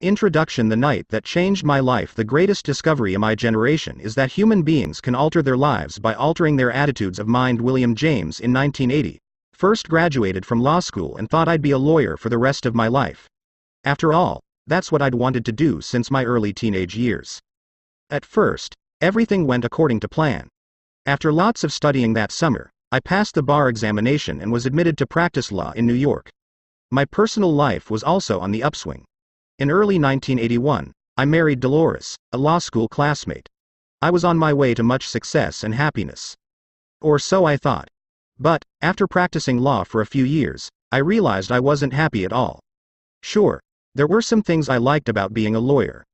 Introduction: The night that changed my life. The greatest discovery of my generation is that human beings can alter their lives by altering their attitudes of mind. William James. In 1980, first graduated from law school and thought I'd be a lawyer for the rest of my life. After all, that's what I'd wanted to do since my early teenage years. At first, everything went according to plan. After lots of studying that summer, I passed the bar examination and was admitted to practice law in New York. My personal life was also on the upswing. In early 1981, I married Dolores, a law school classmate. I was on my way to much success and happiness. Or so I thought. But, after practicing law for a few years, I realized I wasn't happy at all. Sure, there were some things I liked about being a lawyer.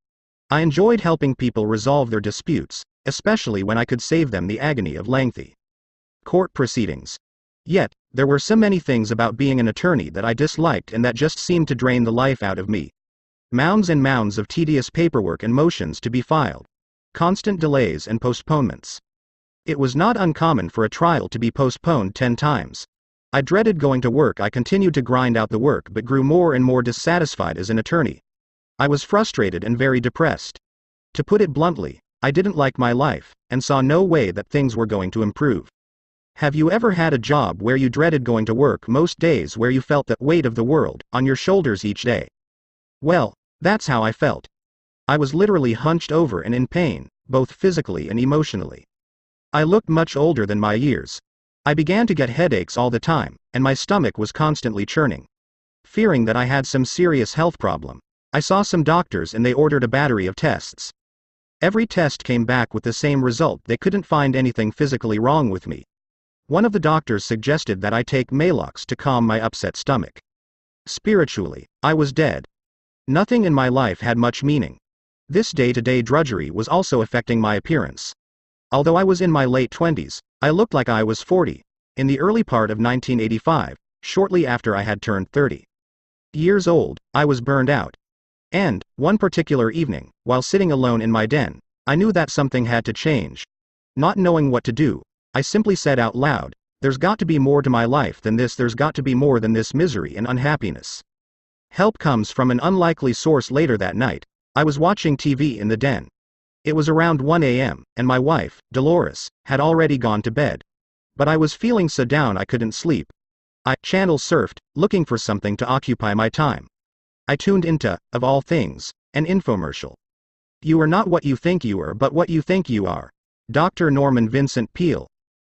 I enjoyed helping people resolve their disputes, especially when I could save them the agony of lengthy court proceedings. Yet, there were so many things about being an attorney that I disliked and that just seemed to drain the life out of me. Mounds and mounds of tedious paperwork and motions to be filed. Constant delays and postponements. It was not uncommon for a trial to be postponed 10 times. I dreaded going to work. I continued to grind out the work but grew more and more dissatisfied as an attorney. I was frustrated and very depressed. To put it bluntly, I didn't like my life, and saw no way that things were going to improve. Have you ever had a job where you dreaded going to work most days, where you felt the weight of the world on your shoulders each day? Well, that's how I felt. I was literally hunched over and in pain, both physically and emotionally. I looked much older than my years. I began to get headaches all the time, and my stomach was constantly churning. Fearing that I had some serious health problem, I saw some doctors and they ordered a battery of tests. Every test came back with the same result. They couldn't find anything physically wrong with me. One of the doctors suggested that I take Maalox to calm my upset stomach. Spiritually, I was dead. Nothing in my life had much meaning. This day-to-day drudgery was also affecting my appearance. Although I was in my late 20s, I looked like I was 40. In the early part of 1985, shortly after I had turned 30 years old, I was burned out. And, one particular evening, while sitting alone in my den, I knew that something had to change. Not knowing what to do, I simply said out loud, "There's got to be more to my life than this. There's got to be more than this misery and unhappiness." Help comes from an unlikely source. Later that night, I was watching TV in the den. It was around 1 a.m., and my wife, Dolores, had already gone to bed. But I was feeling so down I couldn't sleep. I channel surfed, looking for something to occupy my time. I tuned into, of all things, an infomercial. "You are not what you think you are, but what you think you are." Dr. Norman Vincent Peale.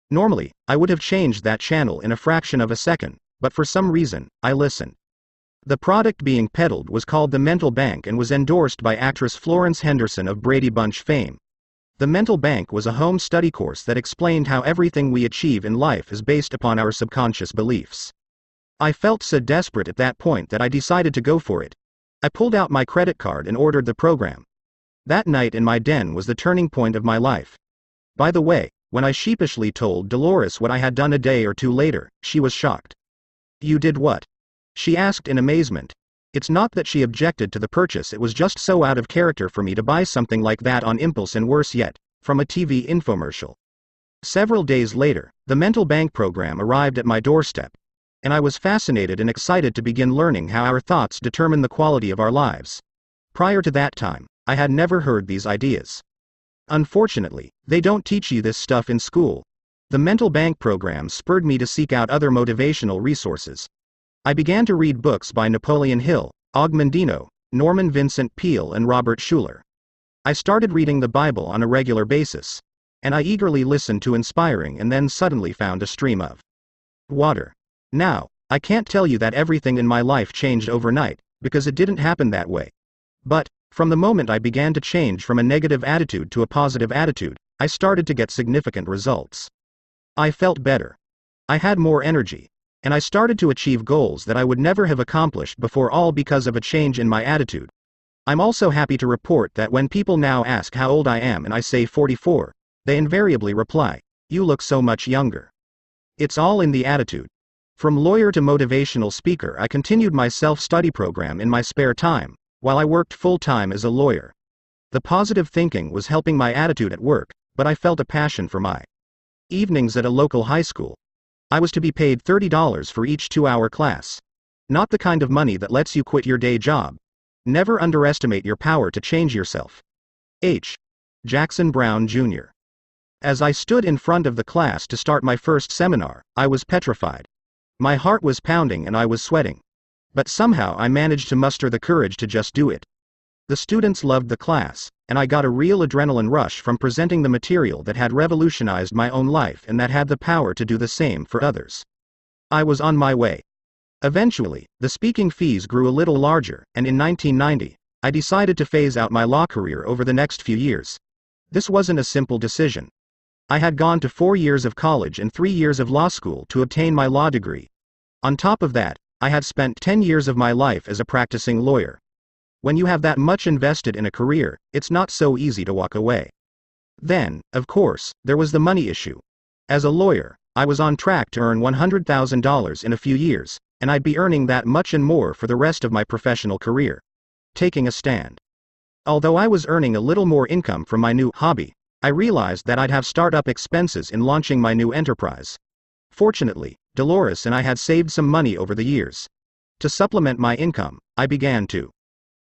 Normally, I would have changed that channel in a fraction of a second, but for some reason, I listened. The product being peddled was called the Mental Bank and was endorsed by actress Florence Henderson of Brady Bunch fame. The Mental Bank was a home study course that explained how everything we achieve in life is based upon our subconscious beliefs. I felt so desperate at that point that I decided to go for it. I pulled out my credit card and ordered the program. That night in my den was the turning point of my life. By the way, when I sheepishly told Dolores what I had done a day or two later, she was shocked. "You did what?" she asked in amazement. It's not that she objected to the purchase, it was just so out of character for me to buy something like that on impulse, and worse yet, from a TV infomercial. Several days later, the Mental Bank program arrived at my doorstep, and I was fascinated and excited to begin learning how our thoughts determine the quality of our lives. Prior to that time, I had never heard these ideas. Unfortunately, they don't teach you this stuff in school. The Mental Bank program spurred me to seek out other motivational resources. I began to read books by Napoleon Hill, Og Mandino, Norman Vincent Peale, and Robert Schuller. I started reading the Bible on a regular basis, and I eagerly listened to inspiring and then suddenly found a stream of water. Now, I can't tell you that everything in my life changed overnight, because it didn't happen that way. But, from the moment I began to change from a negative attitude to a positive attitude, I started to get significant results. I felt better. I had more energy. And I started to achieve goals that I would never have accomplished before, all because of a change in my attitude. I'm also happy to report that when people now ask how old I am and I say 44, they invariably reply, "You look so much younger." It's all in the attitude. From lawyer to motivational speaker, I continued my self-study program in my spare time, while I worked full-time as a lawyer. The positive thinking was helping my attitude at work, but I felt a passion for my evenings at a local high school. I was to be paid $30 for each 2-hour class. Not the kind of money that lets you quit your day job. Never underestimate your power to change yourself. H. Jackson Brown, Jr. As I stood in front of the class to start my first seminar, I was petrified. My heart was pounding and I was sweating. But somehow I managed to muster the courage to just do it. The students loved the class, and I got a real adrenaline rush from presenting the material that had revolutionized my own life and that had the power to do the same for others. I was on my way. Eventually, the speaking fees grew a little larger, and in 1990, I decided to phase out my law career over the next few years. This wasn't a simple decision. I had gone to 4 years of college and 3 years of law school to obtain my law degree. On top of that, I had spent 10 years of my life as a practicing lawyer. When you have that much invested in a career, it's not so easy to walk away. Then, of course, there was the money issue. As a lawyer, I was on track to earn $100,000 in a few years, and I'd be earning that much and more for the rest of my professional career. Taking a stand. Although I was earning a little more income from my new hobby, I realized that I'd have startup expenses in launching my new enterprise. Fortunately, Dolores and I had saved some money over the years. To supplement my income, I began to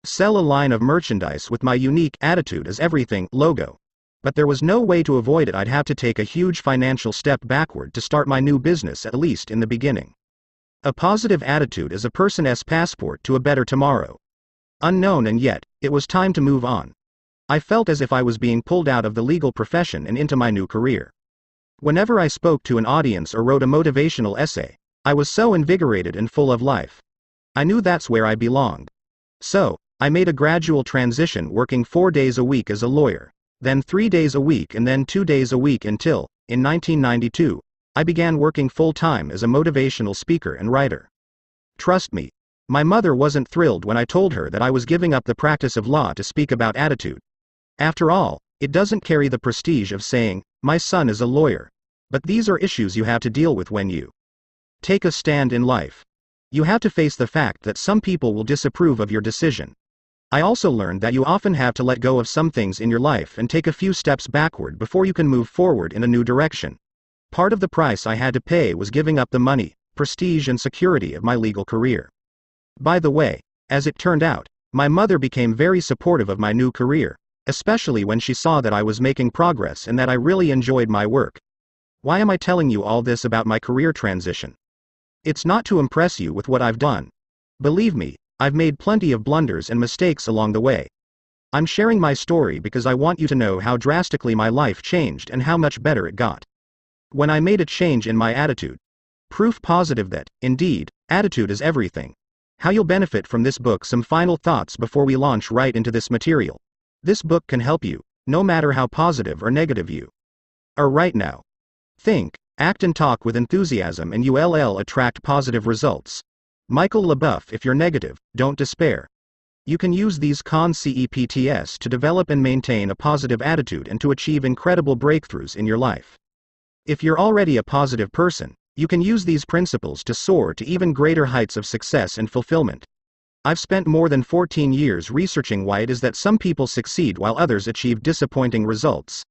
sell a line of merchandise with my unique "attitude is everything" logo. But there was no way to avoid it. I'd have to take a huge financial step backward to start my new business, at least in the beginning. A positive attitude is a person's passport to a better tomorrow. Unknown, and yet, it was time to move on. I felt as if I was being pulled out of the legal profession and into my new career. Whenever I spoke to an audience or wrote a motivational essay, I was so invigorated and full of life. I knew that's where I belonged. So, I made a gradual transition, working 4 days a week as a lawyer, then 3 days a week, and then 2 days a week until, in 1992, I began working full-time as a motivational speaker and writer. Trust me, my mother wasn't thrilled when I told her that I was giving up the practice of law to speak about attitude. After all, it doesn't carry the prestige of saying, "My son is a lawyer." But these are issues you have to deal with when you take a stand in life. You have to face the fact that some people will disapprove of your decision. I also learned that you often have to let go of some things in your life and take a few steps backward before you can move forward in a new direction. Part of the price I had to pay was giving up the money, prestige, and security of my legal career. By the way, as it turned out, my mother became very supportive of my new career, especially when she saw that I was making progress and that I really enjoyed my work. Why am I telling you all this about my career transition? It's not to impress you with what I've done. Believe me, I've made plenty of blunders and mistakes along the way. I'm sharing my story because I want you to know how drastically my life changed and how much better it got when I made a change in my attitude. Proof positive that, indeed, attitude is everything. How you'll benefit from this book. Some final thoughts before we launch right into this material. This book can help you, no matter how positive or negative you are right now. Think, act, and talk with enthusiasm, and you'll attract positive results. Michael LaBeouf. If you're negative, don't despair. You can use these concepts to develop and maintain a positive attitude and to achieve incredible breakthroughs in your life. If you're already a positive person, you can use these principles to soar to even greater heights of success and fulfillment. I've spent more than 14 years researching why it is that some people succeed while others achieve disappointing results.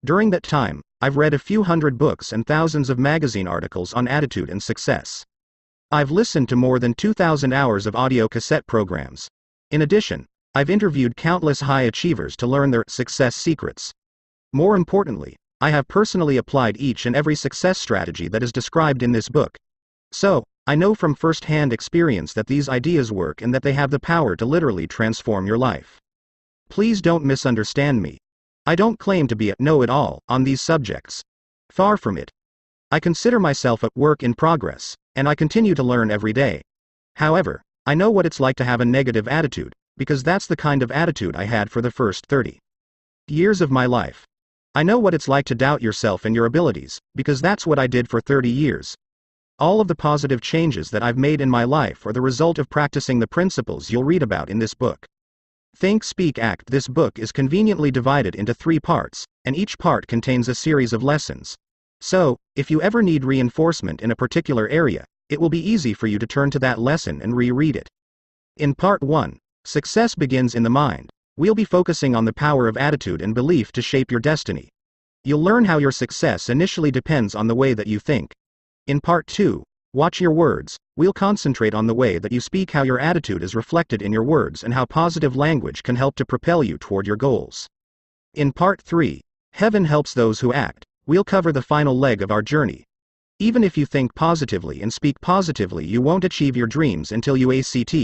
During that time, I've read a few hundred books and thousands of magazine articles on attitude and success. I've listened to more than 2,000 hours of audio cassette programs. In addition, I've interviewed countless high achievers to learn their success secrets. More importantly, I have personally applied each and every success strategy that is described in this book. So, I know from first-hand experience that these ideas work and that they have the power to literally transform your life. Please don't misunderstand me. I don't claim to be a know-it-all on these subjects. Far from it. I consider myself a work in progress, and I continue to learn every day. However, I know what it's like to have a negative attitude, because that's the kind of attitude I had for the first 30 years of my life. I know what it's like to doubt yourself and your abilities, because that's what I did for 30 years. All of the positive changes that I've made in my life are the result of practicing the principles you'll read about in this book. Think, Speak, Act. This book is conveniently divided into 3 parts, and each part contains a series of lessons. So, if you ever need reinforcement in a particular area, it will be easy for you to turn to that lesson and reread it. In Part 1, Success Begins in the Mind, we'll be focusing on the power of attitude and belief to shape your destiny. You'll learn how your success initially depends on the way that you think. In Part 2, Watch your words. We'll concentrate on the way that you speak, how your attitude is reflected in your words, and how positive language can help to propel you toward your goals. In Part 3, Heaven Helps Those Who Act, we'll cover the final leg of our journey. Even if you think positively and speak positively, you won't achieve your dreams until you ACT.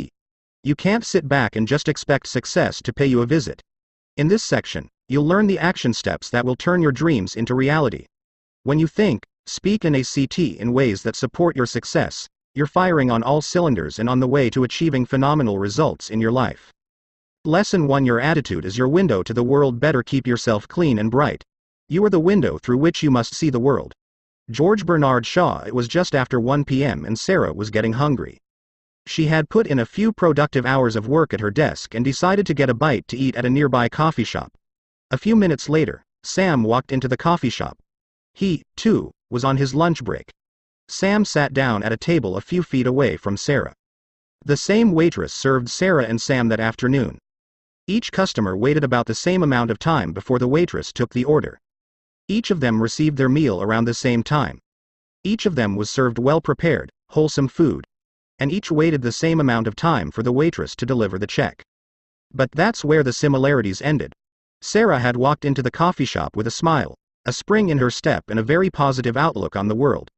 You can't sit back and just expect success to pay you a visit. In this section, you'll learn the action steps that will turn your dreams into reality. When you think, speak, and ACT in ways that support your success, you're firing on all cylinders and on the way to achieving phenomenal results in your life. Lesson 1: Your attitude is your window to the world. Better keep yourself clean and bright. You are the window through which you must see the world. George Bernard Shaw. It was just after 1 p.m. and Sarah was getting hungry. She had put in a few productive hours of work at her desk and decided to get a bite to eat at a nearby coffee shop. A few minutes later, Sam walked into the coffee shop. He, too, was on his lunch break. Sam sat down at a table a few feet away from Sarah. The same waitress served Sarah and Sam that afternoon. Each customer waited about the same amount of time before the waitress took the order. Each of them received their meal around the same time. Each of them was served well-prepared, wholesome food. And each waited the same amount of time for the waitress to deliver the check. But that's where the similarities ended. Sarah had walked into the coffee shop with a smile, a spring in her step, and a very positive outlook on the world.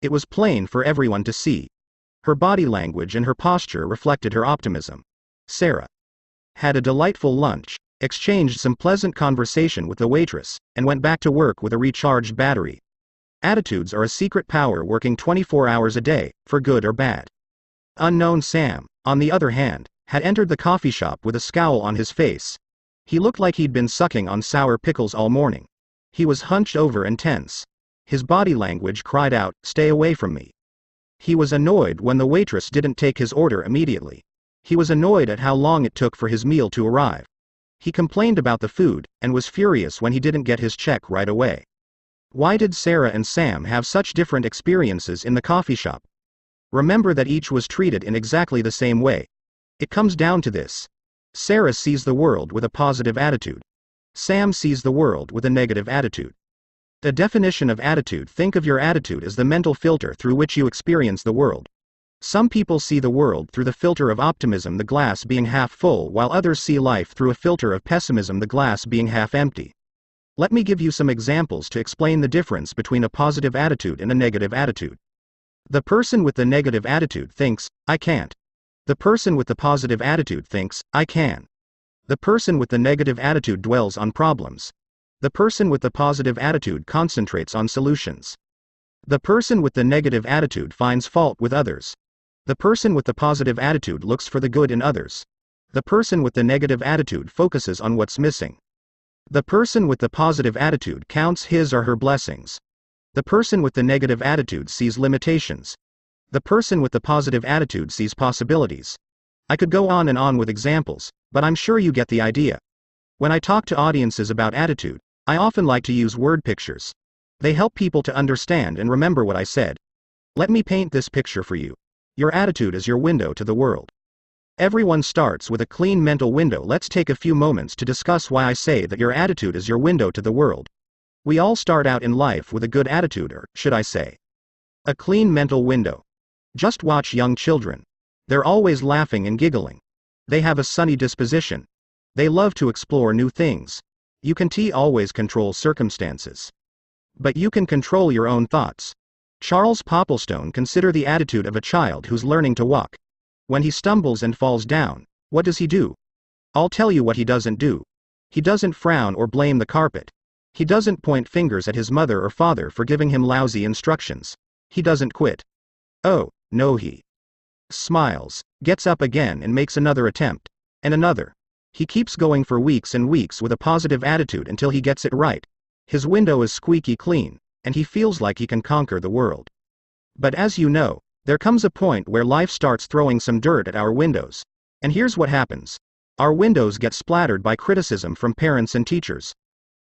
It was plain for everyone to see. Her body language and her posture reflected her optimism. Sarah had a delightful lunch, exchanged some pleasant conversation with the waitress, and went back to work with a recharged battery. Attitudes are a secret power working 24 hours a day, for good or bad. Unknown Sam, on the other hand, had entered the coffee shop with a scowl on his face. He looked like he'd been sucking on sour pickles all morning. He was hunched over and tense. His body language cried out, "Stay away from me." He was annoyed when the waitress didn't take his order immediately. He was annoyed at how long it took for his meal to arrive. He complained about the food, and was furious when he didn't get his check right away. Why did Sarah and Sam have such different experiences in the coffee shop? Remember that each was treated in exactly the same way. It comes down to this. Sarah sees the world with a positive attitude. Sam sees the world with a negative attitude. The definition of attitude: think of your attitude as the mental filter through which you experience the world. Some people see the world through the filter of optimism, the glass being half full, while others see life through a filter of pessimism, the glass being half empty. Let me give you some examples to explain the difference between a positive attitude and a negative attitude. The person with the negative attitude thinks, "I can't." The person with the positive attitude thinks, "I can." The person with the negative attitude dwells on problems. The person with the positive attitude concentrates on solutions. The person with the negative attitude finds fault with others. The person with the positive attitude looks for the good in others. The person with the negative attitude focuses on what's missing. The person with the positive attitude counts his or her blessings. The person with the negative attitude sees limitations. The person with the positive attitude sees possibilities. I could go on and on with examples, but I'm sure you get the idea. When I talk to audiences about attitude, I often like to use word pictures. They help people to understand and remember what I said. Let me paint this picture for you. Your attitude is your window to the world. Everyone starts with a clean mental window. Let's take a few moments to discuss why I say that your attitude is your window to the world. We all start out in life with a good attitude, or should I say, a clean mental window. Just watch young children. They're always laughing and giggling. They have a sunny disposition. They love to explore new things. You can't always control circumstances, but you can control your own thoughts. Charles Popplestone: consider the attitude of a child who's learning to walk. When he stumbles and falls down, what does he do? I'll tell you what he doesn't do. He doesn't frown or blame the carpet. He doesn't point fingers at his mother or father for giving him lousy instructions. He doesn't quit. Oh, no, he smiles, gets up again and makes another attempt. And another. He keeps going for weeks and weeks with a positive attitude until he gets it right. His window is squeaky clean, and he feels like he can conquer the world. But as you know, there comes a point where life starts throwing some dirt at our windows. And here's what happens. Our windows get splattered by criticism from parents and teachers.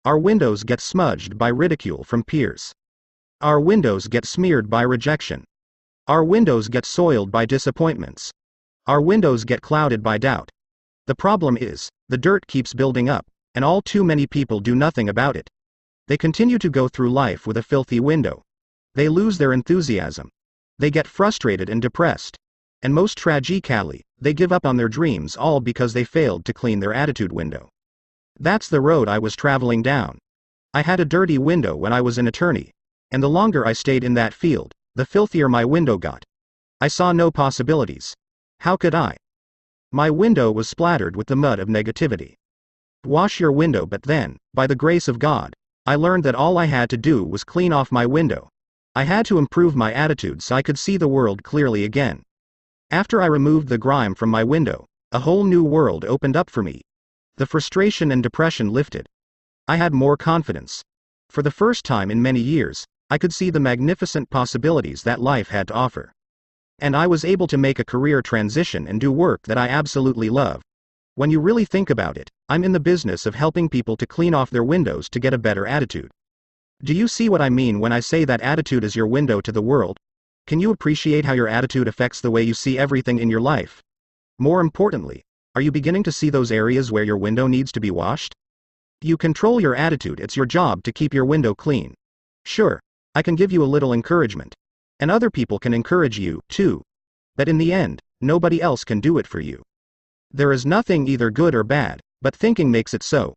Our windows get smudged by ridicule from peers. Our windows get smeared by rejection. Our windows get soiled by disappointments. Our windows get clouded by doubt. The problem is, the dirt keeps building up, and all too many people do nothing about it. They continue to go through life with a filthy window. They lose their enthusiasm. They get frustrated and depressed. And most tragically, they give up on their dreams, all because they failed to clean their attitude window. That's the road I was traveling down. I had a dirty window when I was an attorney. And the longer I stayed in that field, the filthier my window got. I saw no possibilities. How could I? My window was splattered with the mud of negativity. Wash your window. But then, by the grace of God, I learned that all I had to do was clean off my window. I had to improve my attitude so I could see the world clearly again. After I removed the grime from my window, a whole new world opened up for me. The frustration and depression lifted. I had more confidence. For the first time in many years, I could see the magnificent possibilities that life had to offer. And I was able to make a career transition and do work that I absolutely love. When you really think about it, I'm in the business of helping people to clean off their windows to get a better attitude. Do you see what I mean when I say that attitude is your window to the world? Can you appreciate how your attitude affects the way you see everything in your life? More importantly, are you beginning to see those areas where your window needs to be washed? You control your attitude. It's your job to keep your window clean. Sure, I can give you a little encouragement. And other people can encourage you, too. But in the end, nobody else can do it for you. There is nothing either good or bad, but thinking makes it so.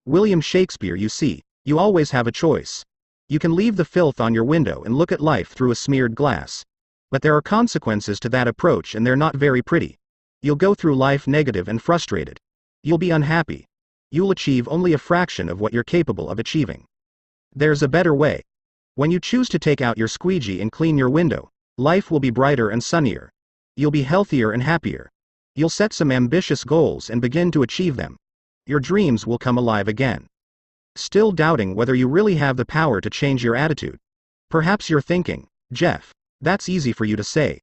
William Shakespeare. You see, you always have a choice. You can leave the filth on your window and look at life through a smeared glass. But there are consequences to that approach, and they're not very pretty. You'll go through life negative and frustrated. You'll be unhappy. You'll achieve only a fraction of what you're capable of achieving. There's a better way. When you choose to take out your squeegee and clean your window, life will be brighter and sunnier. You'll be healthier and happier. You'll set some ambitious goals and begin to achieve them. Your dreams will come alive again. Still doubting whether you really have the power to change your attitude? Perhaps you're thinking, Jeff, that's easy for you to say.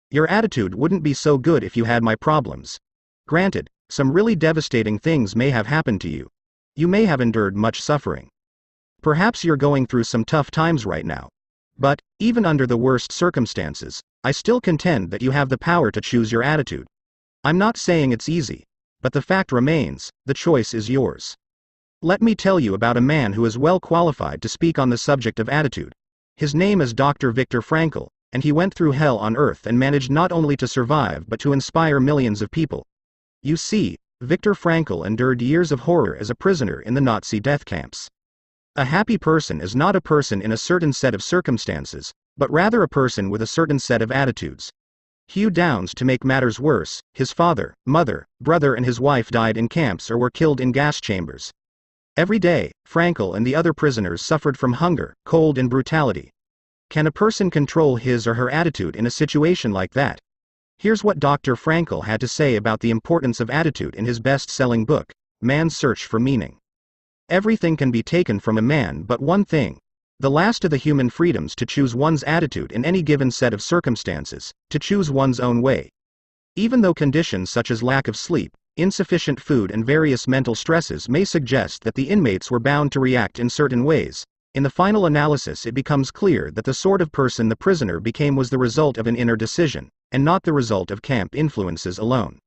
Your attitude wouldn't be so good if you had my problems. Granted, some really devastating things may have happened to you. You may have endured much suffering. Perhaps you're going through some tough times right now. But, even under the worst circumstances, I still contend that you have the power to choose your attitude. I'm not saying it's easy, but the fact remains, the choice is yours. Let me tell you about a man who is well qualified to speak on the subject of attitude. His name is Dr. Viktor Frankl, and he went through hell on earth and managed not only to survive but to inspire millions of people. You see, Viktor Frankl endured years of horror as a prisoner in the Nazi death camps. A happy person is not a person in a certain set of circumstances, but rather a person with a certain set of attitudes. Hugh Downs. To make matters worse, his father, mother, brother and his wife died in camps or were killed in gas chambers. Every day, Frankl and the other prisoners suffered from hunger, cold and brutality. Can a person control his or her attitude in a situation like that? Here's what Dr. Frankl had to say about the importance of attitude in his best-selling book, Man's Search for Meaning. Everything can be taken from a man but one thing. The last of the human freedoms, to choose one's attitude in any given set of circumstances, to choose one's own way. Even though conditions such as lack of sleep, insufficient food and various mental stresses may suggest that the inmates were bound to react in certain ways, in the final analysis it becomes clear that the sort of person the prisoner became was the result of an inner decision, and not the result of camp influences alone.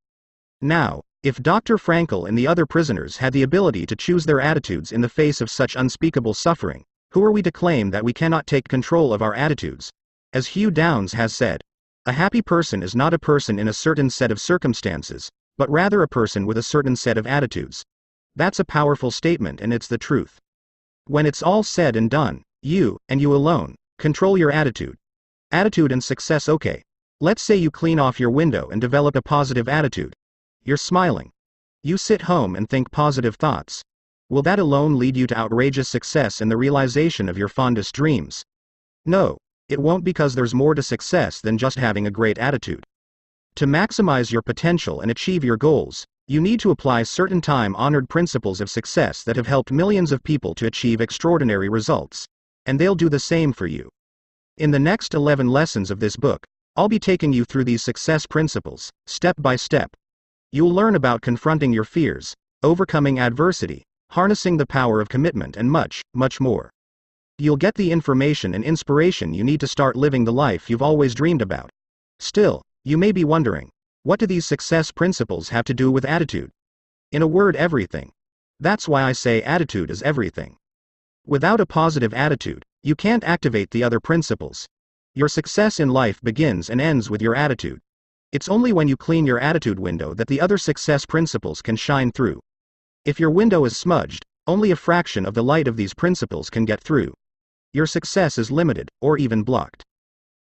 Now, if Dr. Frankl and the other prisoners had the ability to choose their attitudes in the face of such unspeakable suffering, who are we to claim that we cannot take control of our attitudes? As Hugh Downs has said, a happy person is not a person in a certain set of circumstances, but rather a person with a certain set of attitudes. That's a powerful statement, and it's the truth. When it's all said and done, you, and you alone, control your attitude. Attitude and success. Okay. Let's say you clean off your window and develop a positive attitude. You're smiling. You sit home and think positive thoughts. Will that alone lead you to outrageous success and the realization of your fondest dreams? No, it won't, because there's more to success than just having a great attitude. To maximize your potential and achieve your goals, you need to apply certain time-honored principles of success that have helped millions of people to achieve extraordinary results. And they'll do the same for you. In the next 11 lessons of this book, I'll be taking you through these success principles, step by step. You'll learn about confronting your fears, overcoming adversity, harnessing the power of commitment, and much, much more. You'll get the information and inspiration you need to start living the life you've always dreamed about. Still, you may be wondering, what do these success principles have to do with attitude? In a word, everything. That's why I say attitude is everything. Without a positive attitude, you can't activate the other principles. Your success in life begins and ends with your attitude. It's only when you clean your attitude window that the other success principles can shine through. If your window is smudged, only a fraction of the light of these principles can get through. Your success is limited, or even blocked.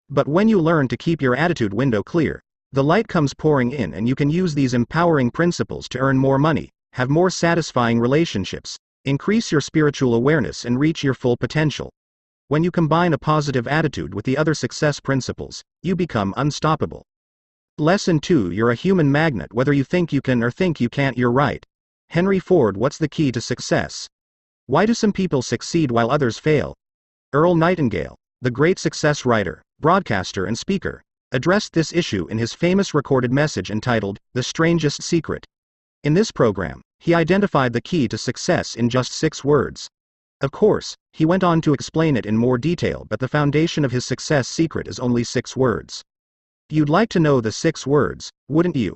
But when you learn to keep your attitude window clear, the light comes pouring in and you can use these empowering principles to earn more money, have more satisfying relationships, increase your spiritual awareness and reach your full potential. When you combine a positive attitude with the other success principles, you become unstoppable. Lesson 2: You're a human magnet whether you think you can or think you can't. You're right. Henry Ford. What's the key to success? Why do some people succeed while others fail? Earl Nightingale, the great success writer, broadcaster and speaker, addressed this issue in his famous recorded message entitled, The Strangest Secret. In this program, he identified the key to success in just 6 words. Of course, he went on to explain it in more detail, but the foundation of his success secret is only 6 words. You'd like to know the 6 words, wouldn't you?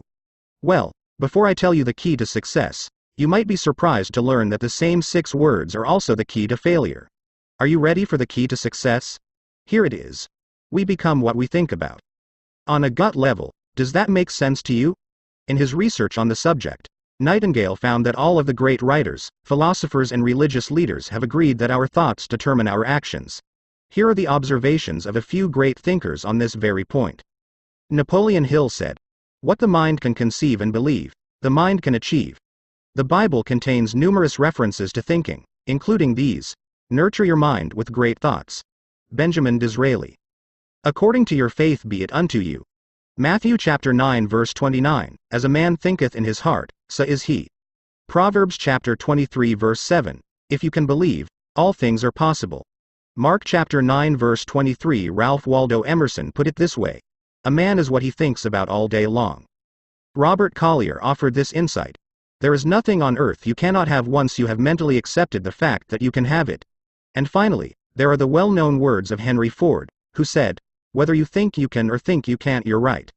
Well, before I tell you the key to success, you might be surprised to learn that the same 6 words are also the key to failure. Are you ready for the key to success? Here it is. We become what we think about. On a gut level, does that make sense to you? In his research on the subject, Nightingale found that all of the great writers, philosophers and religious leaders have agreed that our thoughts determine our actions. Here are the observations of a few great thinkers on this very point. Napoleon Hill said, "What the mind can conceive and believe, the mind can achieve." The Bible contains numerous references to thinking, including these. Nurture your mind with great thoughts. Benjamin Disraeli. According to your faith be it unto you. Matthew chapter 9 verse 29, as a man thinketh in his heart, so is he. Proverbs chapter 23 verse 7, if you can believe, all things are possible. Mark chapter 9 verse 23. Ralph Waldo Emerson put it this way: a man is what he thinks about all day long. Robert Collier offered this insight: there is nothing on earth you cannot have once you have mentally accepted the fact that you can have it. And finally, there are the well-known words of Henry Ford, who said, whether you think you can or think you can't, you're right.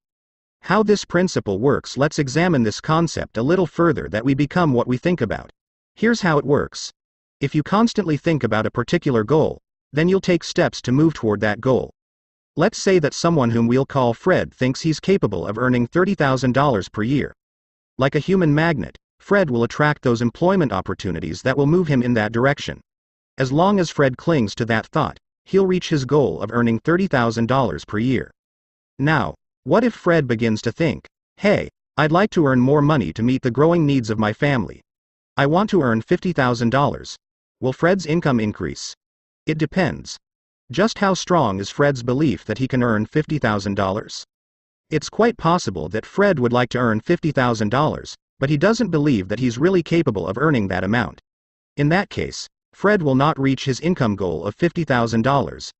How this principle works: let's examine this concept a little further, that we become what we think about. Here's how it works. If you constantly think about a particular goal, then you'll take steps to move toward that goal. Let's say that someone whom we'll call Fred thinks he's capable of earning $30,000 per year. Like a human magnet, Fred will attract those employment opportunities that will move him in that direction. As long as Fred clings to that thought, he'll reach his goal of earning $30,000 per year. Now, what if Fred begins to think, hey, I'd like to earn more money to meet the growing needs of my family. I want to earn $50,000. Will Fred's income increase? It depends. Just how strong is Fred's belief that he can earn $50,000? It's quite possible that Fred would like to earn $50,000, but he doesn't believe that he's really capable of earning that amount. In that case, Fred will not reach his income goal of $50,000.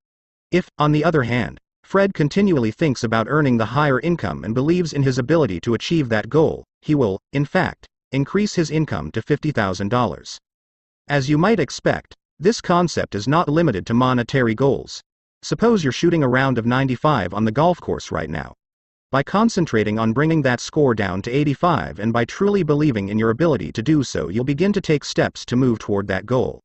If, on the other hand, Fred continually thinks about earning the higher income and believes in his ability to achieve that goal, he will, in fact, increase his income to $50,000. As you might expect, this concept is not limited to monetary goals. Suppose you're shooting a round of 95 on the golf course right now. By concentrating on bringing that score down to 85 and by truly believing in your ability to do so, you'll begin to take steps to move toward that goal.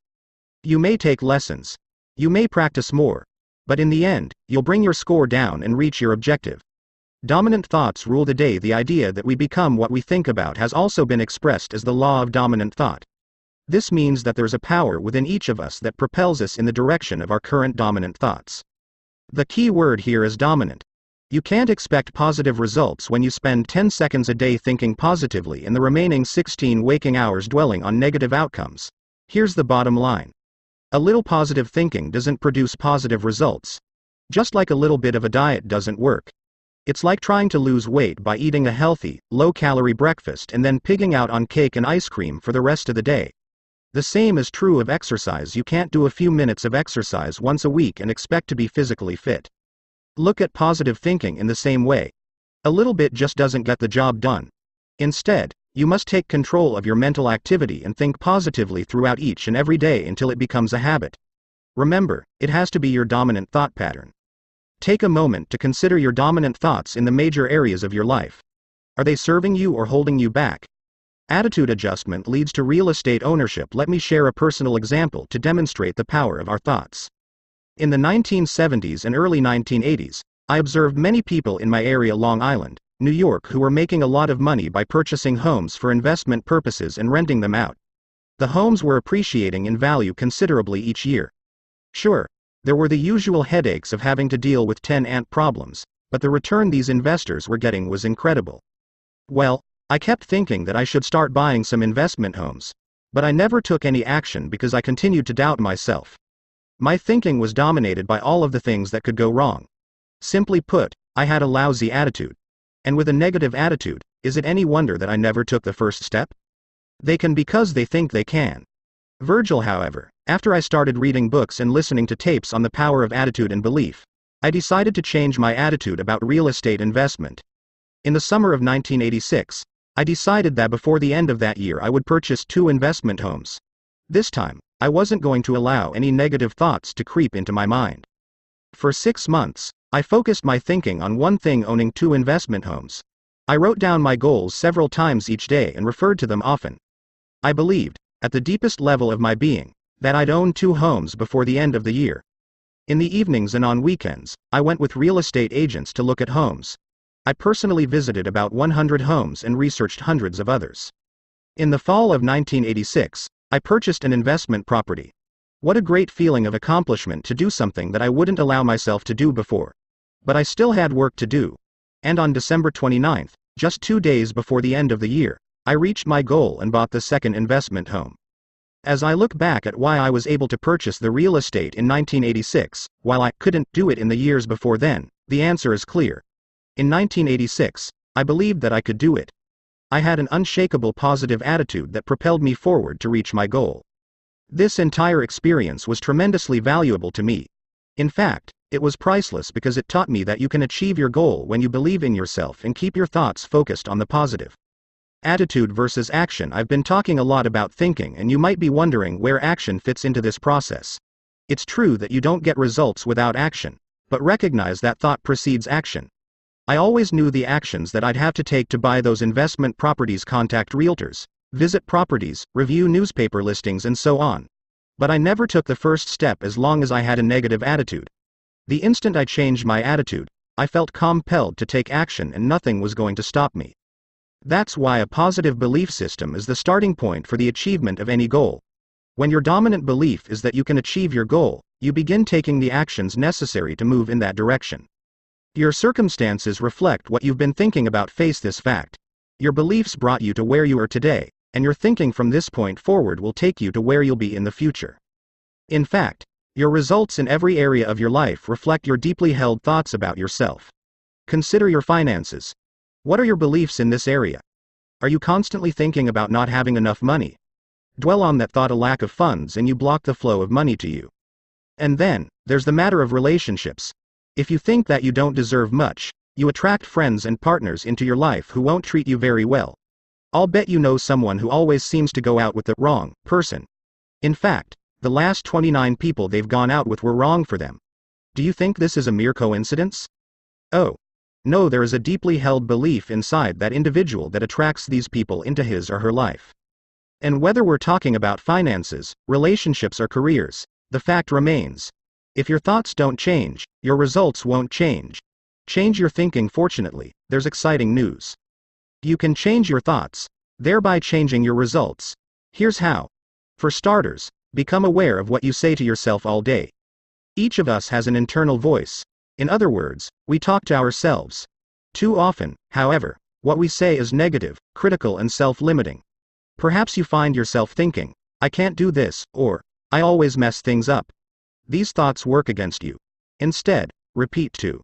You may take lessons. You may practice more. But in the end, you'll bring your score down and reach your objective. Dominant thoughts rule the day. The idea that we become what we think about has also been expressed as the law of dominant thought. This means that there's a power within each of us that propels us in the direction of our current dominant thoughts. The key word here is dominant. You can't expect positive results when you spend 10 seconds a day thinking positively and the remaining 16 waking hours dwelling on negative outcomes. Here's the bottom line. A little positive thinking doesn't produce positive results. Just like a little bit of a diet doesn't work. It's like trying to lose weight by eating a healthy, low-calorie breakfast and then pigging out on cake and ice cream for the rest of the day. The same is true of exercise. You can't do a few minutes of exercise once a week and expect to be physically fit. Look at positive thinking in the same way. A little bit just doesn't get the job done. Instead, you must take control of your mental activity and think positively throughout each and every day until it becomes a habit. Remember, it has to be your dominant thought pattern. Take a moment to consider your dominant thoughts in the major areas of your life. Are they serving you or holding you back? Attitude adjustment leads to real estate ownership. Let me share a personal example to demonstrate the power of our thoughts. In the 1970s and early 1980s, I observed many people in my area, Long Island, New York, who were making a lot of money by purchasing homes for investment purposes and renting them out. The homes were appreciating in value considerably each year. Sure, there were the usual headaches of having to deal with tenant problems, but the return these investors were getting was incredible. Well, I kept thinking that I should start buying some investment homes, but I never took any action because I continued to doubt myself. My thinking was dominated by all of the things that could go wrong. Simply put, I had a lousy attitude. And with a negative attitude, is it any wonder that I never took the first step? They can because they think they can. Virgil, however, after I started reading books and listening to tapes on the power of attitude and belief, I decided to change my attitude about real estate investment. In the summer of 1986, I decided that before the end of that year I would purchase 2 investment homes. This time, I wasn't going to allow any negative thoughts to creep into my mind. For 6 months, I focused my thinking on one thing: owning 2 investment homes. I wrote down my goals several times each day and referred to them often. I believed, at the deepest level of my being, that I'd own 2 homes before the end of the year. In the evenings and on weekends, I went with real estate agents to look at homes. I personally visited about 100 homes and researched hundreds of others. In the fall of 1986, I purchased an investment property. What a great feeling of accomplishment to do something that I wouldn't allow myself to do before. But I still had work to do. And on December 29th, just 2 days before the end of the year, I reached my goal and bought the second investment home. As I look back at why I was able to purchase the real estate in 1986, while I couldn't do it in the years before then, the answer is clear. In 1986, I believed that I could do it. I had an unshakable positive attitude that propelled me forward to reach my goal. This entire experience was tremendously valuable to me. In fact, it was priceless because it taught me that you can achieve your goal when you believe in yourself and keep your thoughts focused on the positive. Attitude versus action. I've been talking a lot about thinking, and you might be wondering where action fits into this process. It's true that you don't get results without action, but recognize that thought precedes action. I always knew the actions that I'd have to take to buy those investment properties: contact realtors, visit properties, review newspaper listings, and so on. But I never took the first step as long as I had a negative attitude. The instant I changed my attitude, I felt compelled to take action and nothing was going to stop me. That's why a positive belief system is the starting point for the achievement of any goal. When your dominant belief is that you can achieve your goal, you begin taking the actions necessary to move in that direction. Your circumstances reflect what you've been thinking about. Face this fact. Your beliefs brought you to where you are today, and your thinking from this point forward will take you to where you'll be in the future. In fact, your results in every area of your life reflect your deeply held thoughts about yourself. Consider your finances. What are your beliefs in this area? Are you constantly thinking about not having enough money? Dwell on that thought, a lack of funds, and you block the flow of money to you. And then, there's the matter of relationships. If you think that you don't deserve much, you attract friends and partners into your life who won't treat you very well. I'll bet you know someone who always seems to go out with the wrong person. In fact, the last 29 people they've gone out with were wrong for them. Do you think this is a mere coincidence? Oh. No, there is a deeply held belief inside that individual that attracts these people into his or her life. And whether we're talking about finances, relationships, or careers, the fact remains. If your thoughts don't change, your results won't change. Change your thinking. Fortunately, there's exciting news. You can change your thoughts, thereby changing your results. Here's how. For starters, become aware of what you say to yourself all day. Each of us has an internal voice. In other words, we talk to ourselves. Too often, however, what we say is negative, critical, and self-limiting. Perhaps you find yourself thinking, "I can't do this," or "I always mess things up." These thoughts work against you. Instead, repeat to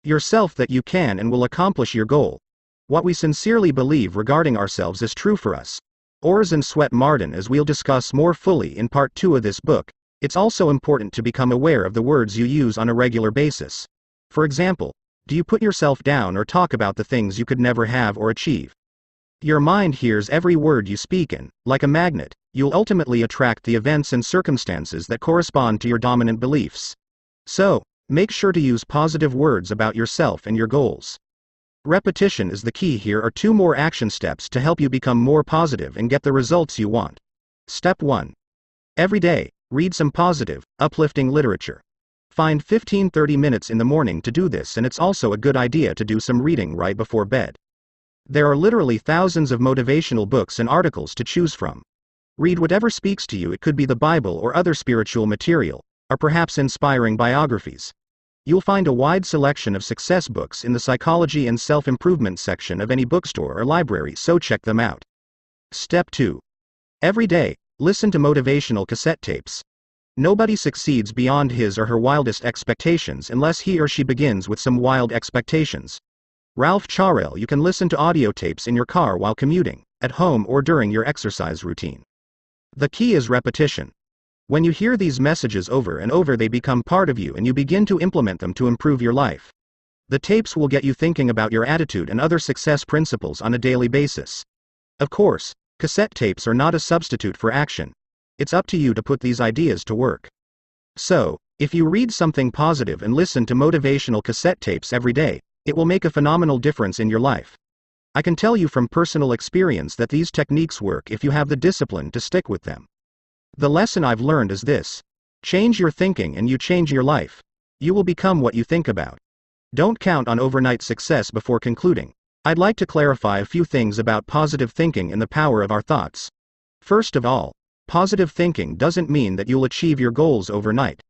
yourself that you can and will accomplish your goal. What we sincerely believe regarding ourselves is true for us. Ors and sweat Martin, as we'll discuss more fully in part 2 of this book. It's also important to become aware of the words you use on a regular basis. For example, do you put yourself down or talk about the things you could never have or achieve? Your mind hears every word you speak, and, like a magnet, you'll ultimately attract the events and circumstances that correspond to your dominant beliefs. So, make sure to use positive words about yourself and your goals. Repetition is the key. Here are 2 more action steps to help you become more positive and get the results you want. Step 1. Every day, read some positive, uplifting literature. Find 15-30 minutes in the morning to do this, and it's also a good idea to do some reading right before bed. There are literally thousands of motivational books and articles to choose from. Read whatever speaks to you. It could be the Bible or other spiritual material, or perhaps inspiring biographies. You'll find a wide selection of success books in the psychology and self-improvement section of any bookstore or library, so check them out. Step 2. Every day, listen to motivational cassette tapes. Nobody succeeds beyond his or her wildest expectations unless he or she begins with some wild expectations. Ralph Chaurel. You can listen to audio tapes in your car while commuting, at home, or during your exercise routine. The key is repetition. When you hear these messages over and over, they become part of you and you begin to implement them to improve your life. The tapes will get you thinking about your attitude and other success principles on a daily basis. Of course, cassette tapes are not a substitute for action. It's up to you to put these ideas to work. So, if you read something positive and listen to motivational cassette tapes every day, it will make a phenomenal difference in your life. I can tell you from personal experience that these techniques work if you have the discipline to stick with them. The lesson I've learned is this: change your thinking and you change your life. You will become what you think about. Don't count on overnight success. Before concluding, I'd like to clarify a few things about positive thinking and the power of our thoughts. First of all, positive thinking doesn't mean that you'll achieve your goals overnight.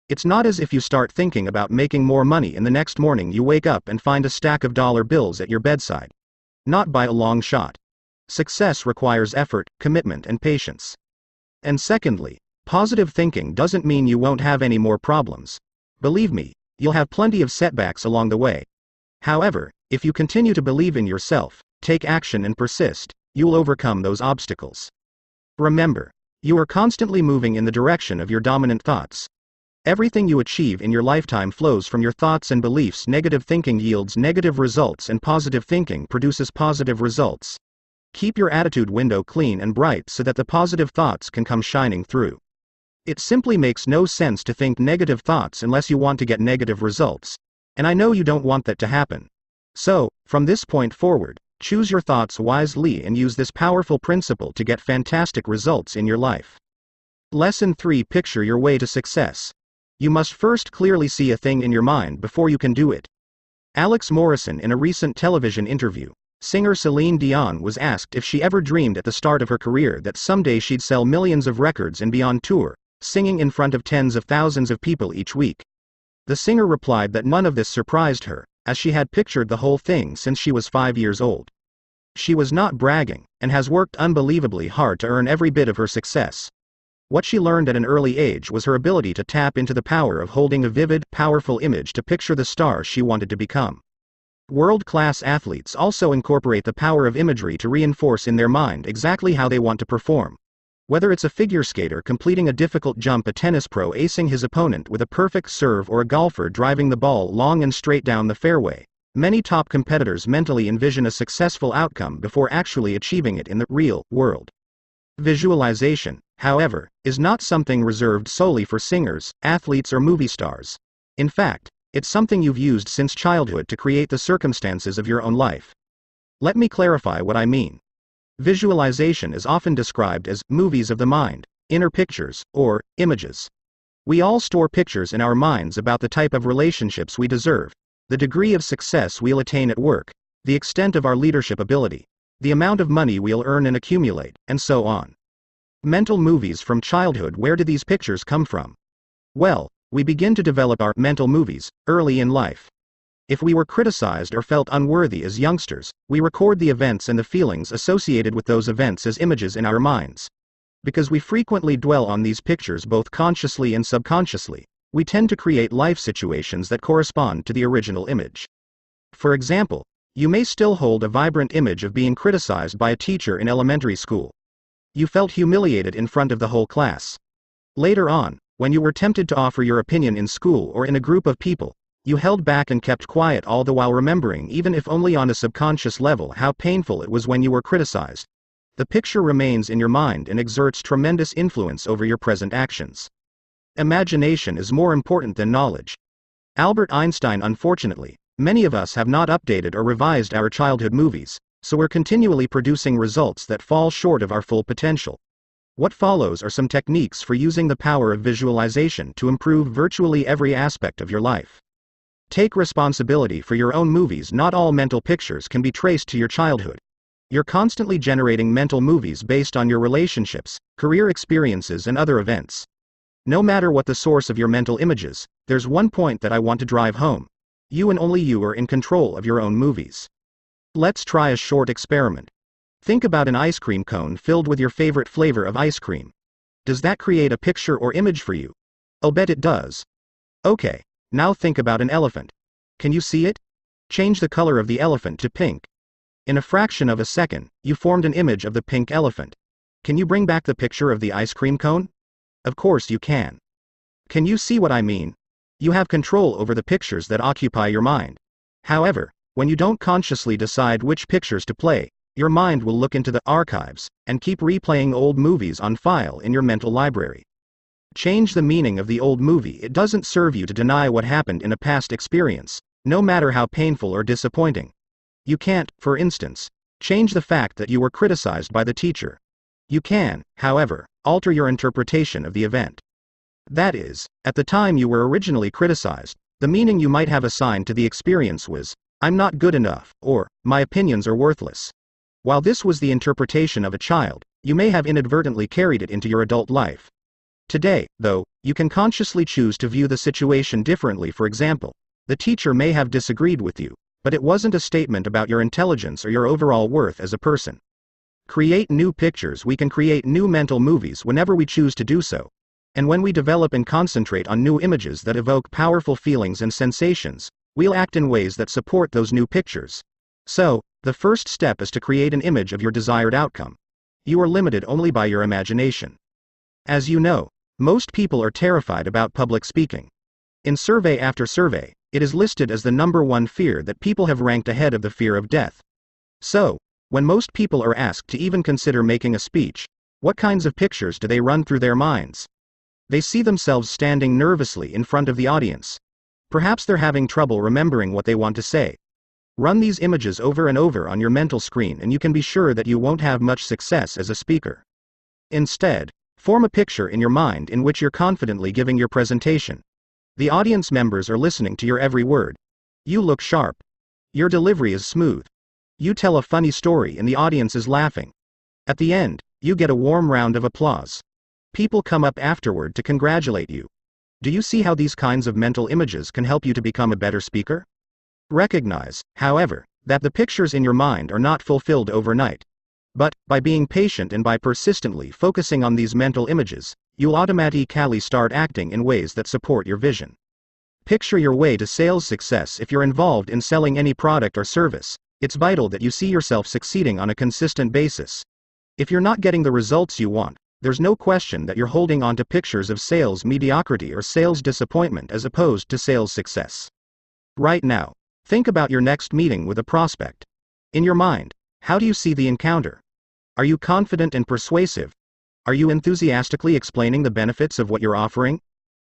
It's not as if you start thinking about making more money and the next morning you wake up and find a stack of dollar bills at your bedside. Not by a long shot. Success requires effort, commitment, and patience. And secondly, positive thinking doesn't mean you won't have any more problems. Believe me, you'll have plenty of setbacks along the way. However, if you continue to believe in yourself, take action and persist, you'll overcome those obstacles. Remember, you are constantly moving in the direction of your dominant thoughts. Everything you achieve in your lifetime flows from your thoughts and beliefs. Negative thinking yields negative results and positive thinking produces positive results. Keep your attitude window clean and bright so that the positive thoughts can come shining through. It simply makes no sense to think negative thoughts unless you want to get negative results. And I know you don't want that to happen. So, from this point forward, choose your thoughts wisely and use this powerful principle to get fantastic results in your life. Lesson 3. Picture your way to success. You must first clearly see a thing in your mind before you can do it. Alex Morrison. In a recent television interview, singer Celine Dion was asked if she ever dreamed at the start of her career that someday she'd sell millions of records and be on tour, singing in front of tens of thousands of people each week. The singer replied that none of this surprised her, as she had pictured the whole thing since she was 5 years old. She was not bragging, and has worked unbelievably hard to earn every bit of her success. What she learned at an early age was her ability to tap into the power of holding a vivid, powerful image to picture the star she wanted to become. World-class athletes also incorporate the power of imagery to reinforce in their mind exactly how they want to perform. Whether it's a figure skater completing a difficult jump, a tennis pro acing his opponent with a perfect serve, or a golfer driving the ball long and straight down the fairway, many top competitors mentally envision a successful outcome before actually achieving it in the real world. Visualization, however, is not something reserved solely for singers, athletes, or movie stars. In fact, it's something you've used since childhood to create the circumstances of your own life. Let me clarify what I mean. Visualization is often described as movies of the mind, inner pictures, or images. We all store pictures in our minds about the type of relationships we deserve, the degree of success we'll attain at work, the extent of our leadership ability, the amount of money we'll earn and accumulate, and so on. Mental movies from childhood. Where do these pictures come from? Well, we begin to develop our mental movies early in life. If we were criticized or felt unworthy as youngsters, we record the events and the feelings associated with those events as images in our minds. Because we frequently dwell on these pictures both consciously and subconsciously, we tend to create life situations that correspond to the original image. For example, you may still hold a vibrant image of being criticized by a teacher in elementary school. You felt humiliated in front of the whole class. Later on, when you were tempted to offer your opinion in school or in a group of people, you held back and kept quiet, all the while remembering, even if only on a subconscious level, how painful it was when you were criticized. The picture remains in your mind and exerts tremendous influence over your present actions. Imagination is more important than knowledge. Albert Einstein. Unfortunately, many of us have not updated or revised our childhood movies, so we're continually producing results that fall short of our full potential. What follows are some techniques for using the power of visualization to improve virtually every aspect of your life. Take responsibility for your own movies. Not all mental pictures can be traced to your childhood. You're constantly generating mental movies based on your relationships, career experiences, and other events. No matter what the source of your mental images, there's one point that I want to drive home. You and only you are in control of your own movies. Let's try a short experiment. Think about an ice cream cone filled with your favorite flavor of ice cream. Does that create a picture or image for you? I'll bet it does. Okay, now think about an elephant. Can you see it? Change the color of the elephant to pink. In a fraction of a second, you formed an image of the pink elephant. Can you bring back the picture of the ice cream cone? Of course you can. Can you see what I mean? You have control over the pictures that occupy your mind. However, when you don't consciously decide which pictures to play, your mind will look into the archives and keep replaying old movies on file in your mental library. Change the meaning of the old movie. It doesn't serve you to deny what happened in a past experience, no matter how painful or disappointing. You can't, for instance, change the fact that you were criticized by the teacher. You can, however, alter your interpretation of the event. That is, at the time you were originally criticized, the meaning you might have assigned to the experience was, "I'm not good enough," or, "My opinions are worthless." While this was the interpretation of a child, you may have inadvertently carried it into your adult life. Today, though, you can consciously choose to view the situation differently. For example, the teacher may have disagreed with you, but it wasn't a statement about your intelligence or your overall worth as a person. Create new pictures. We can create new mental movies whenever we choose to do so. And when we develop and concentrate on new images that evoke powerful feelings and sensations, we'll act in ways that support those new pictures. So, the first step is to create an image of your desired outcome. You are limited only by your imagination. As you know, most people are terrified about public speaking. In survey after survey, it is listed as the #1 fear that people have, ranked ahead of the fear of death. So, when most people are asked to even consider making a speech, what kinds of pictures do they run through their minds? They see themselves standing nervously in front of the audience. Perhaps they're having trouble remembering what they want to say. Run these images over and over on your mental screen and you can be sure that you won't have much success as a speaker. Instead, form a picture in your mind in which you're confidently giving your presentation. The audience members are listening to your every word. You look sharp. Your delivery is smooth. You tell a funny story and the audience is laughing. At the end, you get a warm round of applause. People come up afterward to congratulate you. Do you see how these kinds of mental images can help you to become a better speaker? Recognize, however, that the pictures in your mind are not fulfilled overnight. But, by being patient and by persistently focusing on these mental images, you'll automatically start acting in ways that support your vision. Picture your way to sales success. If you're involved in selling any product or service, it's vital that you see yourself succeeding on a consistent basis. If you're not getting the results you want, there's no question that you're holding on to pictures of sales mediocrity or sales disappointment as opposed to sales success. Right now, think about your next meeting with a prospect. In your mind, how do you see the encounter? Are you confident and persuasive? Are you enthusiastically explaining the benefits of what you're offering?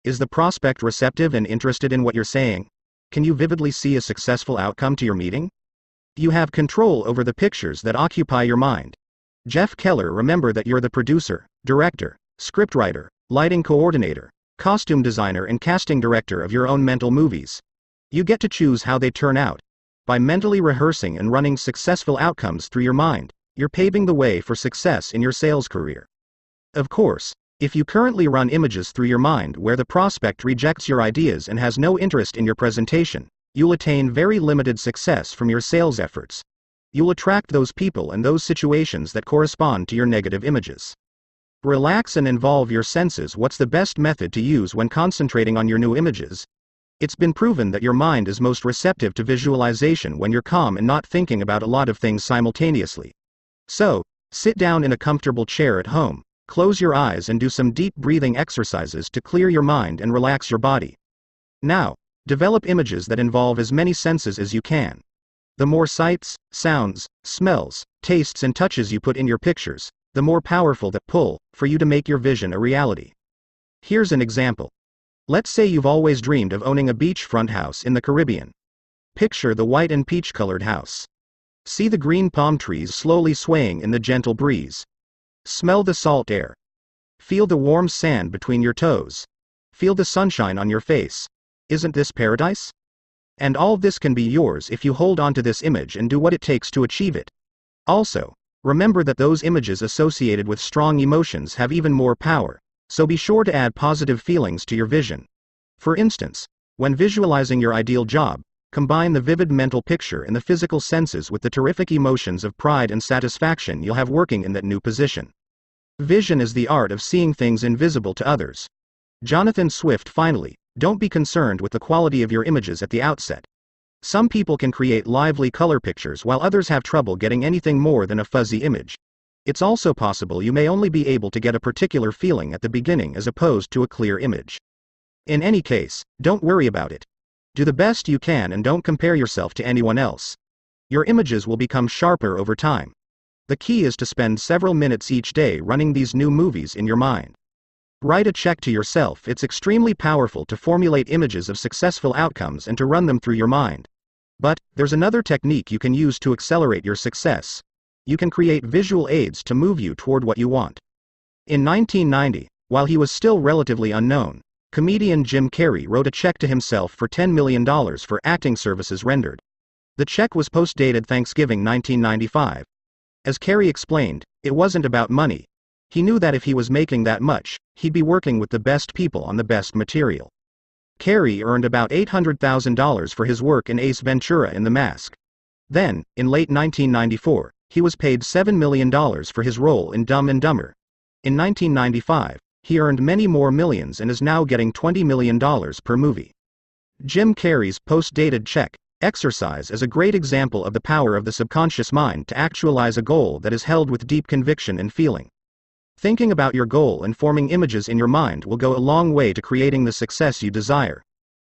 Is the prospect receptive and interested in what you're saying? Can you vividly see a successful outcome to your meeting? You have control over the pictures that occupy your mind. Jeff Keller. Remember that you're the producer, director, scriptwriter, lighting coordinator, costume designer and casting director of your own mental movies. You get to choose how they turn out. By mentally rehearsing and running successful outcomes through your mind, you're paving the way for success in your sales career. Of course, if you currently run images through your mind where the prospect rejects your ideas and has no interest in your presentation, you'll attain very limited success from your sales efforts. You'll attract those people and those situations that correspond to your negative images. Relax and involve your senses. What's the best method to use when concentrating on your new images? It's been proven that your mind is most receptive to visualization when you're calm and not thinking about a lot of things simultaneously. So, sit down in a comfortable chair at home, close your eyes and do some deep breathing exercises to clear your mind and relax your body. Now, develop images that involve as many senses as you can. The more sights, sounds, smells, tastes and touches you put in your pictures, the more powerful the pull for you to make your vision a reality. Here's an example. Let's say you've always dreamed of owning a beachfront house in the Caribbean. Picture the white and peach-colored house. See the green palm trees slowly swaying in the gentle breeze. Smell the salt air. Feel the warm sand between your toes. Feel the sunshine on your face. Isn't this paradise? And all this can be yours if you hold on to this image and do what it takes to achieve it. Also, remember that those images associated with strong emotions have even more power, so be sure to add positive feelings to your vision. For instance, when visualizing your ideal job, combine the vivid mental picture and the physical senses with the terrific emotions of pride and satisfaction you'll have working in that new position. Vision is the art of seeing things invisible to others. Jonathan Swift. Finally, don't be concerned with the quality of your images at the outset. Some people can create lively color pictures while others have trouble getting anything more than a fuzzy image. It's also possible you may only be able to get a particular feeling at the beginning as opposed to a clear image. In any case, don't worry about it. Do the best you can and don't compare yourself to anyone else. Your images will become sharper over time. The key is to spend several minutes each day running these new movies in your mind. Write a check to yourself. It's extremely powerful to formulate images of successful outcomes and to run them through your mind. But, there's another technique you can use to accelerate your success. You can create visual aids to move you toward what you want. In 1990, while he was still relatively unknown, comedian Jim Carrey wrote a check to himself for $10 million for acting services rendered. The check was post-dated Thanksgiving 1995. As Carrey explained, it wasn't about money. He knew that if he was making that much, he'd be working with the best people on the best material. Carrey earned about $800,000 for his work in Ace Ventura in The Mask. Then, in late 1994, he was paid $7 million for his role in Dumb and Dumber. In 1995, he earned many more millions and is now getting $20 million per movie. Jim Carrey's post-dated check exercise is a great example of the power of the subconscious mind to actualize a goal that is held with deep conviction and feeling. Thinking about your goal and forming images in your mind will go a long way to creating the success you desire.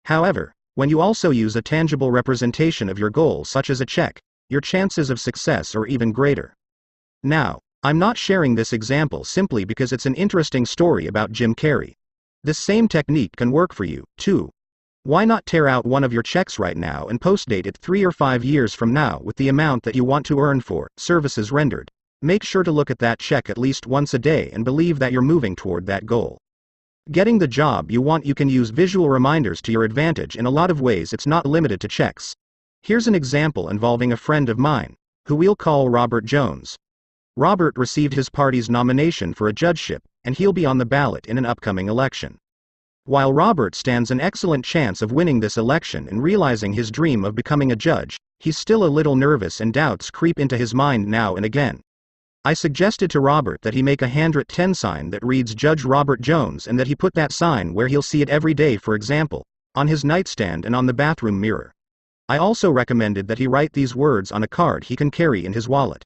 However, when you also use a tangible representation of your goal such as a check, your chances of success are even greater. Now, I'm not sharing this example simply because it's an interesting story about Jim Carrey. This same technique can work for you, too. Why not tear out one of your checks right now and post-date it 3 or 5 years from now with the amount that you want to earn for services rendered? Make sure to look at that check at least once a day and believe that you're moving toward that goal. Getting the job you want. You can use visual reminders to your advantage in a lot of ways. It's not limited to checks. Here's an example involving a friend of mine, who we'll call Robert Jones. Robert received his party's nomination for a judgeship, and he'll be on the ballot in an upcoming election. While Robert stands an excellent chance of winning this election and realizing his dream of becoming a judge, he's still a little nervous and doubts creep into his mind now and again. I suggested to Robert that he make a handwritten sign that reads Judge Robert Jones and that he put that sign where he'll see it every day, for example, on his nightstand and on the bathroom mirror. I also recommended that he write these words on a card he can carry in his wallet.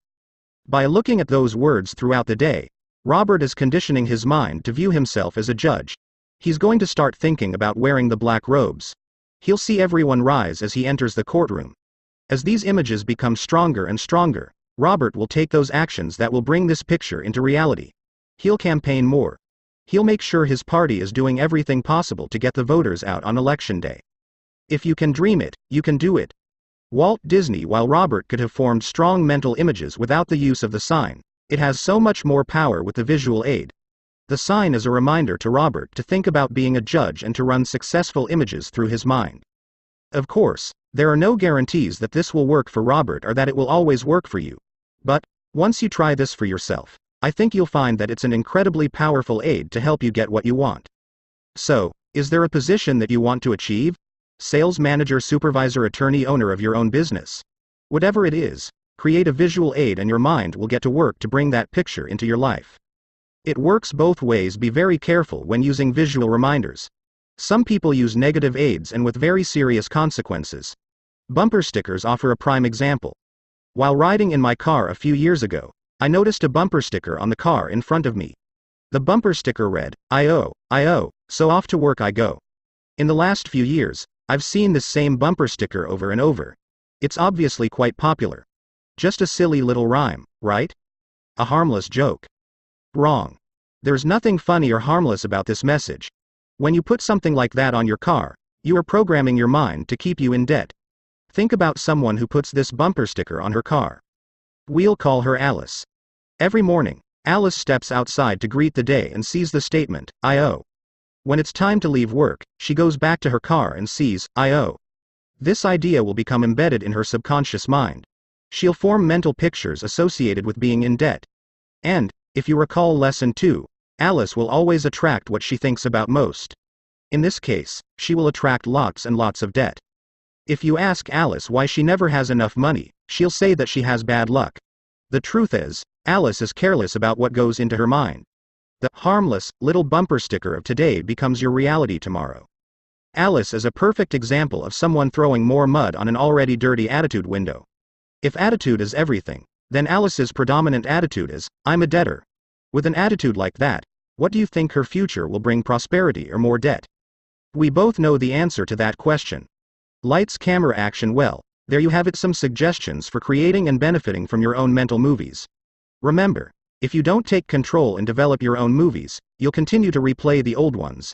By looking at those words throughout the day, Robert is conditioning his mind to view himself as a judge. He's going to start thinking about wearing the black robes. He'll see everyone rise as he enters the courtroom. As these images become stronger and stronger, Robert will take those actions that will bring this picture into reality. He'll campaign more. He'll make sure his party is doing everything possible to get the voters out on election day. If you can dream it, you can do it. Walt Disney. While Robert could have formed strong mental images without the use of the sign, it has so much more power with the visual aid. The sign is a reminder to Robert to think about being a judge and to run successful images through his mind. Of course, there are no guarantees that this will work for Robert or that it will always work for you. But, once you try this for yourself, I think you'll find that it's an incredibly powerful aid to help you get what you want. So, is there a position that you want to achieve? Sales manager, supervisor, attorney, owner of your own business? Whatever it is, create a visual aid and your mind will get to work to bring that picture into your life. It works both ways. Be very careful when using visual reminders. Some people use negative aids and with very serious consequences. Bumper stickers offer a prime example. While riding in my car a few years ago, I noticed a bumper sticker on the car in front of me. The bumper sticker read, I owe, so off to work I go. In the last few years, I've seen this same bumper sticker over and over. It's obviously quite popular. Just a silly little rhyme, right? A harmless joke. Wrong. There's nothing funny or harmless about this message. When you put something like that on your car, you are programming your mind to keep you in debt. Think about someone who puts this bumper sticker on her car. We'll call her Alice. Every morning, Alice steps outside to greet the day and sees the statement, "I owe." When it's time to leave work, she goes back to her car and sees, "I owe." This idea will become embedded in her subconscious mind. She'll form mental pictures associated with being in debt. And, if you recall lesson 2, Alice will always attract what she thinks about most. In this case, she will attract lots and lots of debt. If you ask Alice why she never has enough money, she'll say that she has bad luck. The truth is, Alice is careless about what goes into her mind. The harmless, little bumper sticker of today becomes your reality tomorrow. Alice is a perfect example of someone throwing more mud on an already dirty attitude window. If attitude is everything, then Alice's predominant attitude is, "I'm a debtor." With an attitude like that, what do you think her future will bring, prosperity or more debt? We both know the answer to that question. Lights, camera, action. Well, there you have it, some suggestions for creating and benefiting from your own mental movies. Remember, if you don't take control and develop your own movies, you'll continue to replay the old ones.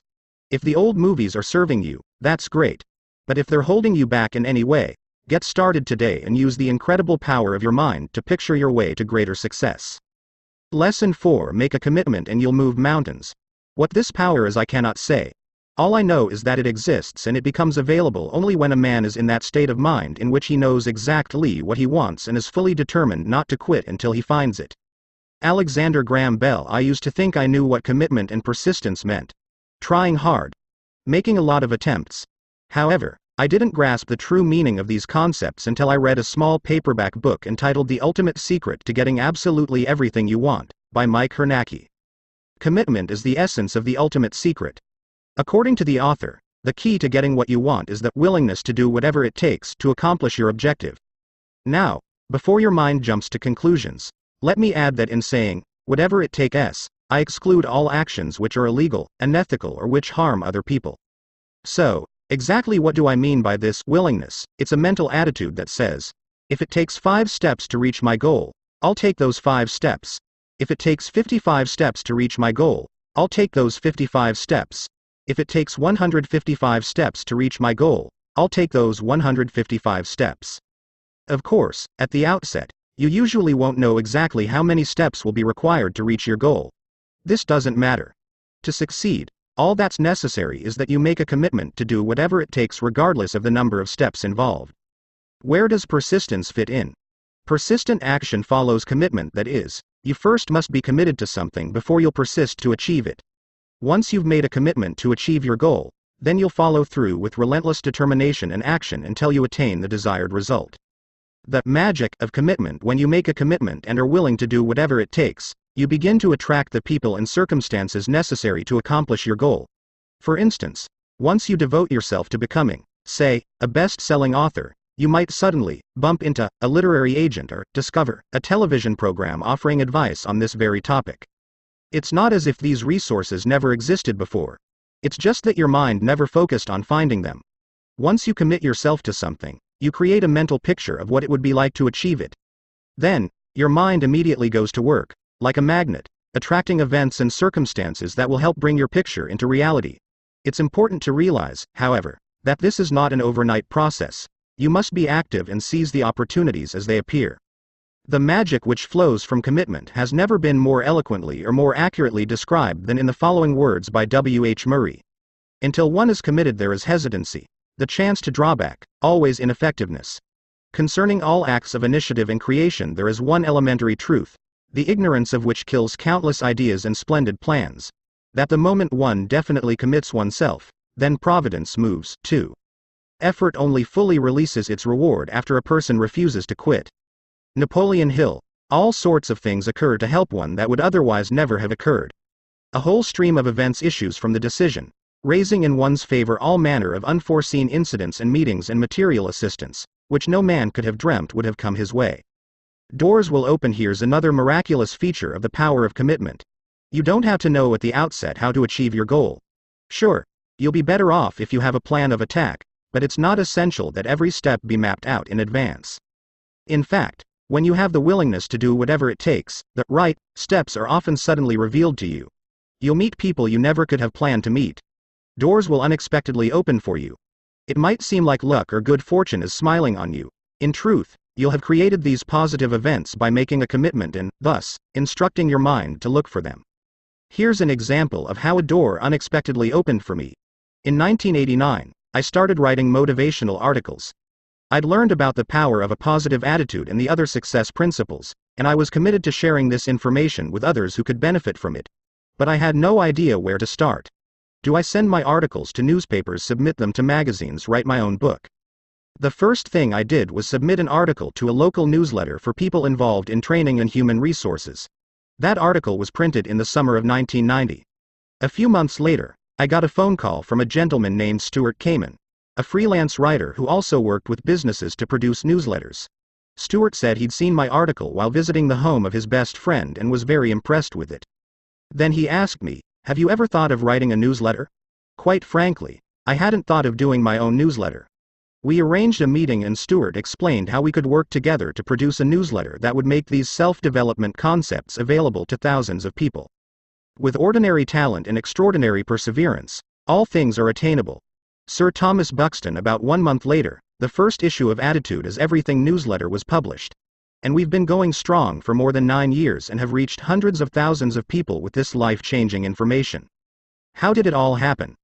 If the old movies are serving you, that's great. But if they're holding you back in any way, get started today and use the incredible power of your mind to picture your way to greater success. Lesson 4: Make a commitment and you'll move mountains. What this power is, I cannot say. All I know is that it exists, and it becomes available only when a man is in that state of mind in which he knows exactly what he wants and is fully determined not to quit until he finds it. Alexander Graham Bell. I used to think I knew what commitment and persistence meant. Trying hard. Making a lot of attempts. However, I didn't grasp the true meaning of these concepts until I read a small paperback book entitled The Ultimate Secret to Getting Absolutely Everything You Want, by Mike Hernacki. Commitment is the essence of the ultimate secret. According to the author, the key to getting what you want is the willingness to do whatever it takes to accomplish your objective. Now, before your mind jumps to conclusions, let me add that in saying, whatever it takes, I exclude all actions which are illegal, unethical, or which harm other people. So, exactly what do I mean by this willingness? It's a mental attitude that says, if it takes 5 steps to reach my goal, I'll take those 5 steps. If it takes 55 steps to reach my goal, I'll take those 55 steps. If it takes 155 steps to reach my goal, I'll take those 155 steps. Of course, at the outset, you usually won't know exactly how many steps will be required to reach your goal. This doesn't matter. To succeed, all that's necessary is that you make a commitment to do whatever it takes regardless of the number of steps involved. Where does persistence fit in? Persistent action follows commitment, that is, you first must be committed to something before you'll persist to achieve it. Once you've made a commitment to achieve your goal, then you'll follow through with relentless determination and action until you attain the desired result. The magic of commitment: when you make a commitment and are willing to do whatever it takes, you begin to attract the people and circumstances necessary to accomplish your goal. For instance, once you devote yourself to becoming, say, a best-selling author, you might suddenly bump into a literary agent or discover a television program offering advice on this very topic. It's not as if these resources never existed before. It's just that your mind never focused on finding them. Once you commit yourself to something, you create a mental picture of what it would be like to achieve it. Then, your mind immediately goes to work, like a magnet, attracting events and circumstances that will help bring your picture into reality. It's important to realize, however, that this is not an overnight process. You must be active and seize the opportunities as they appear. The magic which flows from commitment has never been more eloquently or more accurately described than in the following words by W. H. Murray. Until one is committed, there is hesitancy, the chance to draw back, always ineffectiveness. Concerning all acts of initiative and creation, there is one elementary truth, the ignorance of which kills countless ideas and splendid plans: that the moment one definitely commits oneself, then providence moves, too. Effort only fully releases its reward after a person refuses to quit. Napoleon Hill. All sorts of things occur to help one that would otherwise never have occurred. A whole stream of events issues from the decision, raising in one's favor all manner of unforeseen incidents and meetings and material assistance, which no man could have dreamt would have come his way. Doors will open. Here's another miraculous feature of the power of commitment. You don't have to know at the outset how to achieve your goal. Sure, you'll be better off if you have a plan of attack, but it's not essential that every step be mapped out in advance. In fact, when you have the willingness to do whatever it takes, the right steps are often suddenly revealed to you. You'll meet people you never could have planned to meet. Doors will unexpectedly open for you. It might seem like luck or good fortune is smiling on you. In truth, You'll have created these positive events by making a commitment and, thus, instructing your mind to look for them. Here's an example of how a door unexpectedly opened for me. In 1989, I started writing motivational articles. I'd learned about the power of a positive attitude and the other success principles, and I was committed to sharing this information with others who could benefit from it. But I had no idea where to start. Do I send my articles to newspapers, submit them to magazines, write my own book? The first thing I did was submit an article to a local newsletter for people involved in training and human resources. That article was printed in the summer of 1990. A few months later, I got a phone call from a gentleman named Stuart Kamen, a freelance writer who also worked with businesses to produce newsletters. Stuart said he'd seen my article while visiting the home of his best friend and was very impressed with it. Then he asked me, "Have you ever thought of writing a newsletter?" Quite frankly, I hadn't thought of doing my own newsletter. We arranged a meeting and Stuart explained how we could work together to produce a newsletter that would make these self-development concepts available to thousands of people. With ordinary talent and extraordinary perseverance, all things are attainable. Sir Thomas Buxton. About 1 month later, the first issue of Attitude is Everything newsletter was published. And we've been going strong for more than 9 years and have reached hundreds of thousands of people with this life-changing information. How did it all happen?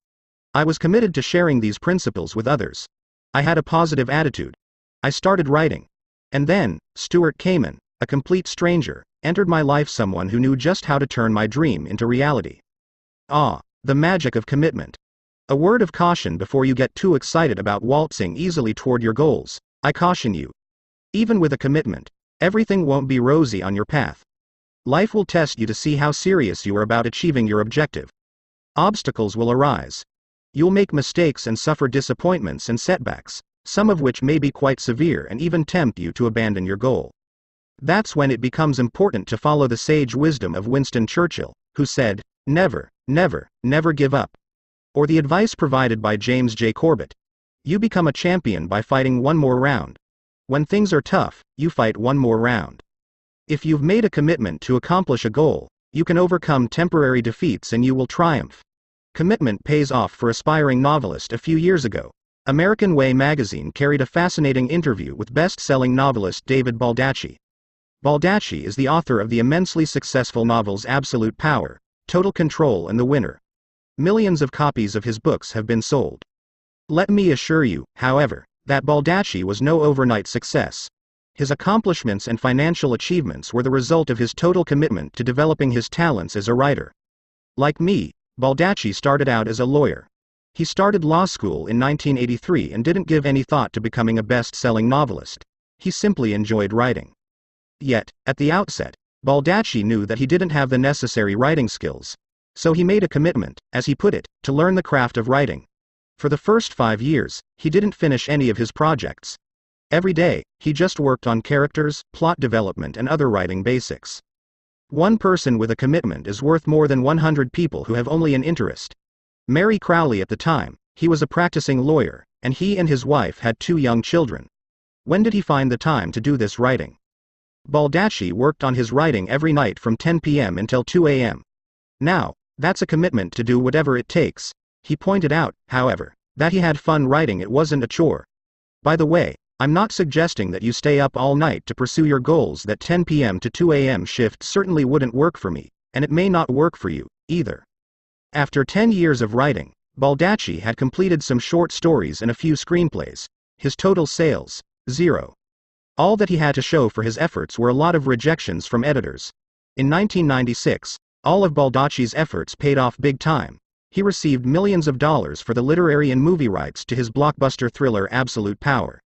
I was committed to sharing these principles with others. I had a positive attitude. I started writing. And then, Stuart Kamen, a complete stranger, entered my life, someone who knew just how to turn my dream into reality. The magic of commitment. A word of caution before you get too excited about waltzing easily toward your goals. I caution you. Even with a commitment, everything won't be rosy on your path. Life will test you to see how serious you are about achieving your objective. Obstacles will arise. You'll make mistakes and suffer disappointments and setbacks, some of which may be quite severe and even tempt you to abandon your goal. That's when it becomes important to follow the sage wisdom of Winston Churchill, who said, "Never, never, never give up." Or the advice provided by James J. Corbett. You become a champion by fighting one more round. When things are tough, you fight one more round. If you've made a commitment to accomplish a goal, you can overcome temporary defeats and you will triumph. Commitment pays off. For aspiring novelist. A few years ago, American Way magazine carried a fascinating interview with best-selling novelist David Baldacci. Baldacci is the author of the immensely successful novels Absolute Power, Total Control and The Winner. Millions of copies of his books have been sold. Let me assure you, however, that Baldacci was no overnight success. His accomplishments and financial achievements were the result of his total commitment to developing his talents as a writer. Like me, Baldacci started out as a lawyer. He started law school in 1983 and didn't give any thought to becoming a best-selling novelist. He simply enjoyed writing. Yet, at the outset, Baldacci knew that he didn't have the necessary writing skills. So he made a commitment, as he put it, to learn the craft of writing. For the first 5 years, he didn't finish any of his projects. Every day, he just worked on characters, plot development and other writing basics. One person with a commitment is worth more than 100 people who have only an interest. Mary Crowley. At the time, he was a practicing lawyer, and he and his wife had 2 young children. When did he find the time to do this writing? Baldacci worked on his writing every night from 10 p.m. until 2 a.m. Now, that's a commitment to do whatever it takes. He pointed out, however, that he had fun writing. It wasn't a chore. By the way, I'm not suggesting that you stay up all night to pursue your goals. That 10 p.m. to 2 a.m. shift certainly wouldn't work for me, and it may not work for you, either. After 10 years of writing, Baldacci had completed some short stories and a few screenplays. His total sales, 0. All that he had to show for his efforts were a lot of rejections from editors. In 1996, all of Baldacci's efforts paid off big time. He received millions of dollars for the literary and movie rights to his blockbuster thriller Absolute Power.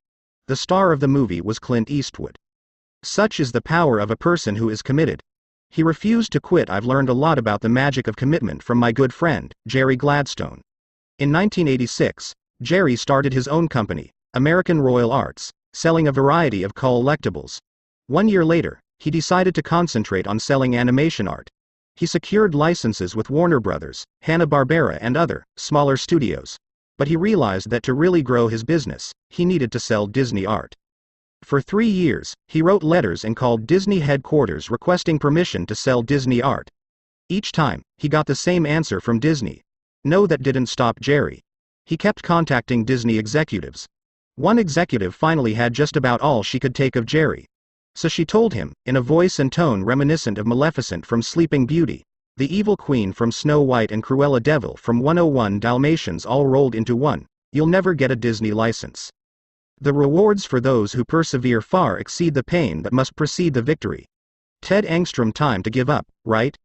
The star of the movie was Clint Eastwood. Such is the power of a person who is committed. He refused to quit. I've learned a lot about the magic of commitment from my good friend, Jerry Gladstone. In 1986, Jerry started his own company, American Royal Arts, selling a variety of collectibles. 1 year later, he decided to concentrate on selling animation art. He secured licenses with Warner Brothers, Hanna-Barbera and other, smaller studios. But he realized that to really grow his business, he needed to sell Disney art. For 3 years, he wrote letters and called Disney headquarters requesting permission to sell Disney art. Each time, he got the same answer from Disney. No. That didn't stop Jerry. He kept contacting Disney executives. One executive finally had just about all she could take of Jerry. So she told him, in a voice and tone reminiscent of Maleficent from Sleeping Beauty, the evil queen from Snow White and Cruella Devil from 101 Dalmatians all rolled into one, you'll never get a Disney license. The rewards for those who persevere far exceed the pain that must precede the victory. Ted Engstrom time to give up, right?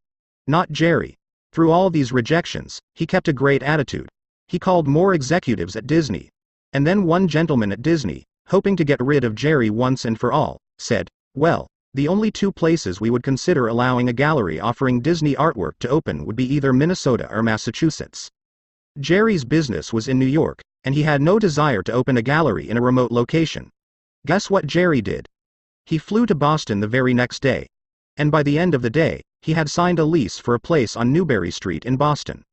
Not Jerry. Through all these rejections, he kept a great attitude. He called more executives at Disney. And then one gentleman at Disney, hoping to get rid of Jerry once and for all, said, well, the only two places we would consider allowing a gallery offering Disney artwork to open would be either Minnesota or Massachusetts. Jerry's business was in New York, and he had no desire to open a gallery in a remote location. Guess what Jerry did? He flew to Boston the very next day. And by the end of the day, he had signed a lease for a place on Newbury Street in Boston.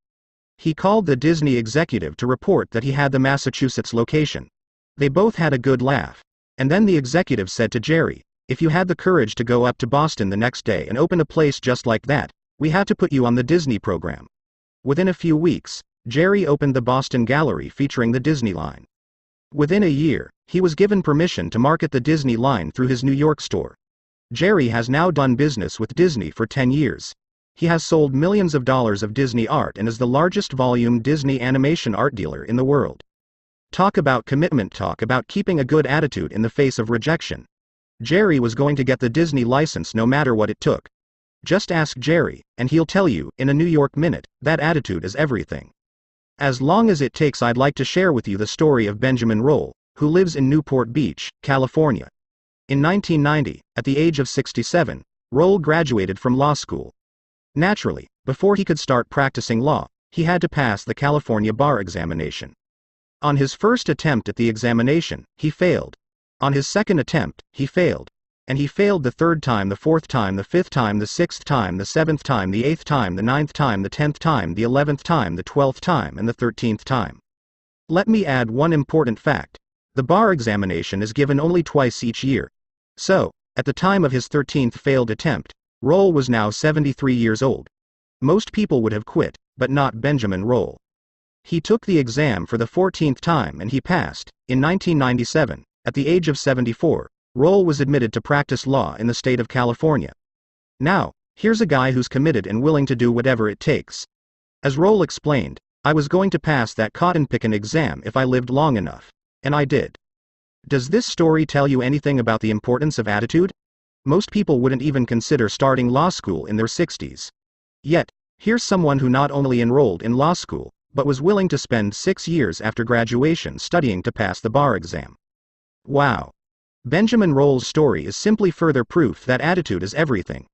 He called the Disney executive to report that he had the Massachusetts location. They both had a good laugh. And then the executive said to Jerry, if you had the courage to go up to Boston the next day and open a place just like that, we had to put you on the Disney program. Within a few weeks, Jerry opened the Boston Gallery featuring the Disney line. Within a year, he was given permission to market the Disney line through his New York store. Jerry has now done business with Disney for 10 years. He has sold millions of dollars of Disney art and is the largest volume Disney animation art dealer in the world. Talk about commitment, talk about keeping a good attitude in the face of rejection. Jerry was going to get the Disney license no matter what it took. Just ask Jerry, and he'll tell you, in a New York minute, that attitude is everything. As long as it takes, I'd like to share with you the story of Benjamin Roll, who lives in Newport Beach, California. In 1990, at the age of 67, Roll graduated from law school. Naturally, before he could start practicing law, he had to pass the California bar examination. On his first attempt at the examination, he failed. On his second attempt, he failed. And he failed the third time, the fourth time, the fifth time, the sixth time, the seventh time, the eighth time, the ninth time, the 10th time, the 11th time, the 12th time, and the 13th time. Let me add one important fact. The bar examination is given only twice each year. So, at the time of his 13th failed attempt, Roll was now 73 years old. Most people would have quit, but not Benjamin Roll. He took the exam for the 14th time and he passed. In 1997, at the age of 74, Roll was admitted to practice law in the state of California. Now, here's a guy who's committed and willing to do whatever it takes. As Roll explained, I was going to pass that cotton picking exam if I lived long enough. And I did. Does this story tell you anything about the importance of attitude? Most people wouldn't even consider starting law school in their 60s. Yet, here's someone who not only enrolled in law school, but was willing to spend 6 years after graduation studying to pass the bar exam. Wow. Benjamin Roll's story is simply further proof that attitude is everything.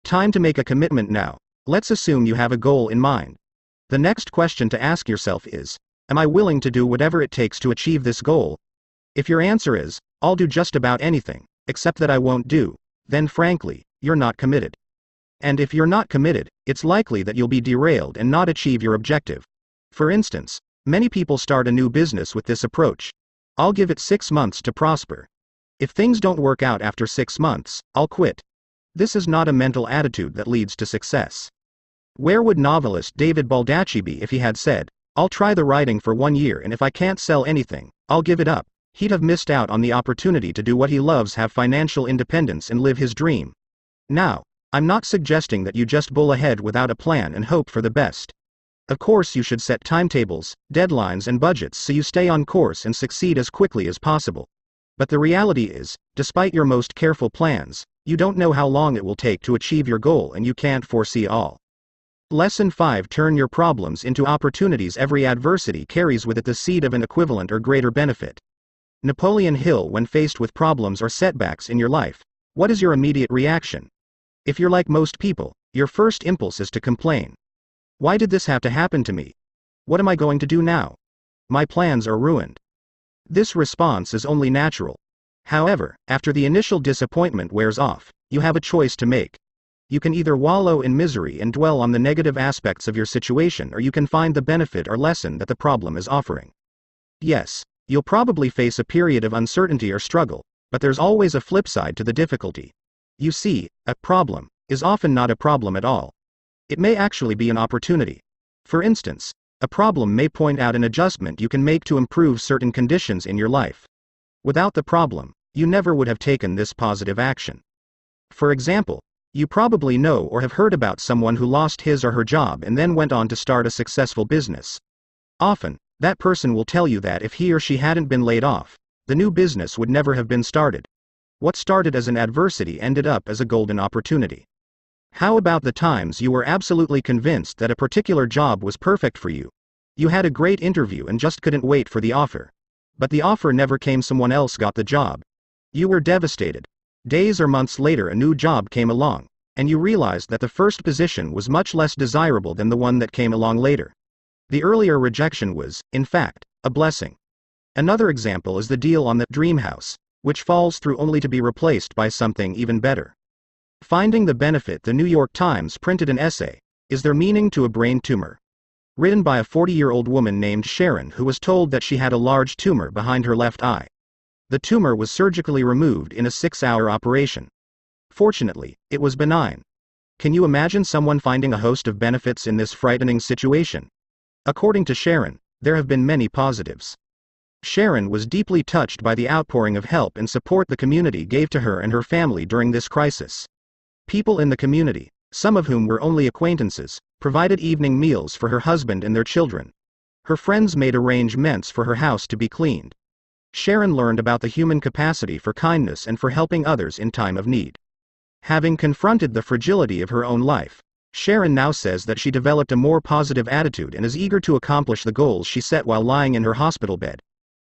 Time to make a commitment now. Let's assume you have a goal in mind. The next question to ask yourself is, am I willing to do whatever it takes to achieve this goal? If your answer is, I'll do just about anything, except that I won't do, then frankly, you're not committed. And if you're not committed, it's likely that you'll be derailed and not achieve your objective. For instance, many people start a new business with this approach. I'll give it 6 months to prosper. If things don't work out after 6 months, I'll quit. This is not a mental attitude that leads to success. Where would novelist David Baldacci be if he had said, I'll try the writing for 1 year and if I can't sell anything, I'll give it up? He'd have missed out on the opportunity to do what he loves, have financial independence and live his dream. Now, I'm not suggesting that you just bull ahead without a plan and hope for the best. Of course you should set timetables, deadlines and budgets so you stay on course and succeed as quickly as possible. But the reality is, despite your most careful plans, you don't know how long it will take to achieve your goal and you can't foresee all. Lesson 5: Turn your problems into opportunities. Every adversity carries with it the seed of an equivalent or greater benefit. Napoleon Hill: when faced with problems or setbacks in your life, what is your immediate reaction? If you're like most people, your first impulse is to complain. Why did this have to happen to me? What am I going to do now? My plans are ruined. This response is only natural. However, after the initial disappointment wears off, you have a choice to make. You can either wallow in misery and dwell on the negative aspects of your situation, or you can find the benefit or lesson that the problem is offering. Yes, you'll probably face a period of uncertainty or struggle, but there's always a flip side to the difficulty. You see, a problem is often not a problem at all. It may actually be an opportunity. For instance, a problem may point out an adjustment you can make to improve certain conditions in your life. Without the problem, you never would have taken this positive action. For example, you probably know or have heard about someone who lost his or her job and then went on to start a successful business. Often, that person will tell you that if he or she hadn't been laid off, the new business would never have been started. What started as an adversity ended up as a golden opportunity. How about the times you were absolutely convinced that a particular job was perfect for you? You had a great interview and just couldn't wait for the offer. But the offer never came, someone else got the job. You were devastated. Days or months later, a new job came along, and you realized that the first position was much less desirable than the one that came along later. The earlier rejection was, in fact, a blessing. Another example is the deal on that dream house, which falls through only to be replaced by something even better. Finding the benefit. The New York Times printed an essay, "Is There Meaning to a Brain Tumor?" written by a 40-year-old woman named Sharon who was told that she had a large tumor behind her left eye. The tumor was surgically removed in a 6-hour operation. Fortunately, it was benign. Can you imagine someone finding a host of benefits in this frightening situation? According to Sharon, there have been many positives. Sharon was deeply touched by the outpouring of help and support the community gave to her and her family during this crisis. People in the community, some of whom were only acquaintances, provided evening meals for her husband and their children. Her friends made arrangements for her house to be cleaned. Sharon learned about the human capacity for kindness and for helping others in time of need. Having confronted the fragility of her own life, Sharon now says that she developed a more positive attitude and is eager to accomplish the goals she set while lying in her hospital bed.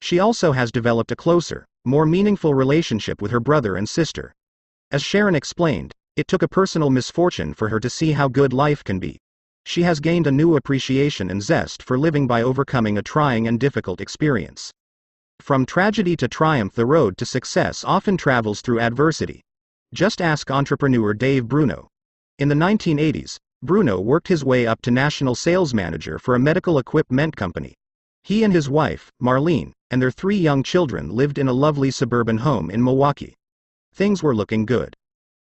She also has developed a closer, more meaningful relationship with her brother and sister. As Sharon explained, it took a personal misfortune for her to see how good life can be. She has gained a new appreciation and zest for living by overcoming a trying and difficult experience. From tragedy to triumph, the road to success often travels through adversity. Just ask entrepreneur Dave Bruno. In the 1980s, Bruno worked his way up to national sales manager for a medical equipment company. He and his wife, Marlene, and their 3 young children lived in a lovely suburban home in Milwaukee. Things were looking good.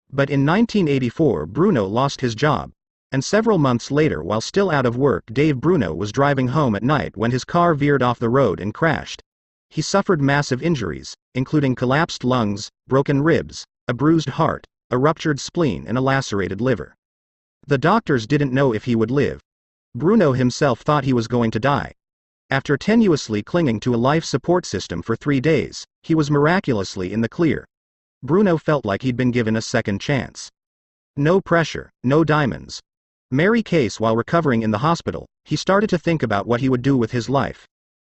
But in 1984, Bruno lost his job, and several months later, while still out of work, Dave Bruno was driving home at night when his car veered off the road and crashed. He suffered massive injuries, including collapsed lungs, broken ribs, a bruised heart, a ruptured spleen, and a lacerated liver. The doctors didn't know if he would live. Bruno himself thought he was going to die. After tenuously clinging to a life support system for 3 days, he was miraculously in the clear. Bruno felt like he'd been given a second chance. No pressure, no diamonds. Merry case. While recovering in the hospital, he started to think about what he would do with his life.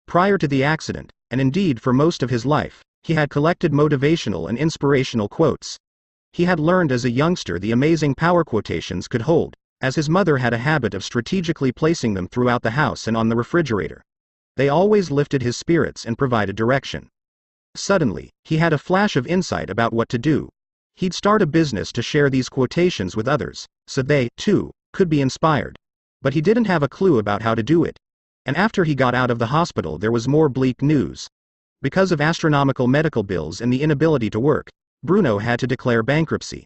Prior to the accident, and indeed for most of his life, he had collected motivational and inspirational quotes. He had learned as a youngster the amazing power quotations could hold, as his mother had a habit of strategically placing them throughout the house and on the refrigerator. They always lifted his spirits and provided direction. Suddenly, he had a flash of insight about what to do. He'd start a business to share these quotations with others, so they, too, could be inspired. But he didn't have a clue about how to do it. And after he got out of the hospital, there was more bleak news. Because of astronomical medical bills and the inability to work, Bruno had to declare bankruptcy.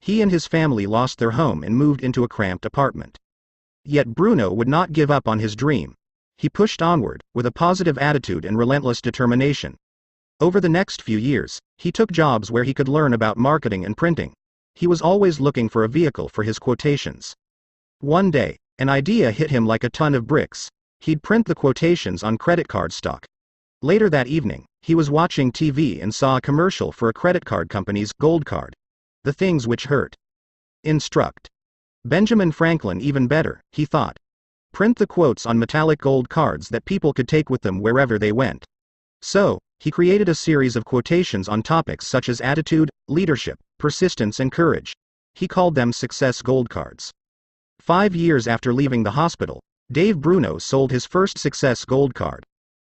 He and his family lost their home and moved into a cramped apartment. Yet Bruno would not give up on his dream. He pushed onward, with a positive attitude and relentless determination. Over the next few years, he took jobs where he could learn about marketing and printing. He was always looking for a vehicle for his quotations. One day, an idea hit him like a ton of bricks. He'd print the quotations on credit card stock. Later that evening, he was watching TV and saw a commercial for a credit card company's Gold Card. The things which hurt. Instruct. Benjamin Franklin even better, he thought. Print the quotes on metallic gold cards that people could take with them wherever they went. So, he created a series of quotations on topics such as attitude, leadership, persistence, and courage. He called them Success Gold Cards. 5 years after leaving the hospital, Dave Bruno sold his first Success Gold Card.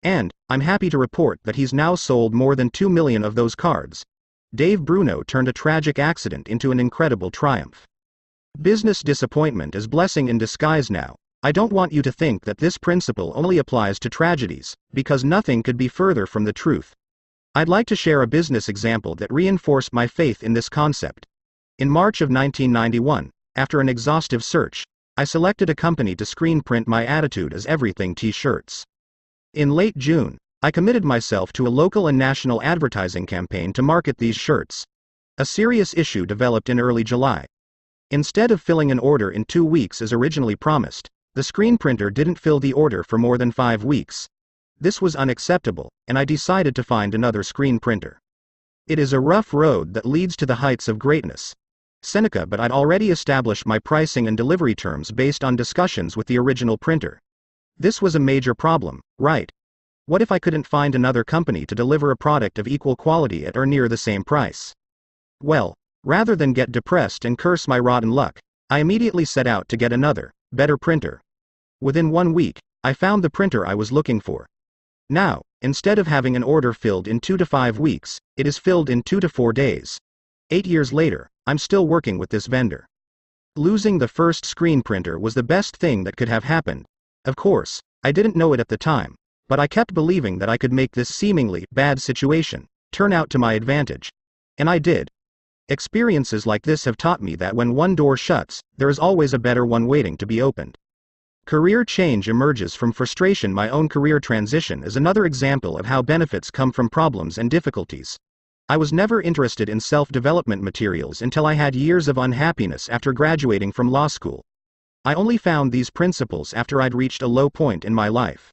And, I'm happy to report that he's now sold more than 2 million of those cards. Dave Bruno turned a tragic accident into an incredible triumph. Business disappointment is blessing in disguise. Now, I don't want you to think that this principle only applies to tragedies, because nothing could be further from the truth. I'd like to share a business example that reinforced my faith in this concept. In March of 1991, after an exhaustive search, I selected a company to screen print my Attitude is Everything t-shirts. In late June, I committed myself to a local and national advertising campaign to market these shirts. A serious issue developed in early July. Instead of filling an order in 2 weeks as originally promised, the screen printer didn't fill the order for more than 5 weeks. This was unacceptable, and I decided to find another screen printer. It is a rough road that leads to the heights of greatness. Seneca, but I'd already established my pricing and delivery terms based on discussions with the original printer. This was a major problem, right? What if I couldn't find another company to deliver a product of equal quality at or near the same price? Well, rather than get depressed and curse my rotten luck, I immediately set out to get another, better printer. Within 1 week, I found the printer I was looking for. Now, instead of having an order filled in 2 to 5 weeks, it is filled in 2 to 4 days. 8 years later, I'm still working with this vendor. Losing the first screen printer was the best thing that could have happened. Of course, I didn't know it at the time, but I kept believing that I could make this seemingly bad situation turn out to my advantage. And I did. Experiences like this have taught me that when one door shuts, there is always a better one waiting to be opened. Career change emerges from frustration. My own career transition is another example of how benefits come from problems and difficulties. I was never interested in self-development materials until I had years of unhappiness after graduating from law school. I only found these principles after I'd reached a low point in my life.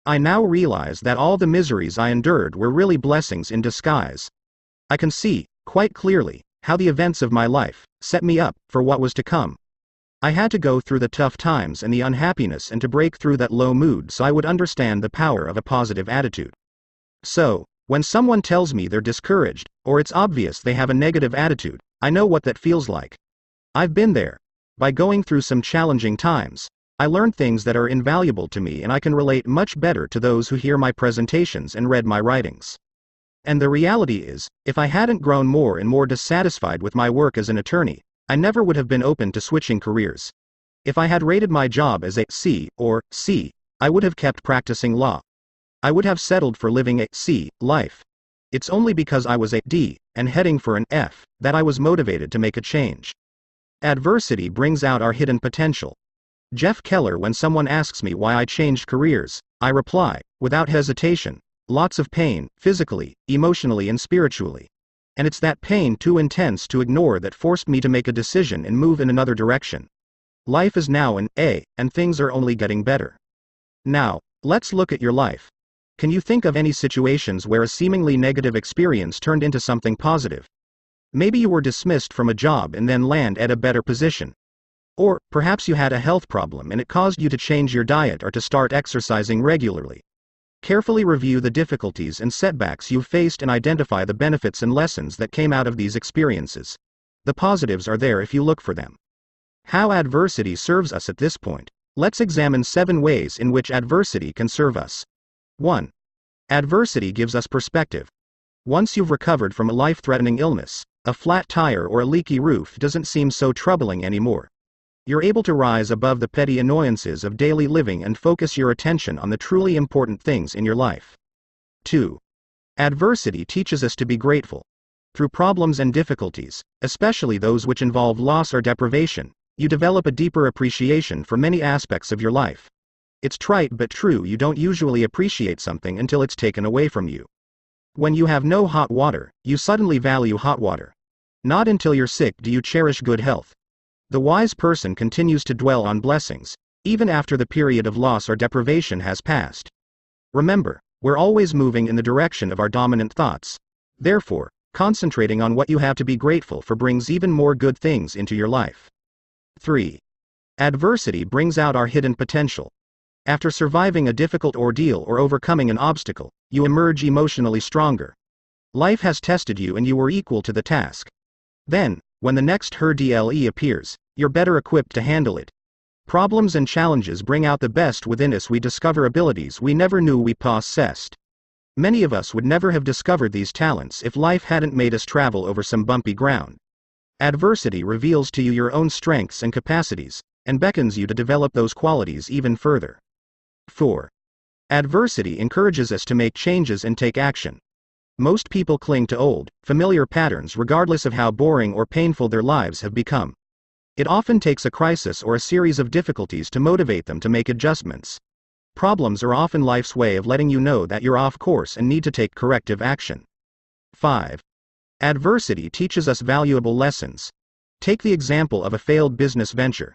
I now realize that all the miseries I endured were really blessings in disguise. I can see, quite clearly, how the events of my life set me up for what was to come. I had to go through the tough times and the unhappiness and to break through that low mood so I would understand the power of a positive attitude. So, when someone tells me they're discouraged, or it's obvious they have a negative attitude, I know what that feels like. I've been there. By going through some challenging times, I learned things that are invaluable to me, and I can relate much better to those who hear my presentations and read my writings. And the reality is, if I hadn't grown more and more dissatisfied with my work as an attorney, I never would have been open to switching careers. If I had rated my job as a C or C, I would have kept practicing law. I would have settled for living a C life. It's only because I was a D and heading for an F that I was motivated to make a change. Adversity brings out our hidden potential. Jeff Keller. When someone asks me why I changed careers, I reply, without hesitation, lots of pain, physically, emotionally and spiritually. And it's that pain too intense to ignore that forced me to make a decision and move in another direction. Life is now an A, and things are only getting better. Now, let's look at your life. Can you think of any situations where a seemingly negative experience turned into something positive? Maybe you were dismissed from a job and then landed at a better position. Or, perhaps you had a health problem and it caused you to change your diet or to start exercising regularly. Carefully review the difficulties and setbacks you've faced and identify the benefits and lessons that came out of these experiences. The positives are there if you look for them. How adversity serves us at this point. Let's examine 7 ways in which adversity can serve us. 1. Adversity gives us perspective. Once you've recovered from a life-threatening illness, a flat tire or a leaky roof doesn't seem so troubling anymore. You're able to rise above the petty annoyances of daily living and focus your attention on the truly important things in your life. 2. Adversity teaches us to be grateful. Through problems and difficulties, especially those which involve loss or deprivation, you develop a deeper appreciation for many aspects of your life. It's trite but true, you don't usually appreciate something until it's taken away from you. When you have no hot water, you suddenly value hot water. Not until you're sick do you cherish good health. The wise person continues to dwell on blessings, even after the period of loss or deprivation has passed. Remember, we're always moving in the direction of our dominant thoughts. Therefore, concentrating on what you have to be grateful for brings even more good things into your life. 3. Adversity brings out our hidden potential. After surviving a difficult ordeal or overcoming an obstacle, you emerge emotionally stronger. Life has tested you and you were equal to the task. Then, when the next hurdle appears, you're better equipped to handle it. Problems and challenges bring out the best within us. We discover abilities we never knew we possessed. Many of us would never have discovered these talents if life hadn't made us travel over some bumpy ground. Adversity reveals to you your own strengths and capacities, and beckons you to develop those qualities even further. 4. Adversity encourages us to make changes and take action. Most people cling to old, familiar patterns regardless of how boring or painful their lives have become. It often takes a crisis or a series of difficulties to motivate them to make adjustments. Problems are often life's way of letting you know that you're off course and need to take corrective action. 5. Adversity teaches us valuable lessons. Take the example of a failed business venture.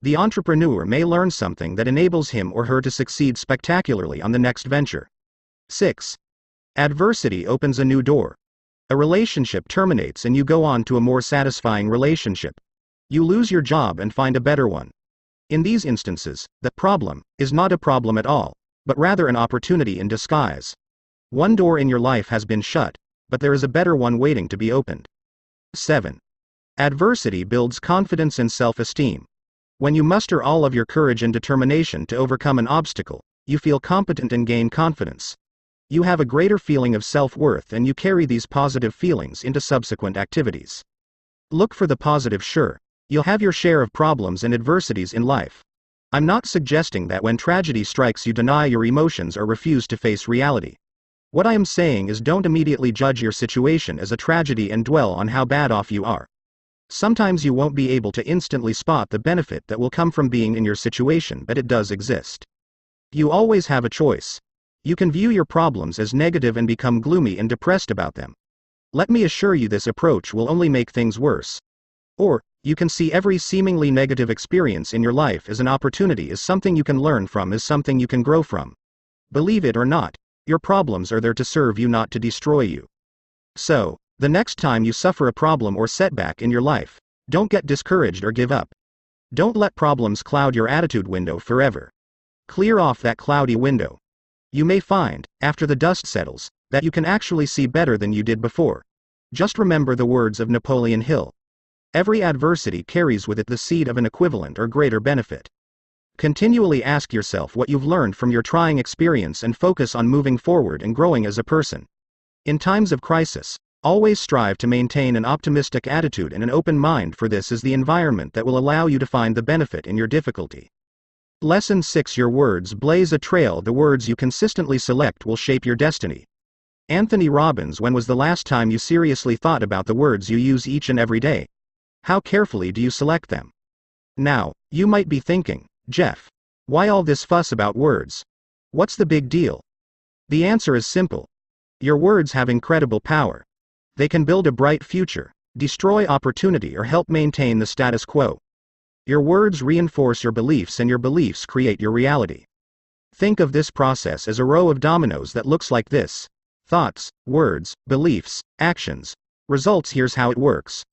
The entrepreneur may learn something that enables him or her to succeed spectacularly on the next venture. 6. Adversity opens a new door. A relationship terminates and you go on to a more satisfying relationship. You lose your job and find a better one. In these instances, the problem is not a problem at all, but rather an opportunity in disguise. One door in your life has been shut, but there is a better one waiting to be opened. 7. Adversity builds confidence and self-esteem. When you muster all of your courage and determination to overcome an obstacle, you feel competent and gain confidence. You have a greater feeling of self-worth and you carry these positive feelings into subsequent activities. Look for the positive. Sure, you'll have your share of problems and adversities in life. I'm not suggesting that when tragedy strikes you deny your emotions or refuse to face reality. What I am saying is don't immediately judge your situation as a tragedy and dwell on how bad off you are. Sometimes you won't be able to instantly spot the benefit that will come from being in your situation, but it does exist. You always have a choice. You can view your problems as negative and become gloomy and depressed about them. Let me assure you this approach will only make things worse. Or, you can see every seemingly negative experience in your life as an opportunity, as something you can learn from, as something you can grow from. Believe it or not, your problems are there to serve you, not to destroy you. So, the next time you suffer a problem or setback in your life, don't get discouraged or give up. Don't let problems cloud your attitude window forever. Clear off that cloudy window. You may find, after the dust settles, that you can actually see better than you did before. Just remember the words of Napoleon Hill. Every adversity carries with it the seed of an equivalent or greater benefit. Continually ask yourself what you've learned from your trying experience and focus on moving forward and growing as a person. In times of crisis, always strive to maintain an optimistic attitude and an open mind, for this is the environment that will allow you to find the benefit in your difficulty. Lesson 6. Your words blaze a trail. The words you consistently select will shape your destiny. Anthony Robbins. When was the last time you seriously thought about the words you use each and every day? How carefully do you select them? Now, you might be thinking, Jeff, why all this fuss about words? What's the big deal? The answer is simple. Your words have incredible power. They can build a bright future, destroy opportunity, or help maintain the status quo. Your words reinforce your beliefs and your beliefs create your reality. Think of this process as a row of dominoes that looks like this: thoughts, words, beliefs, actions, results. Here's how it works.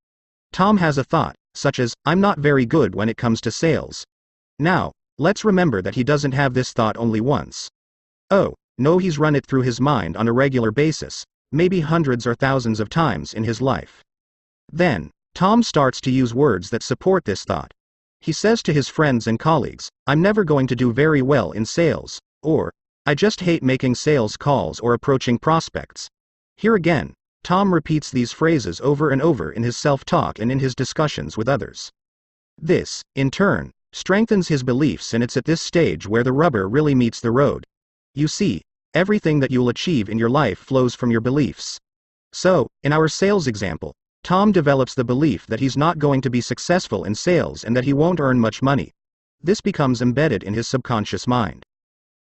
Tom has a thought, such as, I'm not very good when it comes to sales. Now, let's remember that he doesn't have this thought only once. Oh, no, he's run it through his mind on a regular basis, maybe hundreds or thousands of times in his life. Then, Tom starts to use words that support this thought. He says to his friends and colleagues, I'm never going to do very well in sales, or, I just hate making sales calls or approaching prospects. Here again, Tom repeats these phrases over and over in his self-talk and in his discussions with others. This, in turn, strengthens his beliefs, and it's at this stage where the rubber really meets the road. You see, everything that you'll achieve in your life flows from your beliefs. So, in our sales example, Tom develops the belief that he's not going to be successful in sales and that he won't earn much money. This becomes embedded in his subconscious mind.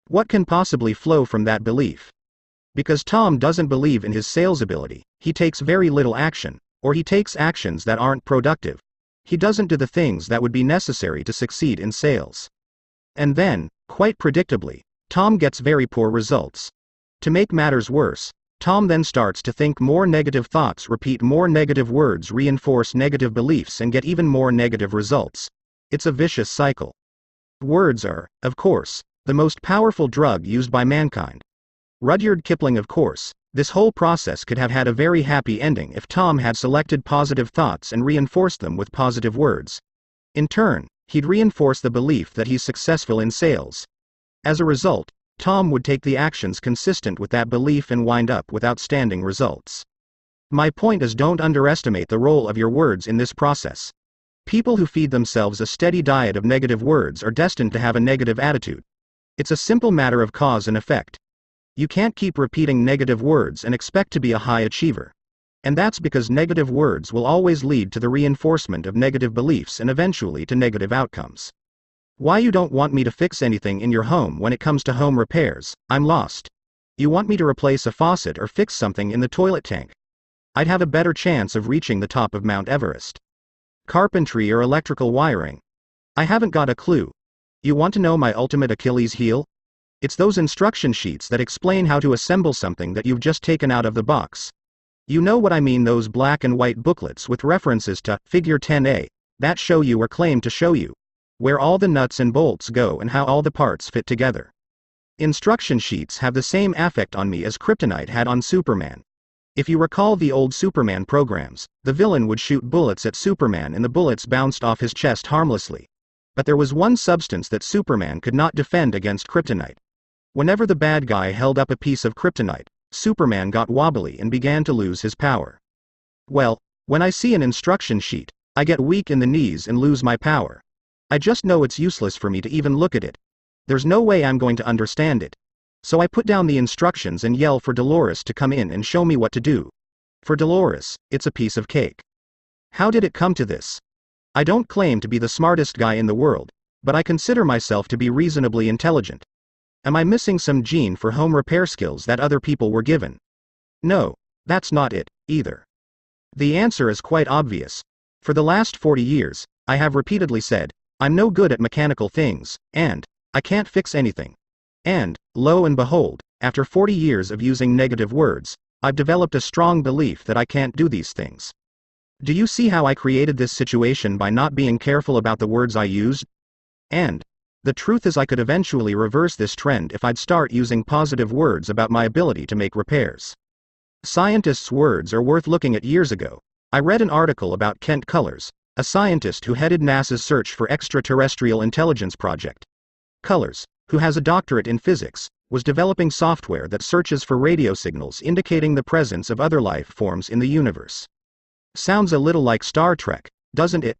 What can possibly flow from that belief? Because Tom doesn't believe in his sales ability, he takes very little action, or he takes actions that aren't productive. He doesn't do the things that would be necessary to succeed in sales. And then, quite predictably, Tom gets very poor results. To make matters worse, Tom then starts to think more negative thoughts, repeat more negative words, reinforce negative beliefs, and get even more negative results. It's a vicious cycle. Words are, of course, the most powerful drug used by mankind. Rudyard Kipling. Of course, this whole process could have had a very happy ending if Tom had selected positive thoughts and reinforced them with positive words. In turn, he'd reinforce the belief that he's successful in sales. As a result, Tom would take the actions consistent with that belief and wind up with outstanding results. My point is, don't underestimate the role of your words in this process. People who feed themselves a steady diet of negative words are destined to have a negative attitude. It's a simple matter of cause and effect. You can't keep repeating negative words and expect to be a high achiever. And that's because negative words will always lead to the reinforcement of negative beliefs and eventually to negative outcomes. Why you don't want me to fix anything in your home when it comes to home repairs? I'm lost. You want me to replace a faucet or fix something in the toilet tank? I'd have a better chance of reaching the top of Mount Everest. Carpentry or electrical wiring? I haven't got a clue. You want to know my ultimate Achilles heel? It's those instruction sheets that explain how to assemble something that you've just taken out of the box. You know what I mean, those black and white booklets with references to Figure 10a, that show you or claim to show you where all the nuts and bolts go and how all the parts fit together. Instruction sheets have the same effect on me as kryptonite had on Superman. If you recall the old Superman programs, the villain would shoot bullets at Superman and the bullets bounced off his chest harmlessly. But there was one substance that Superman could not defend against kryptonite. Whenever the bad guy held up a piece of kryptonite, Superman got wobbly and began to lose his power. Well, when I see an instruction sheet, I get weak in the knees and lose my power. I just know it's useless for me to even look at it. There's no way I'm going to understand it. So I put down the instructions and yell for Dolores to come in and show me what to do. For Dolores, it's a piece of cake. How did it come to this? I don't claim to be the smartest guy in the world, but I consider myself to be reasonably intelligent. Am I missing some gene for home repair skills that other people were given? No, that's not it, either. The answer is quite obvious. For the last 40 years, I have repeatedly said, I'm no good at mechanical things, and I can't fix anything. And, lo and behold, after 40 years of using negative words, I've developed a strong belief that I can't do these things. Do you see how I created this situation by not being careful about the words I used? And the truth is I could eventually reverse this trend if I'd start using positive words about my ability to make repairs. Scientists' words are worth looking at. Years ago, I read an article about Kent Cullers, a scientist who headed NASA's Search for Extraterrestrial Intelligence project. Cullers, who has a doctorate in physics, was developing software that searches for radio signals indicating the presence of other life forms in the universe. Sounds a little like Star Trek, doesn't it?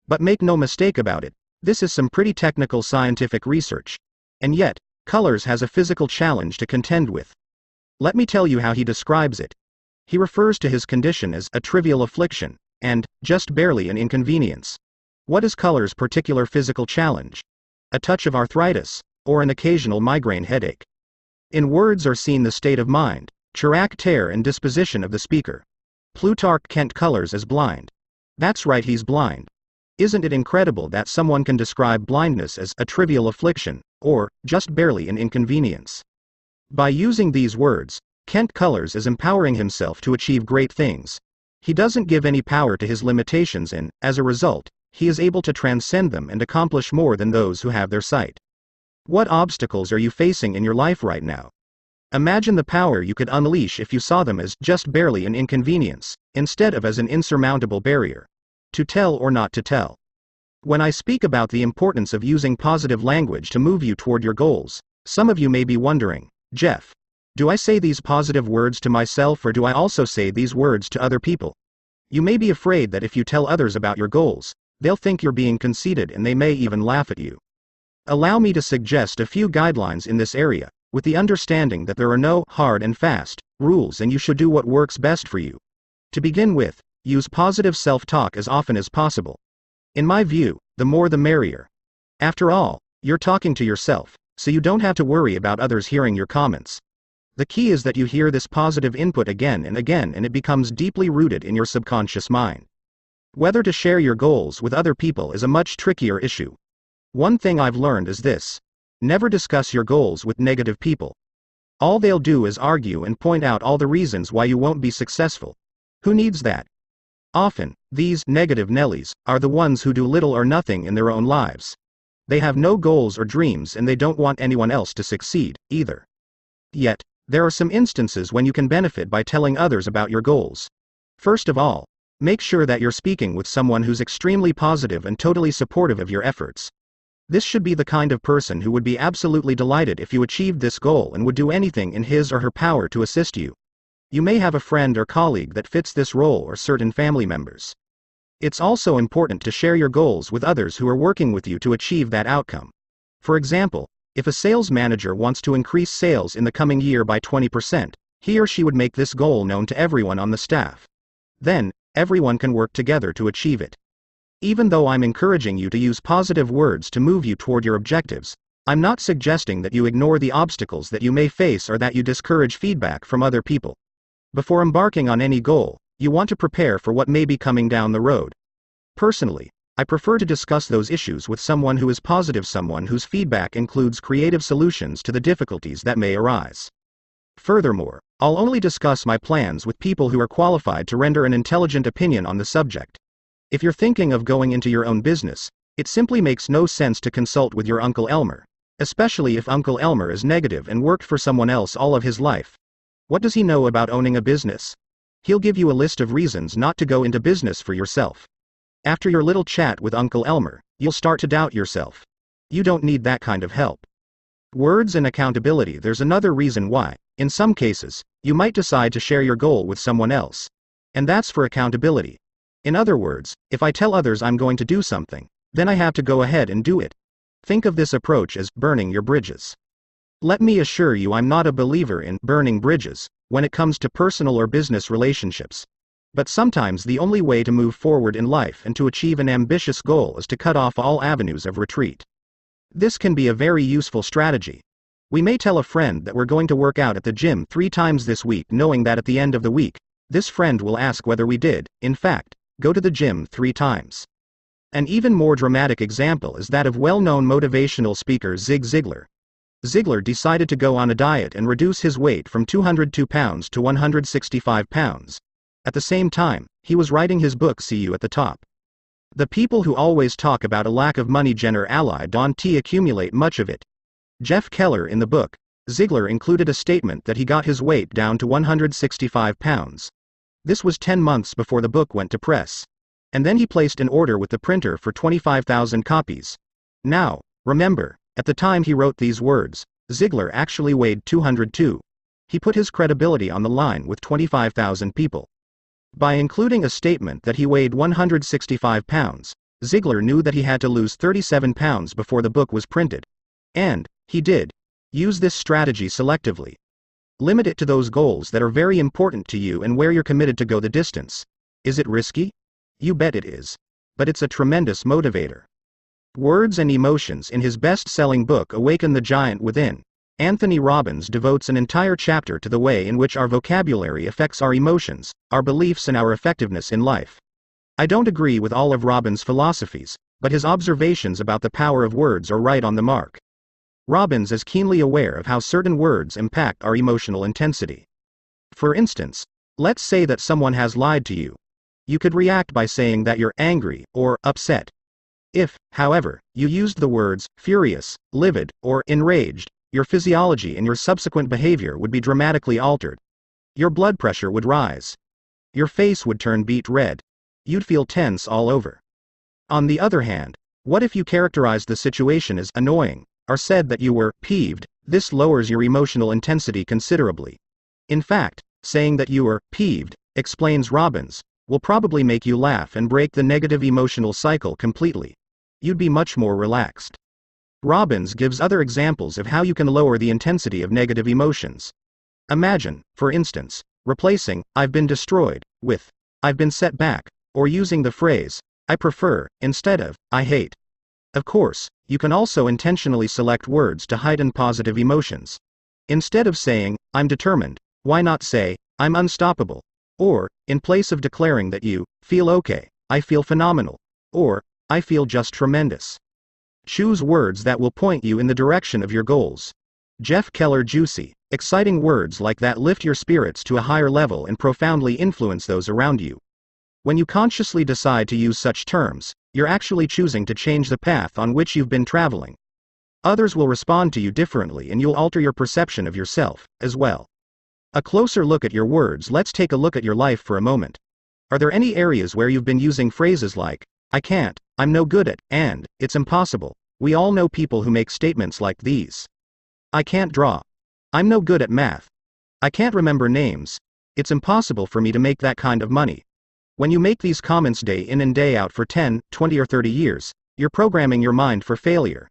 But make no mistake about it, this is some pretty technical scientific research. And yet, Cullers has a physical challenge to contend with. Let me tell you how he describes it. He refers to his condition as a trivial affliction, and just barely an inconvenience. What is Cullers' particular physical challenge? A touch of arthritis, or an occasional migraine headache? In words are seen the state of mind, character and disposition of the speaker. Plutarch Kent Cullers is blind. That's right, he's blind. Isn't it incredible that someone can describe blindness as a trivial affliction, or just barely an inconvenience? By using these words, Kent Cullers is empowering himself to achieve great things. He doesn't give any power to his limitations and, as a result, he is able to transcend them and accomplish more than those who have their sight. What obstacles are you facing in your life right now? Imagine the power you could unleash if you saw them as just barely an inconvenience, instead of as an insurmountable barrier. To tell or not to tell. When I speak about the importance of using positive language to move you toward your goals, some of you may be wondering, Jeff, do I say these positive words to myself or do I also say these words to other people? You may be afraid that if you tell others about your goals, they'll think you're being conceited and they may even laugh at you. Allow me to suggest a few guidelines in this area, with the understanding that there are no hard and fast rules and you should do what works best for you. To begin with, use positive self-talk as often as possible. In my view, the more the merrier. After all, you're talking to yourself, so you don't have to worry about others hearing your comments. The key is that you hear this positive input again and again and it becomes deeply rooted in your subconscious mind. Whether to share your goals with other people is a much trickier issue. One thing I've learned is this: never discuss your goals with negative people. All they'll do is argue and point out all the reasons why you won't be successful. Who needs that? Often, these negative Nellies are the ones who do little or nothing in their own lives. They have no goals or dreams and they don't want anyone else to succeed, either. Yet, there are some instances when you can benefit by telling others about your goals. First of all, make sure that you're speaking with someone who's extremely positive and totally supportive of your efforts. This should be the kind of person who would be absolutely delighted if you achieved this goal and would do anything in his or her power to assist you. You may have a friend or colleague that fits this role or certain family members. It's also important to share your goals with others who are working with you to achieve that outcome. For example, if a sales manager wants to increase sales in the coming year by 20%, he or she would make this goal known to everyone on the staff. Then, everyone can work together to achieve it. Even though I'm encouraging you to use positive words to move you toward your objectives, I'm not suggesting that you ignore the obstacles that you may face or that you discourage feedback from other people. Before embarking on any goal, you want to prepare for what may be coming down the road. Personally, I prefer to discuss those issues with someone who is positive, someone whose feedback includes creative solutions to the difficulties that may arise. Furthermore, I'll only discuss my plans with people who are qualified to render an intelligent opinion on the subject. If you're thinking of going into your own business, it simply makes no sense to consult with your Uncle Elmer, especially if Uncle Elmer is negative and worked for someone else all of his life. What does he know about owning a business? He'll give you a list of reasons not to go into business for yourself. After your little chat with Uncle Elmer, you'll start to doubt yourself. You don't need that kind of help. Words and accountability. There's another reason why, in some cases, you might decide to share your goal with someone else. And that's for accountability. In other words, if I tell others I'm going to do something, then I have to go ahead and do it. Think of this approach as burning your bridges. Let me assure you, I'm not a believer in burning bridges when it comes to personal or business relationships. But sometimes the only way to move forward in life and to achieve an ambitious goal is to cut off all avenues of retreat. This can be a very useful strategy. We may tell a friend that we're going to work out at the gym 3 times this week, knowing that at the end of the week, this friend will ask whether we did, in fact, go to the gym 3 times. An even more dramatic example is that of well-known motivational speaker Zig Ziglar. Ziglar decided to go on a diet and reduce his weight from 202 pounds to 165 pounds. At the same time, he was writing his book See You at the Top. The people who always talk about a lack of money generally don't accumulate much of it. Jeff Keller in the book, Ziglar included a statement that he got his weight down to 165 pounds. This was 10 months before the book went to press. And then he placed an order with the printer for 25,000 copies. Now, remember, at the time he wrote these words, Ziglar actually weighed 202. He put his credibility on the line with 25,000 people. By including a statement that he weighed 165 pounds, Ziglar knew that he had to lose 37 pounds before the book was printed. And he did. Use this strategy selectively. Limit it to those goals that are very important to you and where you're committed to go the distance. Is it risky? You bet it is. But it's a tremendous motivator. Words and emotions. In his best-selling book Awaken the Giant Within, Anthony Robbins devotes an entire chapter to the way in which our vocabulary affects our emotions, our beliefs, and our effectiveness in life. I don't agree with all of Robbins' philosophies, but his observations about the power of words are right on the mark. Robbins is keenly aware of how certain words impact our emotional intensity. For instance, let's say that someone has lied to you. You could react by saying that you're angry or upset. If, however, you used the words furious, livid, or enraged, your physiology and your subsequent behavior would be dramatically altered. Your blood pressure would rise. Your face would turn beet red. You'd feel tense all over. On the other hand, what if you characterized the situation as annoying, or said that you were peeved? This lowers your emotional intensity considerably. In fact, saying that you were peeved, explains Robbins, will probably make you laugh and break the negative emotional cycle completely. You'd be much more relaxed. Robbins gives other examples of how you can lower the intensity of negative emotions. Imagine, for instance, replacing I've been destroyed with I've been set back, or using the phrase I prefer instead of I hate. Of course, you can also intentionally select words to heighten positive emotions. Instead of saying I'm determined, why not say I'm unstoppable? Or, in place of declaring that you feel okay, I feel phenomenal. Or, I feel just tremendous. Choose words that will point you in the direction of your goals. Jeff Keller. Juicy, exciting words like that lift your spirits to a higher level and profoundly influence those around you. When you consciously decide to use such terms, you're actually choosing to change the path on which you've been traveling. Others will respond to you differently and you'll alter your perception of yourself, as well. A closer look at your words. Let's take a look at your life for a moment. Are there any areas where you've been using phrases like I can't, I'm no good at, and it's impossible? We all know people who make statements like these. I can't draw. I'm no good at math. I can't remember names. It's impossible for me to make that kind of money. When you make these comments day in and day out for 10, 20 or 30 years, you're programming your mind for failure.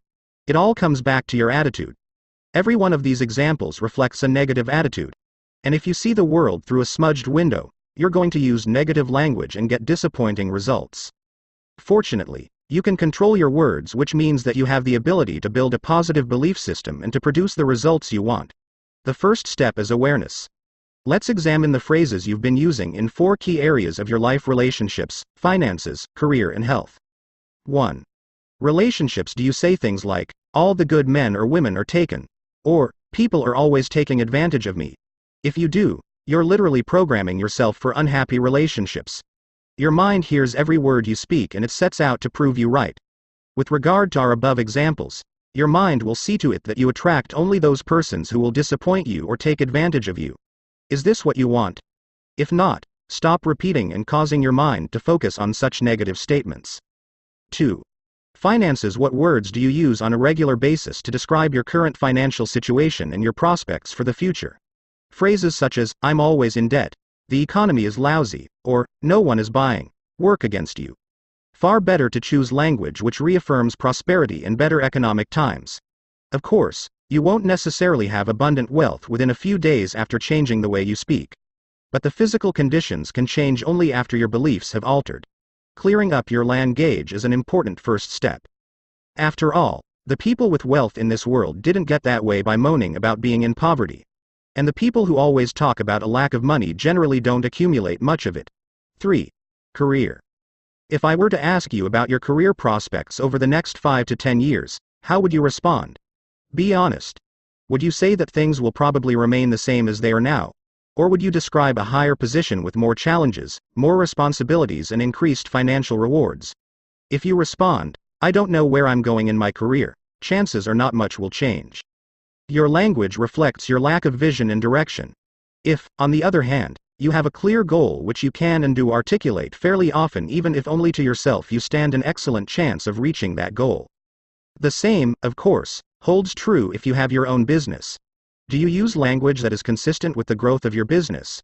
It all comes back to your attitude. Every one of these examples reflects a negative attitude. And if you see the world through a smudged window, you're going to use negative language and get disappointing results. Fortunately, you can control your words, which means that you have the ability to build a positive belief system and to produce the results you want. The first step is awareness. Let's examine the phrases you've been using in 4 key areas of your life: relationships, finances, career, and health. 1. Relationships. Do you say things like, all the good men or women are taken? Or, people are always taking advantage of me? If you do, you're literally programming yourself for unhappy relationships. Your mind hears every word you speak and it sets out to prove you right. With regard to our above examples, your mind will see to it that you attract only those persons who will disappoint you or take advantage of you. Is this what you want? If not, stop repeating and causing your mind to focus on such negative statements. 2. Finances. What words do you use on a regular basis to describe your current financial situation and your prospects for the future? Phrases such as, I'm always in debt, the economy is lousy, or, no one is buying, work against you. Far better to choose language which reaffirms prosperity and better economic times. Of course, you won't necessarily have abundant wealth within a few days after changing the way you speak. But the physical conditions can change only after your beliefs have altered. Clearing up your language is an important first step. After all, the people with wealth in this world didn't get that way by moaning about being in poverty. And the people who always talk about a lack of money generally don't accumulate much of it. 3. Career. If I were to ask you about your career prospects over the next 5 to 10 years, how would you respond? Be honest. Would you say that things will probably remain the same as they are now? Or would you describe a higher position with more challenges, more responsibilities, and increased financial rewards? If you respond, I don't know where I'm going in my career, chances are not much will change. Your language reflects your lack of vision and direction. If, on the other hand, you have a clear goal which you can and do articulate fairly often, even if only to yourself, you stand an excellent chance of reaching that goal. The same, of course, holds true if you have your own business. Do you use language that is consistent with the growth of your business?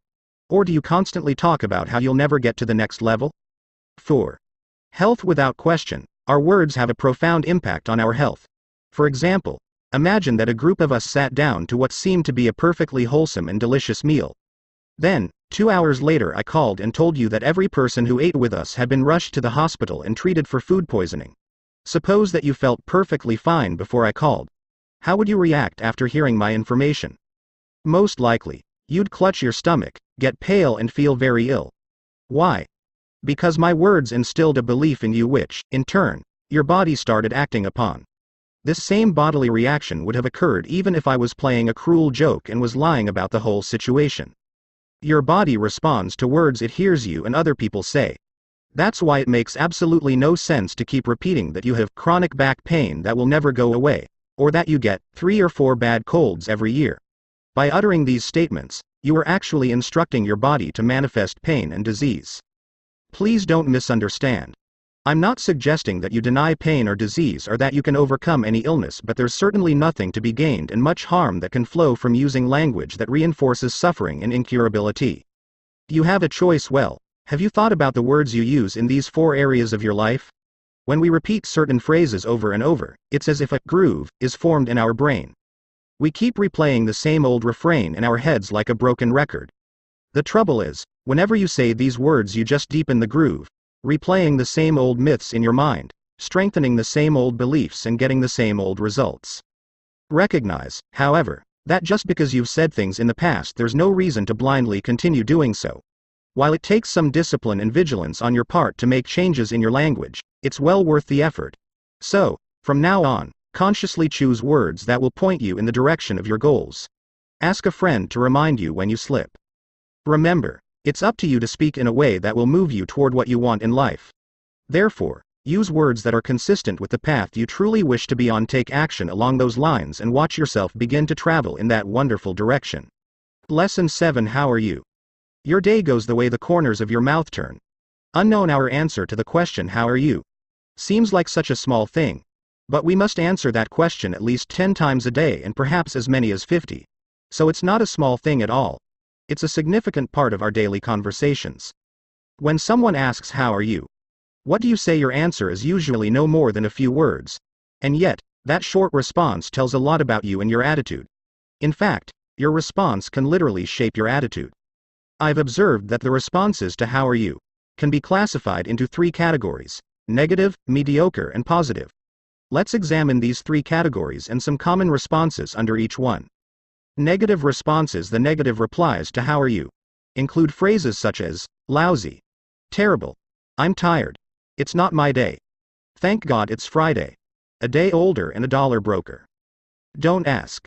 Or do you constantly talk about how you'll never get to the next level? 4. Health. Without question, our words have a profound impact on our health. For example, imagine that a group of us sat down to what seemed to be a perfectly wholesome and delicious meal. Then, 2 hours later, I called and told you that every person who ate with us had been rushed to the hospital and treated for food poisoning. Suppose that you felt perfectly fine before I called. How would you react after hearing my information? Most likely, you'd clutch your stomach, get pale, and feel very ill. Why? Because my words instilled a belief in you which, in turn, your body started acting upon. This same bodily reaction would have occurred even if I was playing a cruel joke and was lying about the whole situation. Your body responds to words it hears you and other people say. That's why it makes absolutely no sense to keep repeating that you have chronic back pain that will never go away, or that you get 3 or 4 bad colds every year. By uttering these statements, you are actually instructing your body to manifest pain and disease. Please don't misunderstand. I'm not suggesting that you deny pain or disease or that you can overcome any illness, but there's certainly nothing to be gained and much harm that can flow from using language that reinforces suffering and incurability. You have a choice. Well, have you thought about the words you use in these 4 areas of your life? When we repeat certain phrases over and over, it's as if a groove is formed in our brain. We keep replaying the same old refrain in our heads like a broken record. The trouble is, whenever you say these words, you just deepen the groove, replaying the same old myths in your mind, strengthening the same old beliefs, and getting the same old results. Recognize, however, that just because you've said things in the past, there's no reason to blindly continue doing so. While it takes some discipline and vigilance on your part to make changes in your language, it's well worth the effort. So, from now on, consciously choose words that will point you in the direction of your goals. Ask a friend to remind you when you slip. Remember, it's up to you to speak in a way that will move you toward what you want in life. Therefore, use words that are consistent with the path you truly wish to be on. Take action along those lines and watch yourself begin to travel in that wonderful direction. Lesson 7. How are you? Your day goes the way the corners of your mouth turn. Unknown. Our answer to the question, how are you, seems like such a small thing. But we must answer that question at least 10 times a day and perhaps as many as 50. So it's not a small thing at all. It's a significant part of our daily conversations. When someone asks, how are you? What do you say? Your answer is usually no more than a few words. And yet, that short response tells a lot about you and your attitude. In fact, your response can literally shape your attitude. I've observed that the responses to how are you can be classified into 3 categories: negative, mediocre, and positive. Let's examine these three categories and some common responses under each one. Negative responses. The negative replies to "how are you" include phrases such as lousy, terrible, I'm tired, it's not my day, thank God it's Friday, a day older, and a dollar broker. Don't ask.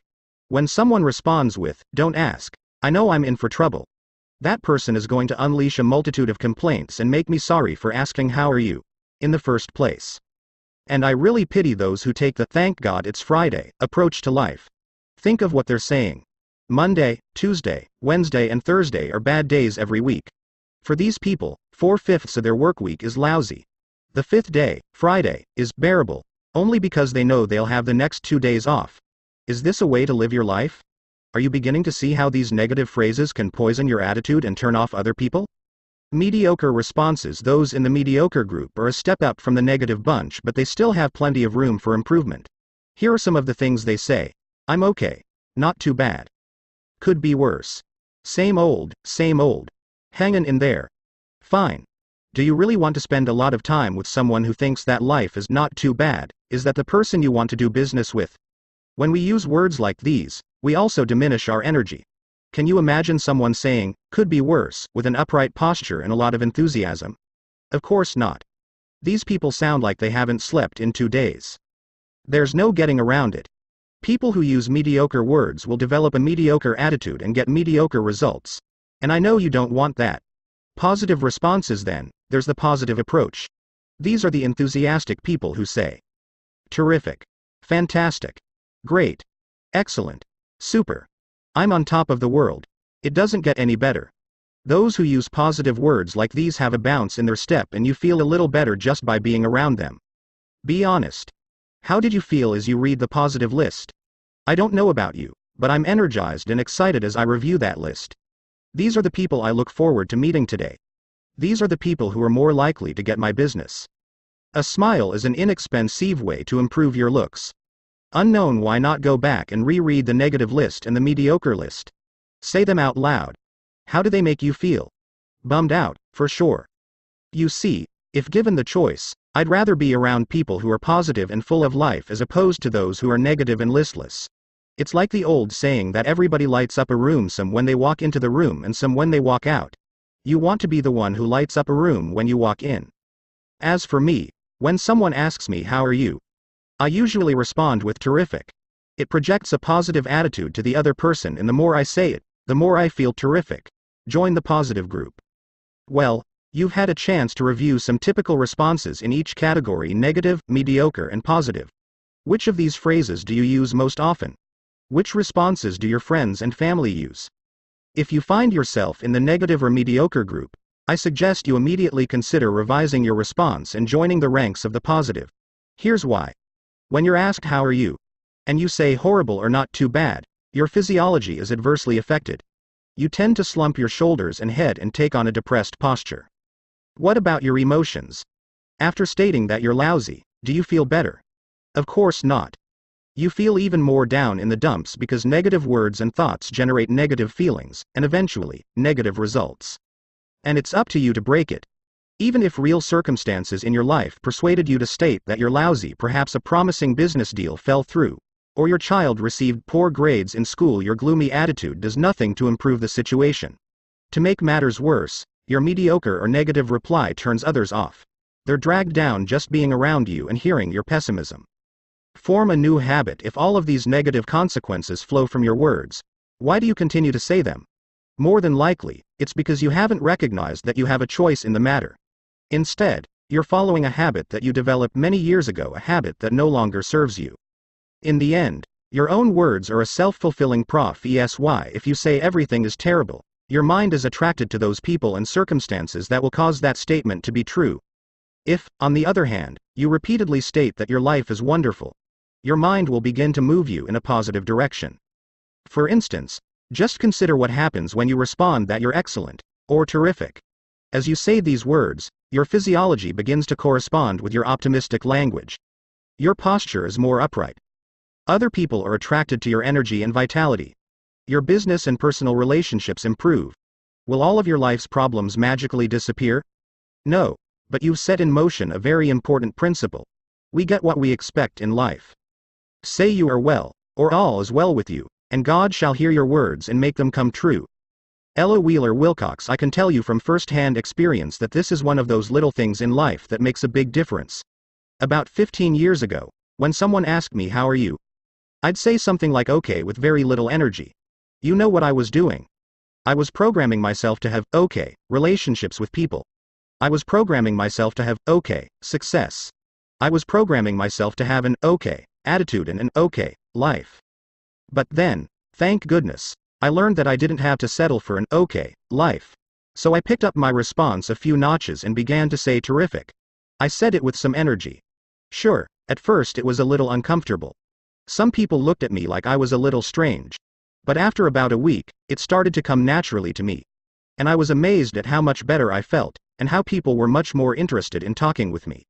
When someone responds with "don't ask, I know I'm in for trouble," that person is going to unleash a multitude of complaints and make me sorry for asking "how are you" in the first place. And I really pity those who take the "thank God it's Friday" approach to life. Think of what they're saying. Monday, Tuesday, Wednesday, and Thursday are bad days every week. For these people, 4/5 of their work week is lousy. The fifth day, Friday, is bearable, only because they know they'll have the next 2 days off. Is this a way to live your life? Are you beginning to see how these negative phrases can poison your attitude and turn off other people? Mediocre responses. Those in the mediocre group are a step up from the negative bunch, but they still have plenty of room for improvement. Here are some of the things they say. I'm okay. Not too bad. Could be worse. Same old, hanging in there. Fine. Do you really want to spend a lot of time with someone who thinks that life is not too bad? Is that the person you want to do business with? When we use words like these, we also diminish our energy. Can you imagine someone saying, could be worse, with an upright posture and a lot of enthusiasm? Of course not. These people sound like they haven't slept in 2 days. There's no getting around it. People who use mediocre words will develop a mediocre attitude and get mediocre results. And I know you don't want that. Positive responses. Then, there's the positive approach. These are the enthusiastic people who say, terrific, fantastic, great, excellent, super, I'm on top of the world, it doesn't get any better. Those who use positive words like these have a bounce in their step, and you feel a little better just by being around them. Be honest. How did you feel as you read the positive list? I don't know about you, but I'm energized and excited as I review that list. These are the people I look forward to meeting today. These are the people who are more likely to get my business. A smile is an inexpensive way to improve your looks. Unknown. Why not go back and reread the negative list and the mediocre list? Say them out loud. How do they make you feel? Bummed out, for sure. You see, if given the choice, I'd rather be around people who are positive and full of life as opposed to those who are negative and listless. It's like the old saying that everybody lights up a room, some when they walk into the room and some when they walk out. You want to be the one who lights up a room when you walk in. As for me, when someone asks me how are you, I usually respond with terrific. It projects a positive attitude to the other person, and the more I say it, the more I feel terrific. Join the positive group. Well, you've had a chance to review some typical responses in each category: negative, mediocre, and positive. Which of these phrases do you use most often? Which responses do your friends and family use? If you find yourself in the negative or mediocre group, I suggest you immediately consider revising your response and joining the ranks of the positive. Here's why. When you're asked how are you, and you say horrible or not too bad, your physiology is adversely affected. You tend to slump your shoulders and head and take on a depressed posture. What about your emotions? After stating that you're lousy, do you feel better? Of course not. You feel even more down in the dumps, because negative words and thoughts generate negative feelings, and eventually, negative results. And it's up to you to break it. Even if real circumstances in your life persuaded you to state that you're lousy, perhaps a promising business deal fell through, or your child received poor grades in school, your gloomy attitude does nothing to improve the situation. To make matters worse, your mediocre or negative reply turns others off. They're dragged down just being around you and hearing your pessimism. Form a new habit. If all of these negative consequences flow from your words, why do you continue to say them? More than likely, it's because you haven't recognized that you have a choice in the matter. Instead, you're following a habit that you developed many years ago, a habit that no longer serves you. In the end, your own words are a self-fulfilling prophecy. If you say everything is terrible, your mind is attracted to those people and circumstances that will cause that statement to be true. If, on the other hand, you repeatedly state that your life is wonderful, your mind will begin to move you in a positive direction. For instance, just consider what happens when you respond that you're excellent, or terrific. As you say these words, your physiology begins to correspond with your optimistic language. Your posture is more upright. Other people are attracted to your energy and vitality. Your business and personal relationships improve. Will all of your life's problems magically disappear? No, but you've set in motion a very important principle. We get what we expect in life. Say you are well, or all is well with you, and God shall hear your words and make them come true. Ella Wheeler Wilcox. I can tell you from first-hand experience that this is one of those little things in life that makes a big difference. About 15 years ago, when someone asked me how are you, I'd say something like okay with very little energy. You know what I was doing? I was programming myself to have okay relationships with people. I was programming myself to have okay success. I was programming myself to have an okay attitude and an okay life. But then, thank goodness, I learned that I didn't have to settle for an okay life. So I picked up my response a few notches and began to say terrific. I said it with some energy. Sure, at first it was a little uncomfortable. Some people looked at me like I was a little strange. But after about a week, it started to come naturally to me. And I was amazed at how much better I felt, and how people were much more interested in talking with me.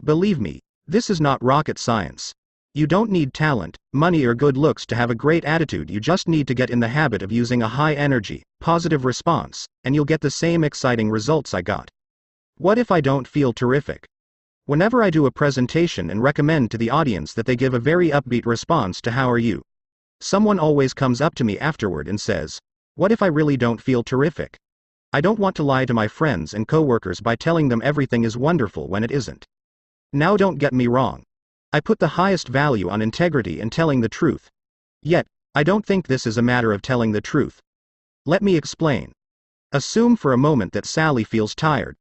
Believe me, this is not rocket science. You don't need talent, money or good looks to have a great attitude. You just need to get in the habit of using a high energy, positive response, and you'll get the same exciting results I got. What if I don't feel terrific? Whenever I do a presentation and recommend to the audience that they give a very upbeat response to how are you, someone always comes up to me afterward and says, what if I really don't feel terrific? I don't want to lie to my friends and coworkers by telling them everything is wonderful when it isn't. Now don't get me wrong. I put the highest value on integrity and telling the truth. Yet, I don't think this is a matter of telling the truth. Let me explain. Assume for a moment that Sally feels tired.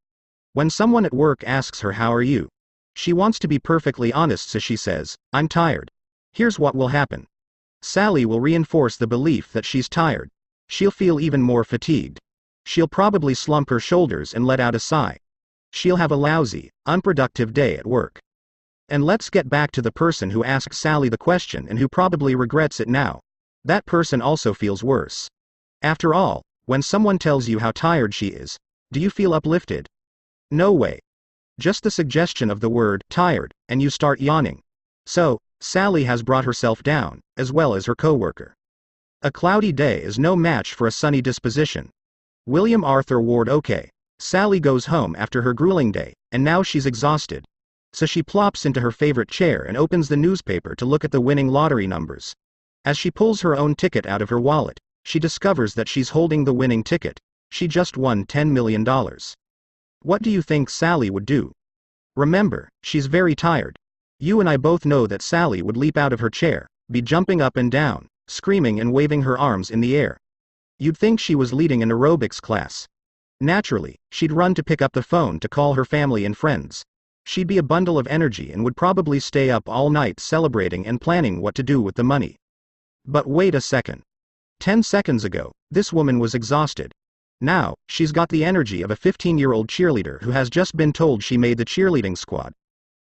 When someone at work asks her how are you, she wants to be perfectly honest, so she says, I'm tired. Here's what will happen. Sally will reinforce the belief that she's tired. She'll feel even more fatigued. She'll probably slump her shoulders and let out a sigh. She'll have a lousy, unproductive day at work. And let's get back to the person who asked Sally the question and who probably regrets it now. That person also feels worse. After all, when someone tells you how tired she is, do you feel uplifted? No way. Just the suggestion of the word tired, and you start yawning. So, Sally has brought herself down, as well as her coworker. A cloudy day is no match for a sunny disposition. William Arthur Ward. Okay. Sally goes home after her grueling day, and now she's exhausted. So she plops into her favorite chair and opens the newspaper to look at the winning lottery numbers. As she pulls her own ticket out of her wallet, she discovers that she's holding the winning ticket. She just won $10 million. What do you think Sally would do? Remember, she's very tired. You and I both know that Sally would leap out of her chair, be jumping up and down, screaming and waving her arms in the air. You'd think she was leading an aerobics class. Naturally, she'd run to pick up the phone to call her family and friends. She'd be a bundle of energy and would probably stay up all night celebrating and planning what to do with the money. But wait a second. 10 seconds ago, this woman was exhausted. Now, she's got the energy of a 15-year-old cheerleader who has just been told she made the cheerleading squad.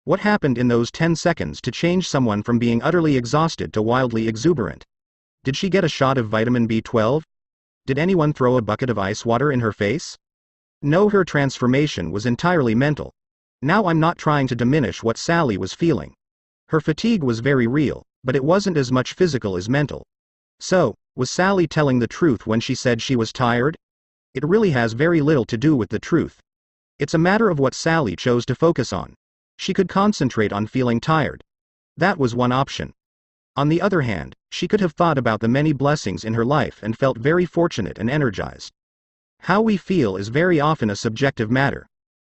What happened in those 10 seconds to change someone from being utterly exhausted to wildly exuberant? Did she get a shot of vitamin B12? Did anyone throw a bucket of ice water in her face? No, her transformation was entirely mental. Now I'm not trying to diminish what Sally was feeling. Her fatigue was very real, but it wasn't as much physical as mental. So, was Sally telling the truth when she said she was tired? It really has very little to do with the truth. It's a matter of what Sally chose to focus on. She could concentrate on feeling tired. That was one option. On the other hand, she could have thought about the many blessings in her life and felt very fortunate and energized. How we feel is very often a subjective matter.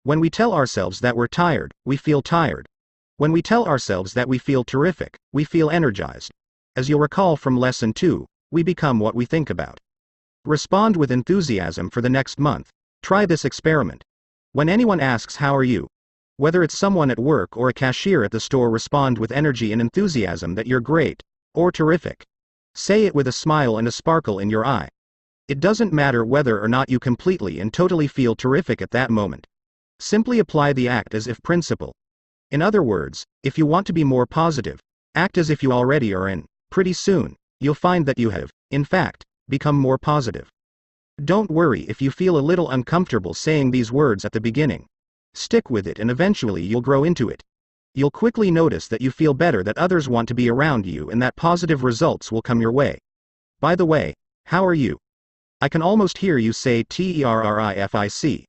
When we tell ourselves that we're tired, we feel tired. When we tell ourselves that we feel terrific, we feel energized. As you'll recall from Lesson 2, we become what we think about. Respond with enthusiasm for the next month. Try this experiment. When anyone asks how are you, whether it's someone at work or a cashier at the store, respond with energy and enthusiasm that you're great, or terrific. Say it with a smile and a sparkle in your eye. It doesn't matter whether or not you completely and totally feel terrific at that moment. Simply apply the act as if principle. In other words, if you want to be more positive, act as if you already are, and pretty soon, you'll find that you have, in fact, become more positive. Don't worry if you feel a little uncomfortable saying these words at the beginning. Stick with it and eventually you'll grow into it. You'll quickly notice that you feel better, that others want to be around you, and that positive results will come your way. By the way, how are you? I can almost hear you say terrific.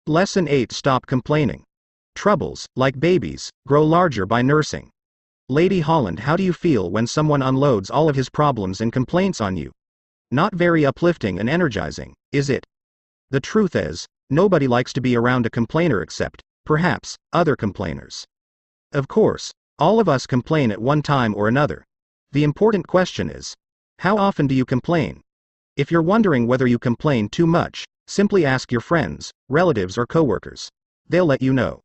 Lesson 8: Stop complaining. Troubles, like babies, grow larger by nursing. Lady Holland, how do you feel when someone unloads all of his problems and complaints on you? Not very uplifting and energizing, is it? The truth is, nobody likes to be around a complainer except, perhaps, other complainers. Of course, all of us complain at one time or another. The important question is, how often do you complain? If you're wondering whether you complain too much, simply ask your friends, relatives, or coworkers. They'll let you know.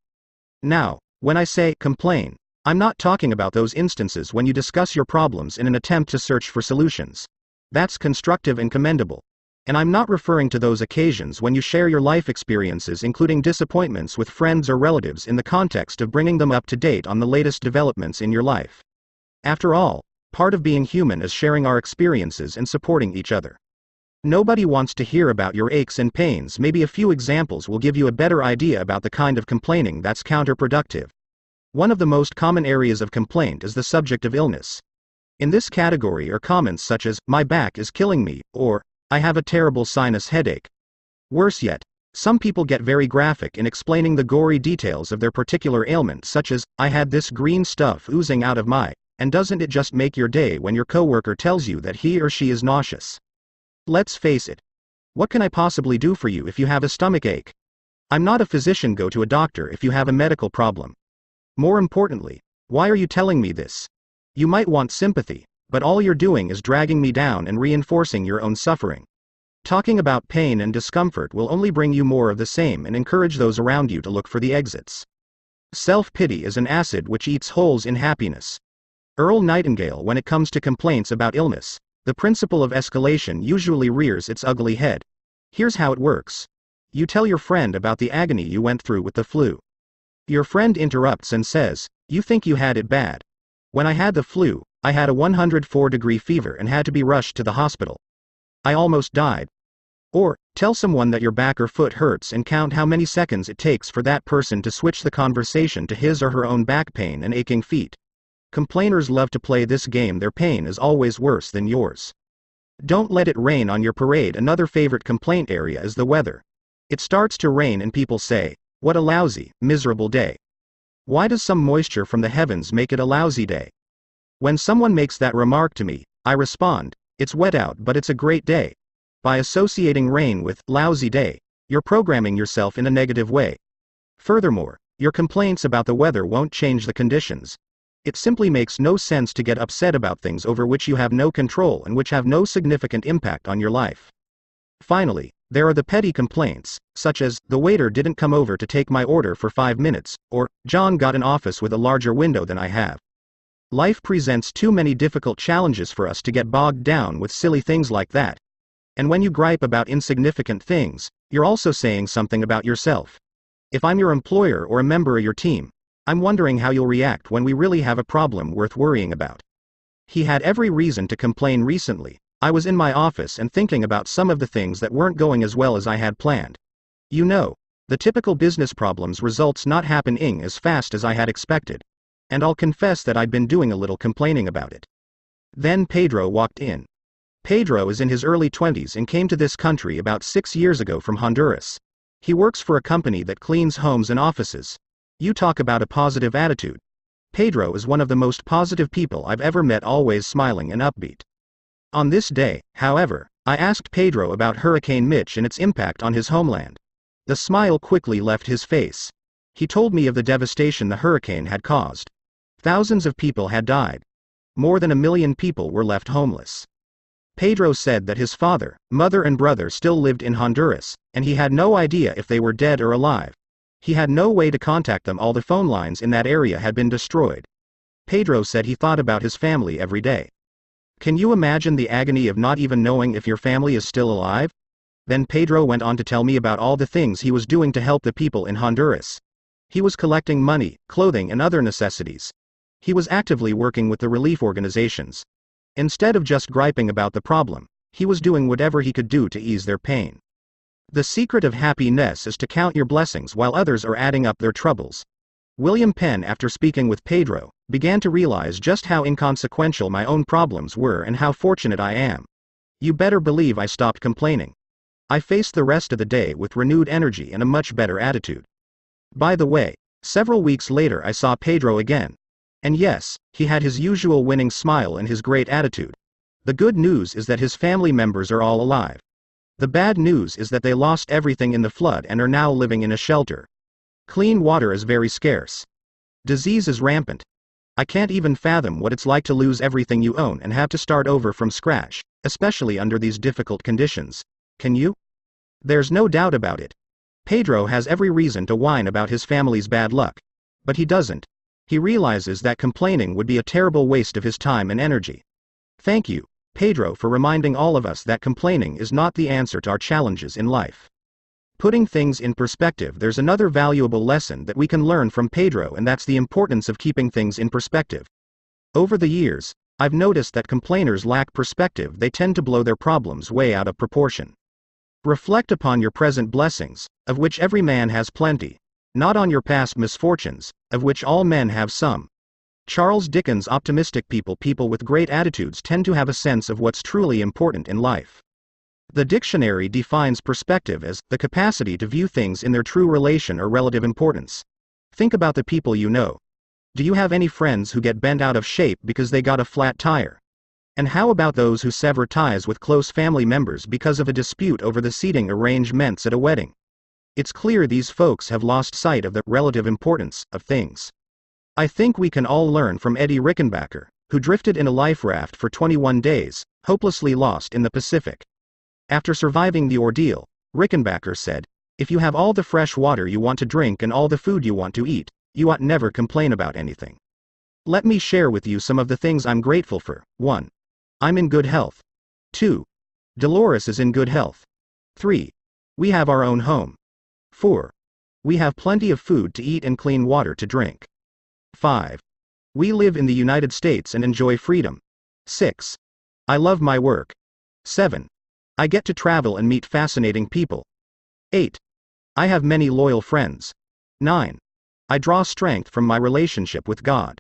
Now, when I say complain, I'm not talking about those instances when you discuss your problems in an attempt to search for solutions. That's constructive and commendable. And I'm not referring to those occasions when you share your life experiences, including disappointments, with friends or relatives in the context of bringing them up to date on the latest developments in your life. After all, part of being human is sharing our experiences and supporting each other. Nobody wants to hear about your aches and pains. Maybe a few examples will give you a better idea about the kind of complaining that's counterproductive. One of the most common areas of complaint is the subject of illness. In this category are comments such as, "My back is killing me," or, "I have a terrible sinus headache." Worse yet, some people get very graphic in explaining the gory details of their particular ailment, such as, "I had this green stuff oozing out of my," and doesn't it just make your day when your coworker tells you that he or she is nauseous? Let's face it. What can I possibly do for you if you have a stomachache? I'm not a physician. Go to a doctor if you have a medical problem. More importantly, why are you telling me this? You might want sympathy, but all you're doing is dragging me down and reinforcing your own suffering. Talking about pain and discomfort will only bring you more of the same and encourage those around you to look for the exits. Self-pity is an acid which eats holes in happiness. Earl Nightingale. When it comes to complaints about illness, the principle of escalation usually rears its ugly head. Here's how it works. You tell your friend about the agony you went through with the flu. Your friend interrupts and says, "You think you had it bad. When I had the flu, I had a 104-degree fever and had to be rushed to the hospital. I almost died." Or, tell someone that your back or foot hurts and count how many seconds it takes for that person to switch the conversation to his or her own back pain and aching feet. Complainers love to play this game. Their pain is always worse than yours. Don't let it rain on your parade. Another favorite complaint area is the weather. It starts to rain and people say, "What a lousy, miserable day." Why does some moisture from the heavens make it a lousy day? When someone makes that remark to me, I respond, "It's wet out, but it's a great day." By associating rain with lousy day, you're programming yourself in a negative way. Furthermore, your complaints about the weather won't change the conditions. It simply makes no sense to get upset about things over which you have no control and which have no significant impact on your life. Finally, there are the petty complaints, such as, "The waiter didn't come over to take my order for 5 minutes," or, "John got an office with a larger window than I have." Life presents too many difficult challenges for us to get bogged down with silly things like that. And when you gripe about insignificant things, you're also saying something about yourself. If I'm your employer or a member of your team, I'm wondering how you'll react when we really have a problem worth worrying about. He had every reason to complain recently. I was in my office and thinking about some of the things that weren't going as well as I had planned. You know, the typical business problems results not happening as fast as I had expected. And I'll confess that I'd been doing a little complaining about it. Then Pedro walked in. Pedro is in his early 20s and came to this country about 6 years ago from Honduras. He works for a company that cleans homes and offices. You talk about a positive attitude. Pedro is one of the most positive people I've ever met, always smiling and upbeat. On this day, however, I asked Pedro about Hurricane Mitch and its impact on his homeland. The smile quickly left his face. He told me of the devastation the hurricane had caused. Thousands of people had died. More than 1 million people were left homeless. Pedro said that his father, mother and brother still lived in Honduras, and he had no idea if they were dead or alive. He had no way to contact them. All the phone lines in that area had been destroyed. Pedro said he thought about his family every day. Can you imagine the agony of not even knowing if your family is still alive? Then Pedro went on to tell me about all the things he was doing to help the people in Honduras. He was collecting money, clothing and other necessities. He was actively working with the relief organizations. Instead of just griping about the problem, he was doing whatever he could do to ease their pain. The secret of happiness is to count your blessings while others are adding up their troubles. William Penn, after speaking with Pedro, began to realize just how inconsequential my own problems were and how fortunate I am. You better believe I stopped complaining. I faced the rest of the day with renewed energy and a much better attitude. By the way, several weeks later I saw Pedro again. And yes, he had his usual winning smile and his great attitude. The good news is that his family members are all alive. The bad news is that they lost everything in the flood and are now living in a shelter. Clean water is very scarce. Disease is rampant. I can't even fathom what it's like to lose everything you own and have to start over from scratch, especially under these difficult conditions. Can you? There's no doubt about it. Pedro has every reason to whine about his family's bad luck. But he doesn't. He realizes that complaining would be a terrible waste of his time and energy. Thank you, Pedro, for reminding all of us that complaining is not the answer to our challenges in life. Putting things in perspective, there's another valuable lesson that we can learn from Pedro, and that's the importance of keeping things in perspective. Over the years, I've noticed that complainers lack perspective. They tend to blow their problems way out of proportion. Reflect upon your present blessings, of which every man has plenty, not on your past misfortunes, of which all men have some. Charles Dickens' optimistic people with great attitudes tend to have a sense of what's truly important in life. The dictionary defines perspective as the capacity to view things in their true relation or relative importance. Think about the people you know. Do you have any friends who get bent out of shape because they got a flat tire? And how about those who sever ties with close family members because of a dispute over the seating arrangements at a wedding? It's clear these folks have lost sight of the relative importance of things. I think we can all learn from Eddie Rickenbacker, who drifted in a life raft for 21 days, hopelessly lost in the Pacific. After surviving the ordeal, Rickenbacker said, "If you have all the fresh water you want to drink and all the food you want to eat, you ought never complain about anything." Let me share with you some of the things I'm grateful for. 1. I'm in good health. 2. Dolores is in good health. 3. We have our own home. 4. We have plenty of food to eat and clean water to drink. 5. We live in the United States and enjoy freedom. 6. I love my work. 7. I get to travel and meet fascinating people. 8. I have many loyal friends. 9. I draw strength from my relationship with God.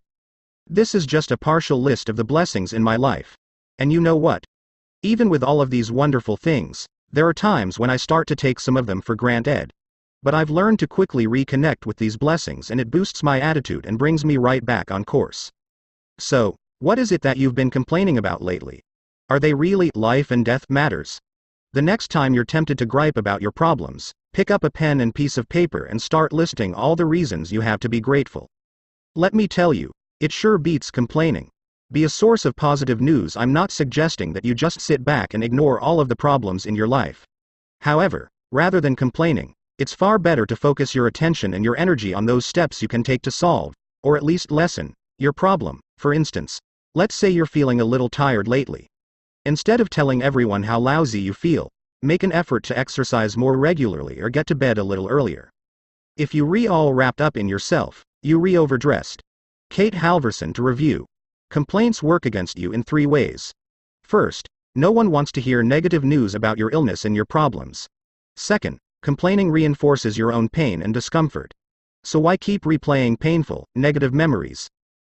This is just a partial list of the blessings in my life. And you know what? Even with all of these wonderful things, there are times when I start to take some of them for granted. But I've learned to quickly reconnect with these blessings, and it boosts my attitude and brings me right back on course. So, what is it that you've been complaining about lately? Are they really life and death matters? The next time you're tempted to gripe about your problems, pick up a pen and piece of paper and start listing all the reasons you have to be grateful. Let me tell you, it sure beats complaining. Be a source of positive news. I'm not suggesting that you just sit back and ignore all of the problems in your life. However, rather than complaining, it's far better to focus your attention and your energy on those steps you can take to solve, or at least lessen, your problem. For instance, let's say you're feeling a little tired lately. Instead of telling everyone how lousy you feel, make an effort to exercise more regularly or get to bed a little earlier. If you all wrapped up in yourself, you overdressed. Kate Halverson to review. Complaints work against you in 3 ways. First, no one wants to hear negative news about your illness and your problems. Second, complaining reinforces your own pain and discomfort. So why keep replaying painful, negative memories?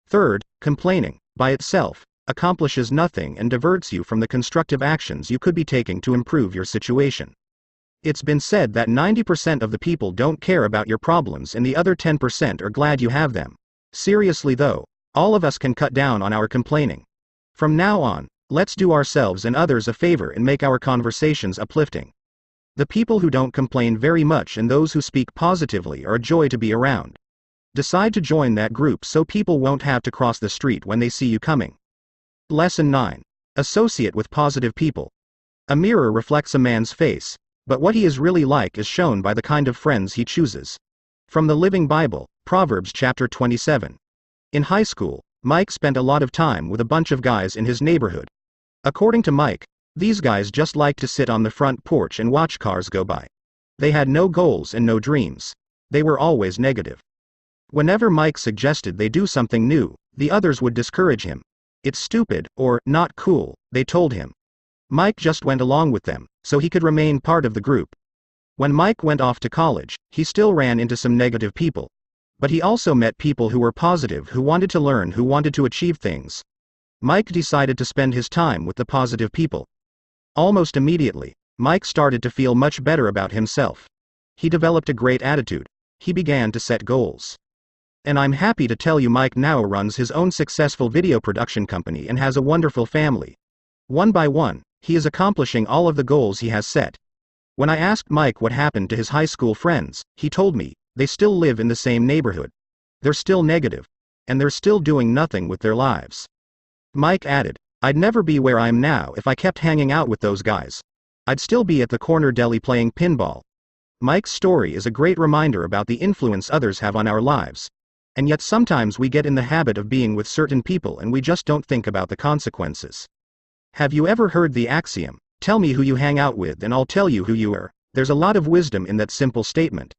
Third, complaining, by itself, accomplishes nothing and diverts you from the constructive actions you could be taking to improve your situation. It's been said that 90% of the people don't care about your problems and the other 10% are glad you have them. Seriously though, all of us can cut down on our complaining. From now on, let's do ourselves and others a favor and make our conversations uplifting. The people who don't complain very much and those who speak positively are a joy to be around. Decide to join that group so people won't have to cross the street when they see you coming. Lesson 9. Associate with positive people. A mirror reflects a man's face, but what he is really like is shown by the kind of friends he chooses. From the Living Bible, Proverbs chapter 27. In high school, Mike spent a lot of time with a bunch of guys in his neighborhood. According to Mike, these guys just liked to sit on the front porch and watch cars go by. They had no goals and no dreams. They were always negative. Whenever Mike suggested they do something new, the others would discourage him. It's stupid, or not cool, they told him. Mike just went along with them, so he could remain part of the group. When Mike went off to college, he still ran into some negative people. But he also met people who were positive, who wanted to learn, who wanted to achieve things. Mike decided to spend his time with the positive people. Almost immediately, Mike started to feel much better about himself. He developed a great attitude. He began to set goals. And I'm happy to tell you Mike now runs his own successful video production company and has a wonderful family. One by one, he is accomplishing all of the goals he has set. When I asked Mike what happened to his high school friends, he told me, they still live in the same neighborhood. They're still negative. And they're still doing nothing with their lives. Mike added, I'd never be where I am now if I kept hanging out with those guys. I'd still be at the corner deli playing pinball. Mike's story is a great reminder about the influence others have on our lives. And yet sometimes we get in the habit of being with certain people and we just don't think about the consequences. Have you ever heard the axiom, tell me who you hang out with and I'll tell you who you are? There's a lot of wisdom in that simple statement.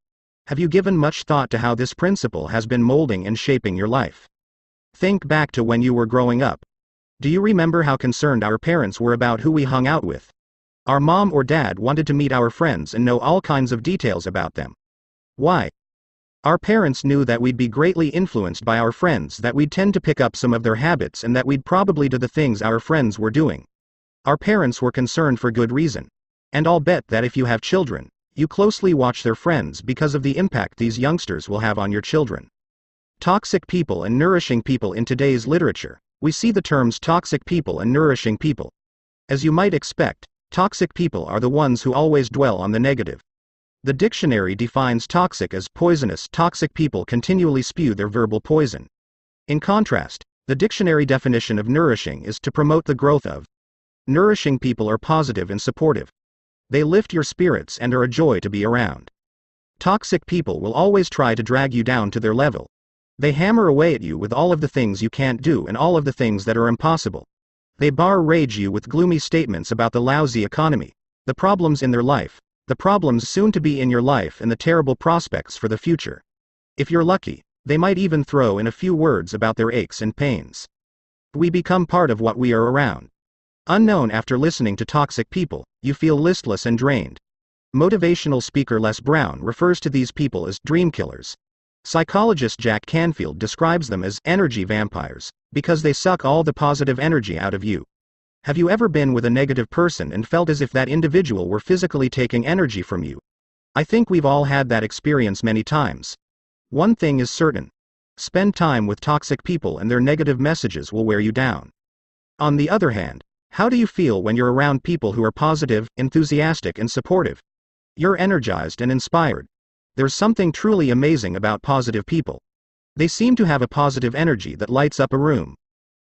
Have you given much thought to how this principle has been molding and shaping your life? Think back to when you were growing up. Do you remember how concerned our parents were about who we hung out with? Our mom or dad wanted to meet our friends and know all kinds of details about them. Why? Our parents knew that we'd be greatly influenced by our friends, that we'd tend to pick up some of their habits and that we'd probably do the things our friends were doing. Our parents were concerned for good reason. And I'll bet that if you have children, you closely watch their friends because of the impact these youngsters will have on your children. Toxic people and nourishing people. In today's literature, we see the terms toxic people and nourishing people. As you might expect, toxic people are the ones who always dwell on the negative. The dictionary defines toxic as poisonous. Toxic people continually spew their verbal poison. In contrast, the dictionary definition of nourishing is to promote the growth of. Nourishing people are positive and supportive. They lift your spirits and are a joy to be around. Toxic people will always try to drag you down to their level. They hammer away at you with all of the things you can't do and all of the things that are impossible. They rage you with gloomy statements about the lousy economy, the problems in their life, the problems soon to be in your life, and the terrible prospects for the future. If you're lucky, they might even throw in a few words about their aches and pains. We become part of what we are around. Unknown, after listening to toxic people, you feel listless and drained. Motivational speaker Les Brown refers to these people as dream killers. Psychologist Jack Canfield describes them as energy vampires, because they suck all the positive energy out of you. Have you ever been with a negative person and felt as if that individual were physically taking energy from you? I think we've all had that experience many times. One thing is certain. Spend time with toxic people and their negative messages will wear you down. On the other hand, how do you feel when you're around people who are positive, enthusiastic, and supportive? You're energized and inspired. There's something truly amazing about positive people. They seem to have a positive energy that lights up a room.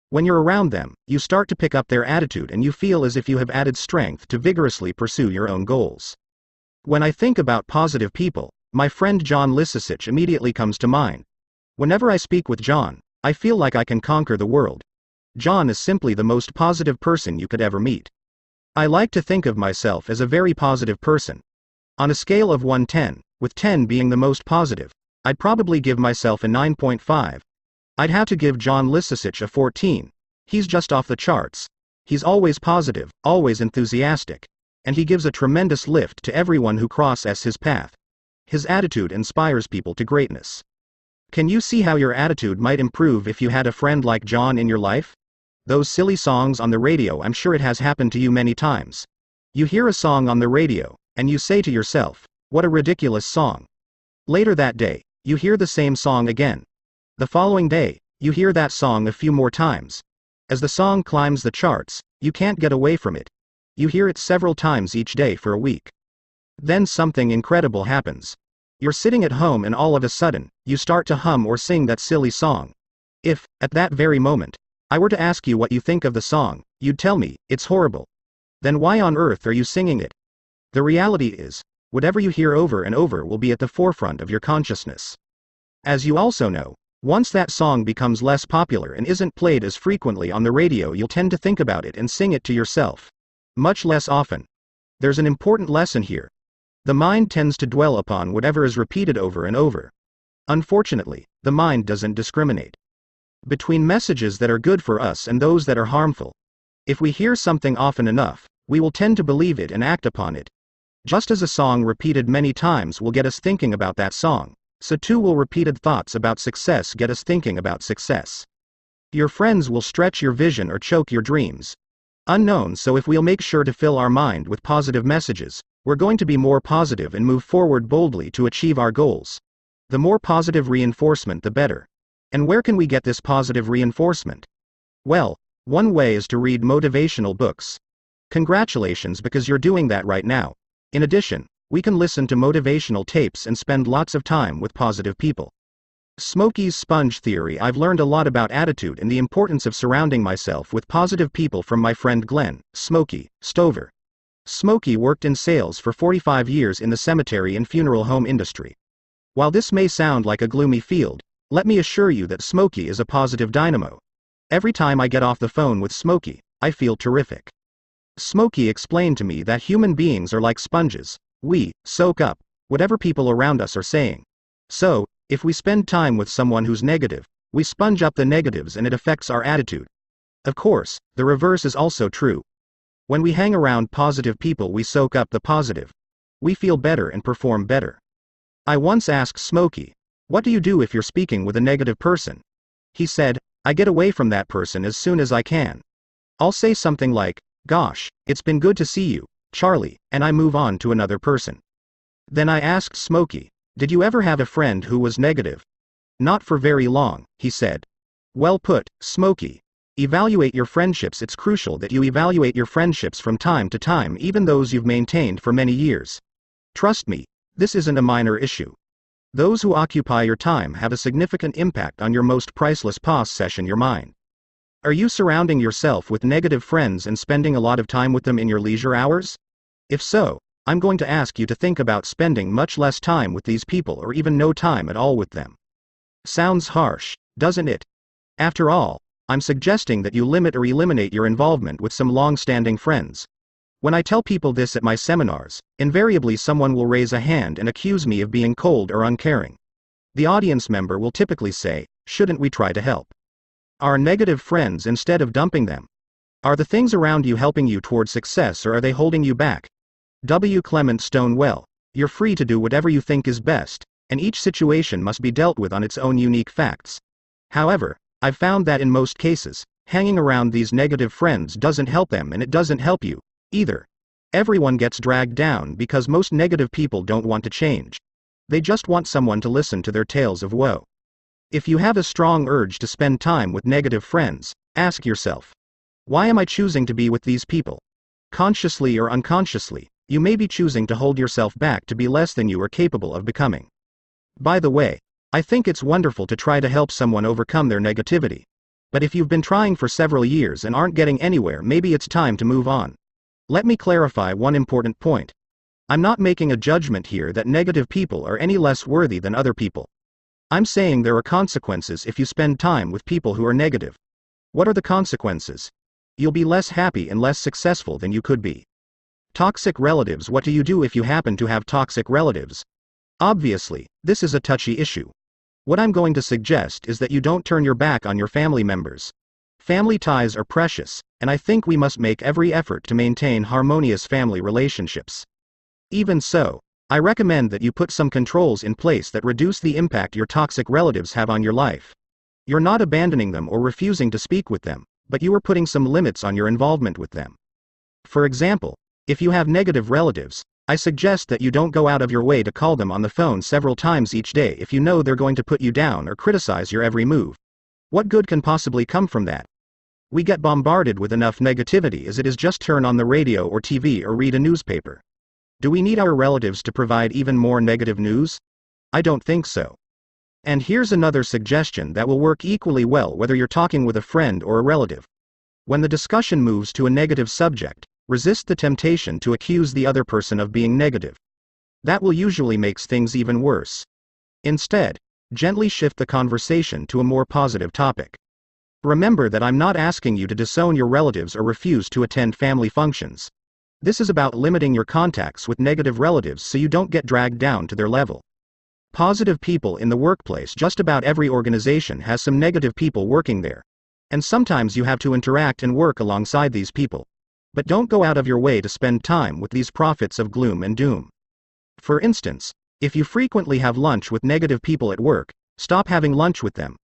When you're around them, you start to pick up their attitude and you feel as if you have added strength to vigorously pursue your own goals. When I think about positive people, my friend John Lisicich immediately comes to mind. Whenever I speak with John, I feel like I can conquer the world. John is simply the most positive person you could ever meet. I like to think of myself as a very positive person. On a scale of 1-10, with 10 being the most positive, I'd probably give myself a 9.5. I'd have to give John Lisicich a 14. He's just off the charts. He's always positive, always enthusiastic. And he gives a tremendous lift to everyone who crosses his path. His attitude inspires people to greatness. Can you see how your attitude might improve if you had a friend like John in your life? Those silly songs on the radio, I'm sure it has happened to you many times. You hear a song on the radio, and you say to yourself, what a ridiculous song. Later that day, you hear the same song again. The following day, you hear that song a few more times. As the song climbs the charts, you can't get away from it. You hear it several times each day for a week. Then something incredible happens. You're sitting at home and all of a sudden, you start to hum or sing that silly song. If, at that very moment, I were to ask you what you think of the song, you'd tell me, it's horrible. Then why on earth are you singing it? The reality is, whatever you hear over and over will be at the forefront of your consciousness. As you also know, once that song becomes less popular and isn't played as frequently on the radio, you'll tend to think about it and sing it to yourself. Much less often. There's an important lesson here. The mind tends to dwell upon whatever is repeated over and over. Unfortunately, the mind doesn't discriminate between messages that are good for us and those that are harmful. If we hear something often enough, we will tend to believe it and act upon it. Just as a song repeated many times will get us thinking about that song, so too will repeated thoughts about success get us thinking about success. Your friends will stretch your vision or choke your dreams. Unknown, so if we'll make sure to fill our mind with positive messages, we're going to be more positive and move forward boldly to achieve our goals. The more positive reinforcement, the better. And where can we get this positive reinforcement? Well, one way is to read motivational books. Congratulations, because you're doing that right now. In addition, we can listen to motivational tapes and spend lots of time with positive people. Smokey's sponge theory. I've learned a lot about attitude and the importance of surrounding myself with positive people from my friend Glenn, Smokey, Stover. Smokey worked in sales for 45 years in the cemetery and funeral home industry. While this may sound like a gloomy field, let me assure you that Smokey is a positive dynamo. Every time I get off the phone with Smokey, I feel terrific. Smokey explained to me that human beings are like sponges. We soak up whatever people around us are saying. So, if we spend time with someone who's negative, we sponge up the negatives and it affects our attitude. Of course, the reverse is also true. When we hang around positive people, we soak up the positive. We feel better and perform better. I once asked Smokey, "What do you do if you're speaking with a negative person?" He said, "I get away from that person as soon as I can. I'll say something like, 'Gosh, it's been good to see you, Charlie,' and I move on to another person." Then I asked Smokey, "Did you ever have a friend who was negative?" "Not for very long," he said. Well put, Smokey. Evaluate your friendships. It's crucial that you evaluate your friendships from time to time, even those you've maintained for many years. Trust me, this isn't a minor issue. Those who occupy your time have a significant impact on your most priceless possession, your mind. Are you surrounding yourself with negative friends and spending a lot of time with them in your leisure hours? If so, I'm going to ask you to think about spending much less time with these people, or even no time at all with them. Sounds harsh, doesn't it? After all, I'm suggesting that you limit or eliminate your involvement with some long-standing friends. When I tell people this at my seminars, invariably someone will raise a hand and accuse me of being cold or uncaring. The audience member will typically say, "Shouldn't we try to help our negative friends instead of dumping them? Are the things around you helping you toward success, or are they holding you back?" W. Clement Stone. Well, you're free to do whatever you think is best, and each situation must be dealt with on its own unique facts. However, I've found that in most cases, hanging around these negative friends doesn't help them, and it doesn't help you either. Everyone gets dragged down because most negative people don't want to change. They just want someone to listen to their tales of woe. If you have a strong urge to spend time with negative friends, ask yourself, why am I choosing to be with these people? Consciously or unconsciously, you may be choosing to hold yourself back to be less than you are capable of becoming. By the way, I think it's wonderful to try to help someone overcome their negativity. But if you've been trying for several years and aren't getting anywhere, maybe it's time to move on. Let me clarify one important point. I'm not making a judgment here that negative people are any less worthy than other people. I'm saying there are consequences if you spend time with people who are negative. What are the consequences? You'll be less happy and less successful than you could be. Toxic relatives. What do you do if you happen to have toxic relatives? Obviously, this is a touchy issue. What I'm going to suggest is that you don't turn your back on your family members. Family ties are precious, and I think we must make every effort to maintain harmonious family relationships. Even so, I recommend that you put some controls in place that reduce the impact your toxic relatives have on your life. You're not abandoning them or refusing to speak with them, but you are putting some limits on your involvement with them. For example, if you have negative relatives, I suggest that you don't go out of your way to call them on the phone several times each day if you know they're going to put you down or criticize your every move. What good can possibly come from that? We get bombarded with enough negativity as it is. Just turn on the radio or TV or read a newspaper. Do we need our relatives to provide even more negative news? I don't think so. And here's another suggestion that will work equally well whether you're talking with a friend or a relative. When the discussion moves to a negative subject, resist the temptation to accuse the other person of being negative. That will usually make things even worse. Instead, gently shift the conversation to a more positive topic. Remember that I'm not asking you to disown your relatives or refuse to attend family functions. This is about limiting your contacts with negative relatives so you don't get dragged down to their level. Positive people in the workplace. Just about every organization has some negative people working there. And sometimes you have to interact and work alongside these people. But don't go out of your way to spend time with these prophets of gloom and doom. For instance, if you frequently have lunch with negative people at work, stop having lunch with them.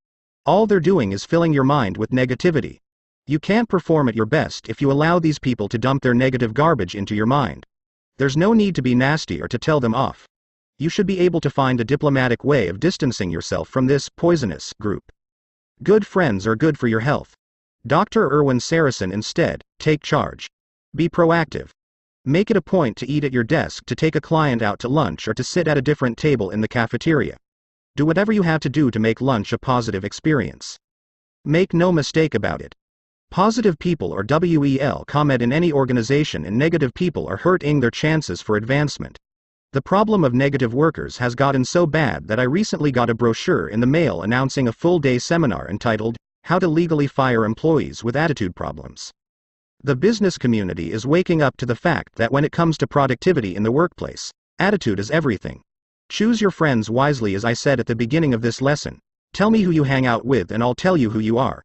All they're doing is filling your mind with negativity. You can't perform at your best if you allow these people to dump their negative garbage into your mind. There's no need to be nasty or to tell them off. You should be able to find a diplomatic way of distancing yourself from this poisonous group. Good friends are good for your health. Dr. Erwin Saracen instead, take charge. Be proactive. Make it a point to eat at your desk, to take a client out to lunch, or to sit at a different table in the cafeteria. Do whatever you have to do to make lunch a positive experience. Make no mistake about it. Positive people are welcome in any organization, and negative people are hurting their chances for advancement. The problem of negative workers has gotten so bad that I recently got a brochure in the mail announcing a full-day seminar entitled, How to Legally Fire Employees with Attitude Problems. The business community is waking up to the fact that when it comes to productivity in the workplace, attitude is everything. Choose your friends wisely, as I said at the beginning of this lesson. Tell me who you hang out with and I'll tell you who you are.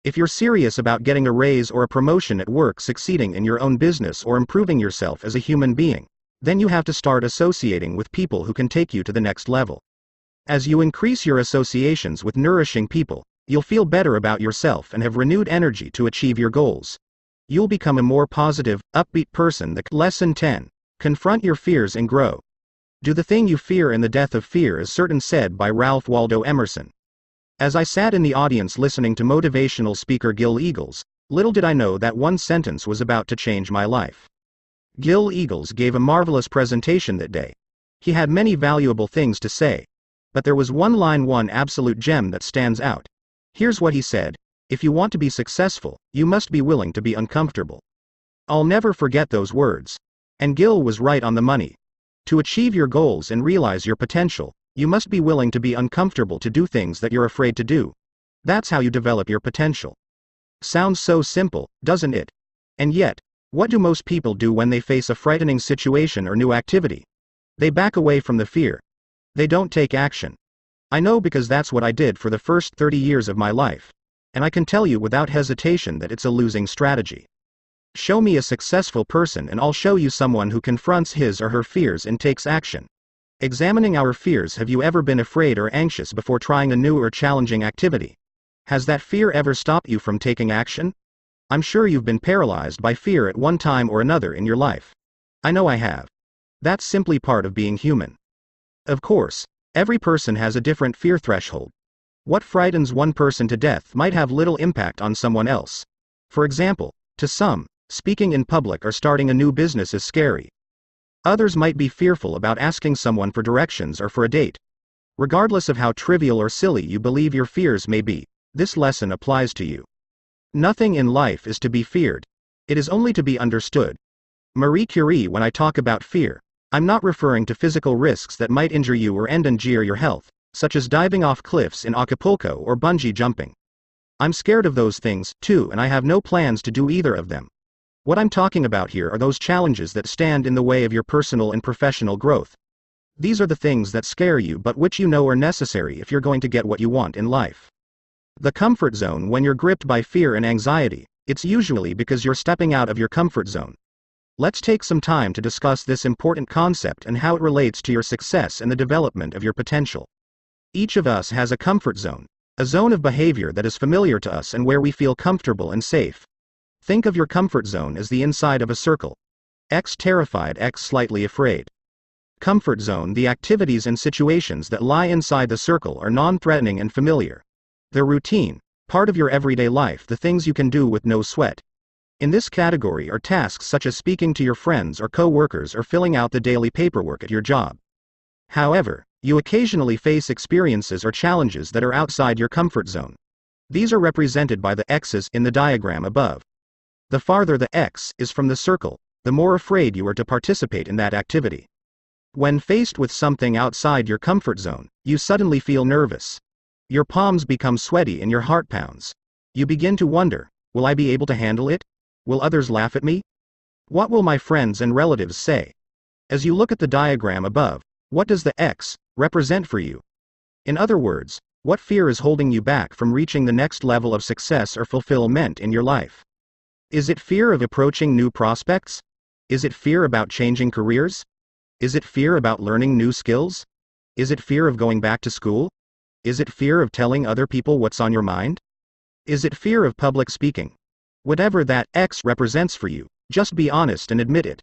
If you're serious about getting a raise or a promotion at work, succeeding in your own business, or improving yourself as a human being, then you have to start associating with people who can take you to the next level. As you increase your associations with nourishing people, you'll feel better about yourself and have renewed energy to achieve your goals. You'll become a more positive, upbeat person. Lesson 10. Confront your fears and grow. Do the thing you fear, and the death of fear is certain, said by Ralph Waldo Emerson. As I sat in the audience listening to motivational speaker Gil Eagles, little did I know that one sentence was about to change my life. Gil Eagles gave a marvelous presentation that day. He had many valuable things to say, but there was one line, one absolute gem that stands out. Here's what he said: if you want to be successful, you must be willing to be uncomfortable. I'll never forget those words. And Gil was right on the money. To achieve your goals and realize your potential, you must be willing to be uncomfortable, to do things that you're afraid to do. That's how you develop your potential. Sounds so simple, doesn't it? And yet, what do most people do when they face a frightening situation or new activity? They back away from the fear. They don't take action. I know, because that's what I did for the first 30 years of my life. And I can tell you without hesitation that it's a losing strategy. Show me a successful person and I'll show you someone who confronts his or her fears and takes action. Examining our fears: have you ever been afraid or anxious before trying a new or challenging activity? Has that fear ever stopped you from taking action? I'm sure you've been paralyzed by fear at one time or another in your life. I know I have. That's simply part of being human. Of course, every person has a different fear threshold. What frightens one person to death might have little impact on someone else. For example, to some, speaking in public or starting a new business is scary. Others might be fearful about asking someone for directions or for a date. Regardless of how trivial or silly you believe your fears may be, this lesson applies to you. Nothing in life is to be feared. It is only to be understood. Marie Curie: when I talk about fear, I'm not referring to physical risks that might injure you or endanger your health, such as diving off cliffs in Acapulco or bungee jumping. I'm scared of those things, too, and I have no plans to do either of them. What I'm talking about here are those challenges that stand in the way of your personal and professional growth. These are the things that scare you, but which you know are necessary if you're going to get what you want in life. The comfort zone: when you're gripped by fear and anxiety, it's usually because you're stepping out of your comfort zone. Let's take some time to discuss this important concept and how it relates to your success and the development of your potential. Each of us has a comfort zone, a zone of behavior that is familiar to us and where we feel comfortable and safe. Think of your comfort zone as the inside of a circle. X terrified, X slightly afraid. Comfort zone: the activities and situations that lie inside the circle are non-threatening and familiar. They're routine, part of your everyday life, the things you can do with no sweat. In this category are tasks such as speaking to your friends or co-workers or filling out the daily paperwork at your job. However, you occasionally face experiences or challenges that are outside your comfort zone. These are represented by the X's in the diagram above. The farther the X is from the circle, the more afraid you are to participate in that activity. When faced with something outside your comfort zone, you suddenly feel nervous. Your palms become sweaty and your heart pounds. You begin to wonder, will I be able to handle it? Will others laugh at me? What will my friends and relatives say? As you look at the diagram above, what does the X represent for you? In other words, what fear is holding you back from reaching the next level of success or fulfillment in your life? Is it fear of approaching new prospects? Is it fear about changing careers? Is it fear about learning new skills? Is it fear of going back to school? Is it fear of telling other people what's on your mind? Is it fear of public speaking? Whatever that X represents for you, just be honest and admit it.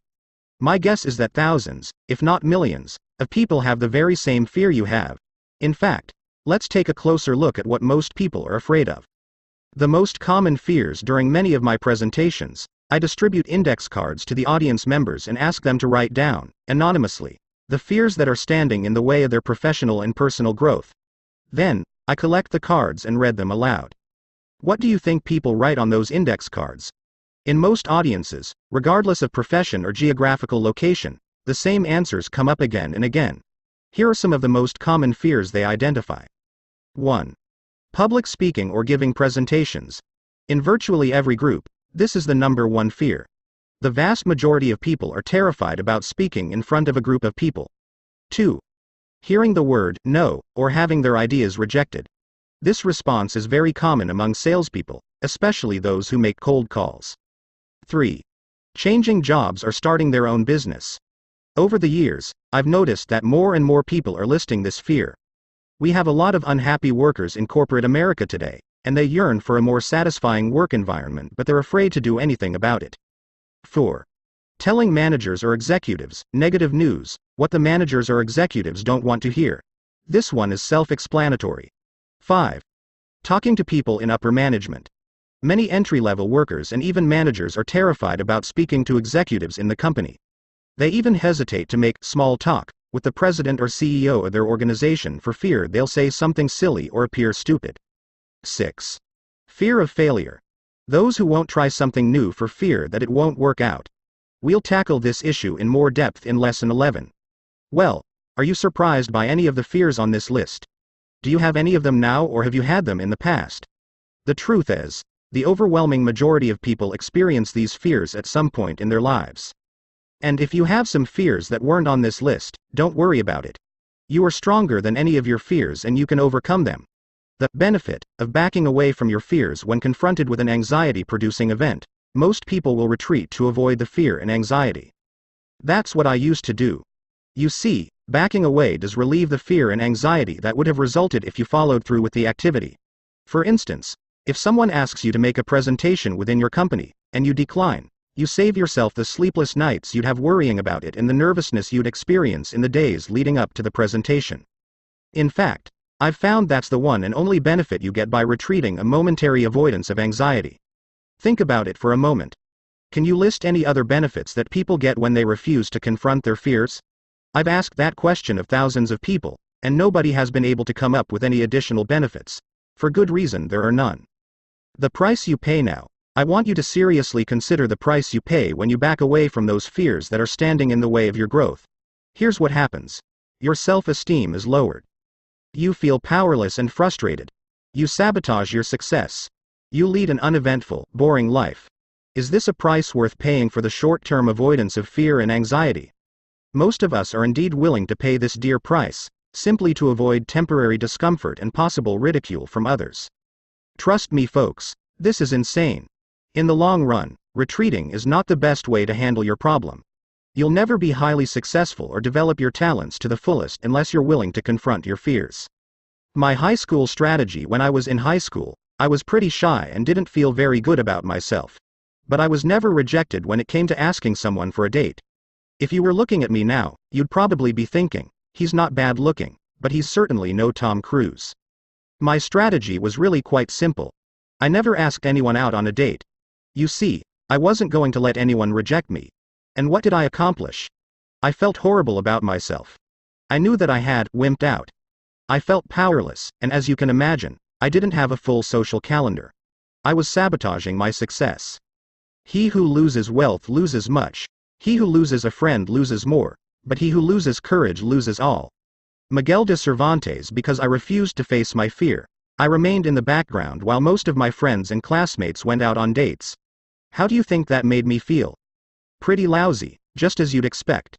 My guess is that thousands, if not millions, of people have the very same fear you have. In fact, let's take a closer look at what most people are afraid of. The most common fears during many of my presentations, I distribute index cards to the audience members and ask them to write down, anonymously, the fears that are standing in the way of their professional and personal growth. Then, I collect the cards and read them aloud. What do you think people write on those index cards? In most audiences, regardless of profession or geographical location, the same answers come up again and again. Here are some of the most common fears they identify. 1. Public speaking or giving presentations. In virtually every group, this is the number one fear. The vast majority of people are terrified about speaking in front of a group of people. 2. Hearing the word no or having their ideas rejected. This response is very common among salespeople, especially those who make cold calls. 3. Changing jobs or starting their own business. Over the years, I've noticed that more and more people are listing this fear. We have a lot of unhappy workers in corporate America today, and they yearn for a more satisfying work environment, but they're afraid to do anything about it. 4. Telling managers or executives negative news, what the managers or executives don't want to hear. This one is self-explanatory. 5. Talking to people in upper management. Many entry-level workers and even managers are terrified about speaking to executives in the company. They even hesitate to make small talk with the president or CEO of their organization for fear they'll say something silly or appear stupid. 6. Fear of failure. Those who won't try something new for fear that it won't work out. We'll tackle this issue in more depth in Lesson 11. Well, are you surprised by any of the fears on this list? Do you have any of them now, or have you had them in the past? The truth is, the overwhelming majority of people experience these fears at some point in their lives. And if you have some fears that weren't on this list, don't worry about it. You are stronger than any of your fears and you can overcome them. The benefit of backing away from your fears when confronted with an anxiety-producing event. Most people will retreat to avoid the fear and anxiety. That's what I used to do. You see, backing away does relieve the fear and anxiety that would have resulted if you followed through with the activity. For instance, if someone asks you to make a presentation within your company, and you decline, you save yourself the sleepless nights you'd have worrying about it and the nervousness you'd experience in the days leading up to the presentation. In fact, I've found that's the one and only benefit you get by retreating, a momentary avoidance of anxiety. Think about it for a moment. Can you list any other benefits that people get when they refuse to confront their fears? I've asked that question of thousands of people, and nobody has been able to come up with any additional benefits. For good reason, there are none. The price you pay now. I want you to seriously consider the price you pay when you back away from those fears that are standing in the way of your growth. Here's what happens. Your self-esteem is lowered. You feel powerless and frustrated. You sabotage your success. You lead an uneventful, boring life. Is this a price worth paying for the short-term avoidance of fear and anxiety? Most of us are indeed willing to pay this dear price, simply to avoid temporary discomfort and possible ridicule from others. Trust me, folks, this is insane. In the long run, retreating is not the best way to handle your problem. You'll never be highly successful or develop your talents to the fullest unless you're willing to confront your fears. My high school strategy: when I was in high school, I was pretty shy and didn't feel very good about myself. But I was never rejected when it came to asking someone for a date. If you were looking at me now, you'd probably be thinking, he's not bad looking, but he's certainly no Tom Cruise. My strategy was really quite simple. I never asked anyone out on a date. You see, I wasn't going to let anyone reject me. And what did I accomplish? I felt horrible about myself. I knew that I had wimped out. I felt powerless, and as you can imagine, I didn't have a full social calendar. I was sabotaging my success. He who loses wealth loses much. He who loses a friend loses more, but he who loses courage loses all. Miguel de Cervantes. Because I refused to face my fear, I remained in the background while most of my friends and classmates went out on dates. How do you think that made me feel? Pretty lousy, just as you'd expect.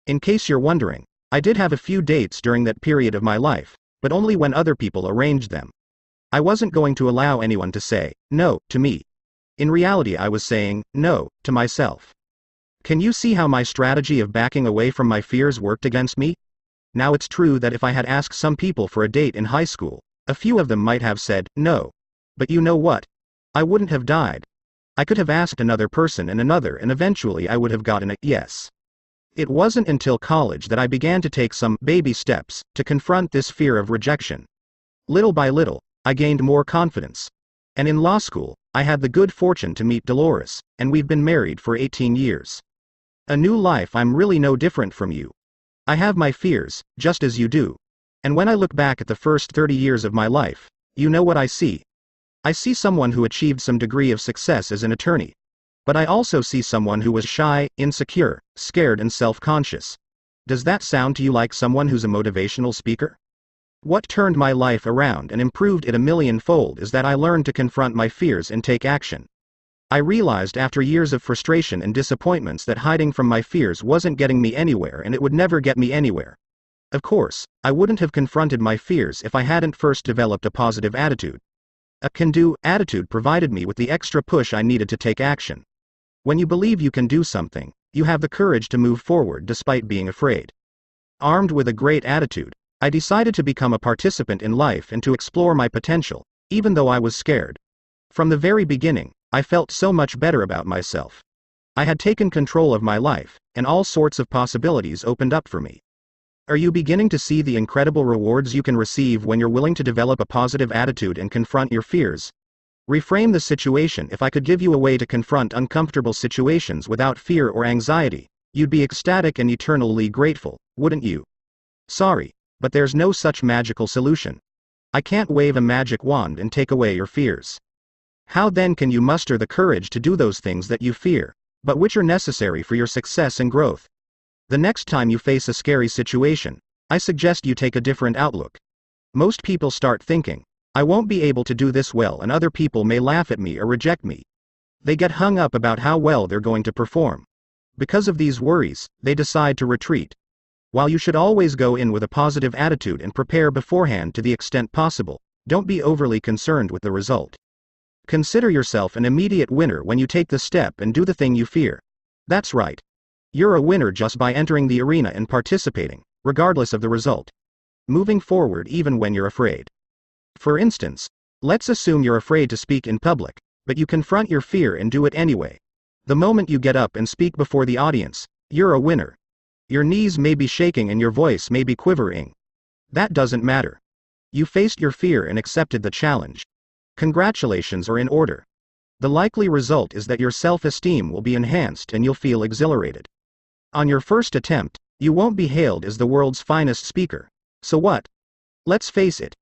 In case you're wondering, I did have a few dates during that period of my life, but only when other people arranged them. I wasn't going to allow anyone to say no to me. In reality, I was saying no to myself. Can you see how my strategy of backing away from my fears worked against me? Now, it's true that if I had asked some people for a date in high school, a few of them might have said no. But you know what? I wouldn't have died. I could have asked another person and eventually I would have gotten a yes. It wasn't until college that I began to take some baby steps to confront this fear of rejection. Little by little, I gained more confidence. And in law school, I had the good fortune to meet Dolores, and we've been married for 18 years. A new life. I'm really no different from you. I have my fears, just as you do. And when I look back at the first 30 years of my life, you know what I see? I see someone who achieved some degree of success as an attorney. But I also see someone who was shy, insecure, scared and self-conscious. Does that sound to you like someone who's a motivational speaker? What turned my life around and improved it a million-fold is that I learned to confront my fears and take action. I realized after years of frustration and disappointments that hiding from my fears wasn't getting me anywhere and it would never get me anywhere. Of course, I wouldn't have confronted my fears if I hadn't first developed a positive attitude. A can-do attitude provided me with the extra push I needed to take action. When you believe you can do something, you have the courage to move forward despite being afraid. Armed with a great attitude, I decided to become a participant in life and to explore my potential, even though I was scared. From the very beginning, I felt so much better about myself. I had taken control of my life, and all sorts of possibilities opened up for me. Are you beginning to see the incredible rewards you can receive when you're willing to develop a positive attitude and confront your fears? Reframe the situation. If I could give you a way to confront uncomfortable situations without fear or anxiety, you'd be ecstatic and eternally grateful, wouldn't you? Sorry, but there's no such magical solution. I can't wave a magic wand and take away your fears. How then can you muster the courage to do those things that you fear, but which are necessary for your success and growth? The next time you face a scary situation, I suggest you take a different outlook. Most people start thinking, I won't be able to do this well and other people may laugh at me or reject me. They get hung up about how well they're going to perform. Because of these worries, they decide to retreat. While you should always go in with a positive attitude and prepare beforehand to the extent possible, don't be overly concerned with the result. Consider yourself an immediate winner when you take the step and do the thing you fear. That's right. You're a winner just by entering the arena and participating, regardless of the result. Moving forward even when you're afraid. For instance, let's assume you're afraid to speak in public, but you confront your fear and do it anyway. The moment you get up and speak before the audience, you're a winner. Your knees may be shaking and your voice may be quivering. That doesn't matter. You faced your fear and accepted the challenge. Congratulations are in order. The likely result is that your self-esteem will be enhanced and you'll feel exhilarated. On your first attempt, you won't be hailed as the world's finest speaker. So what? Let's face it.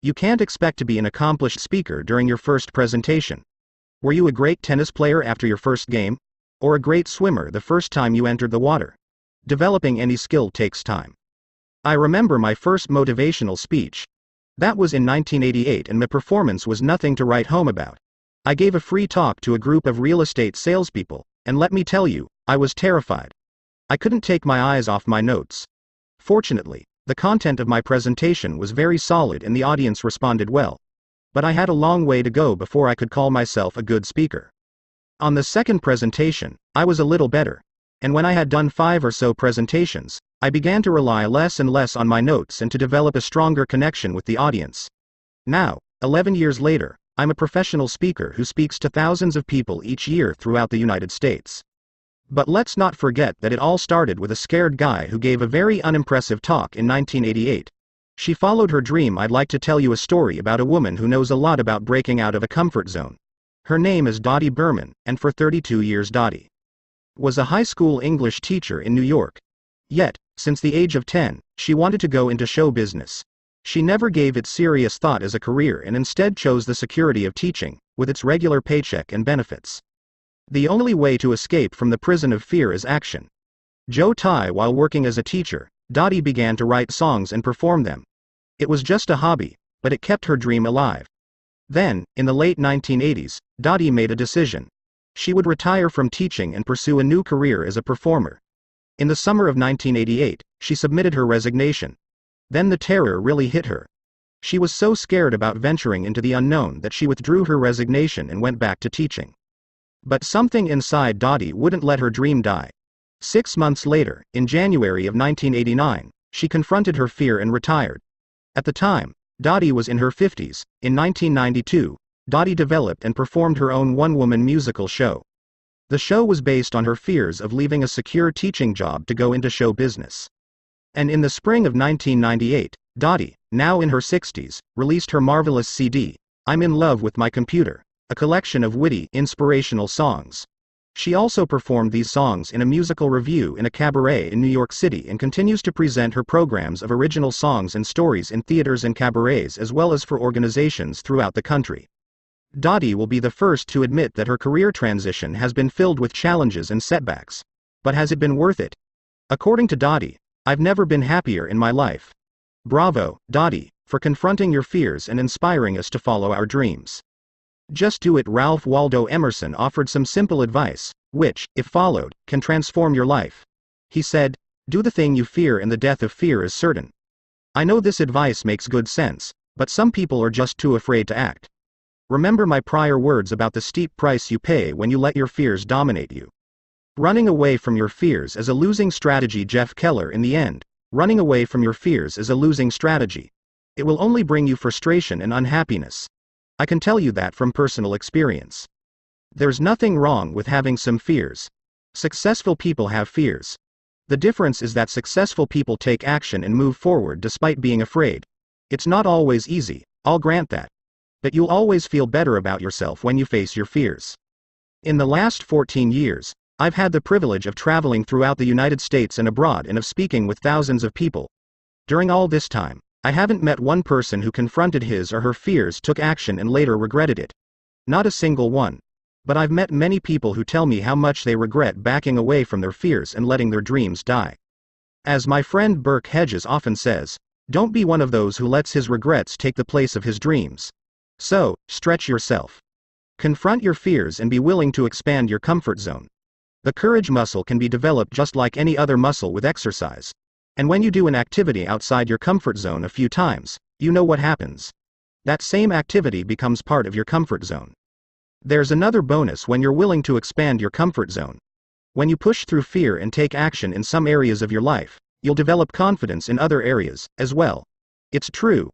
You can't expect to be an accomplished speaker during your first presentation. Were you a great tennis player after your first game? Or a great swimmer the first time you entered the water? Developing any skill takes time. I remember my first motivational speech. That was in 1988 and my performance was nothing to write home about. I gave a free talk to a group of real estate salespeople, and let me tell you, I was terrified. I couldn't take my eyes off my notes. Fortunately, the content of my presentation was very solid and the audience responded well. But I had a long way to go before I could call myself a good speaker. On the second presentation, I was a little better. And when I had done 5 or so presentations, I began to rely less and less on my notes and to develop a stronger connection with the audience. Now, 11 years later, I'm a professional speaker who speaks to thousands of people each year throughout the United States. But let's not forget that it all started with a scared guy who gave a very unimpressive talk in 1988. She followed her dream. I'd like to tell you a story about a woman who knows a lot about breaking out of a comfort zone. Her name is Dottie Berman, and for 32 years Dottie was a high school English teacher in New York. Yet, since the age of 10, she wanted to go into show business. She never gave it serious thought as a career and instead chose the security of teaching, with its regular paycheck and benefits. The only way to escape from the prison of fear is action. While working as a teacher, Dottie began to write songs and perform them. It was just a hobby, but it kept her dream alive. Then, in the late 1980s, Dottie made a decision. She would retire from teaching and pursue a new career as a performer. In the summer of 1988, she submitted her resignation. Then the terror really hit her. She was so scared about venturing into the unknown that she withdrew her resignation and went back to teaching. But something inside Dottie wouldn't let her dream die. 6 months later, in January of 1989, she confronted her fear and retired. At the time, Dottie was in her 50s. In 1992, Dottie developed and performed her own one-woman musical show. The show was based on her fears of leaving a secure teaching job to go into show business. And in the spring of 1998, Dottie, now in her 60s, released her marvelous CD, I'm in Love with My Computer, a collection of witty, inspirational songs. She also performed these songs in a musical revue in a cabaret in New York City and continues to present her programs of original songs and stories in theaters and cabarets as well as for organizations throughout the country. Dottie will be the first to admit that her career transition has been filled with challenges and setbacks. But has it been worth it? According to Dottie, I've never been happier in my life. Bravo, Dottie, for confronting your fears and inspiring us to follow our dreams. Just do it. Ralph Waldo Emerson offered some simple advice, which, if followed, can transform your life. He said, do the thing you fear and the death of fear is certain. I know this advice makes good sense, but some people are just too afraid to act. Remember my prior words about the steep price you pay when you let your fears dominate you. Running away from your fears is a losing strategy. Jeff Keller. In the end, running away from your fears is a losing strategy. It will only bring you frustration and unhappiness. I can tell you that from personal experience. There's nothing wrong with having some fears. Successful people have fears. The difference is that successful people take action and move forward despite being afraid. It's not always easy, I'll grant that. But you'll always feel better about yourself when you face your fears. In the last 14 years, I've had the privilege of traveling throughout the United States and abroad and of speaking with thousands of people. During all this time, I haven't met one person who confronted his or her fears, took action and later regretted it. Not a single one. But I've met many people who tell me how much they regret backing away from their fears and letting their dreams die. As my friend Burke Hedges often says, don't be one of those who lets his regrets take the place of his dreams. So, stretch yourself. Confront your fears and be willing to expand your comfort zone. The courage muscle can be developed just like any other muscle with exercise. And when you do an activity outside your comfort zone a few times, you know what happens. That same activity becomes part of your comfort zone. There's another bonus when you're willing to expand your comfort zone. When you push through fear and take action in some areas of your life, you'll develop confidence in other areas, as well. It's true.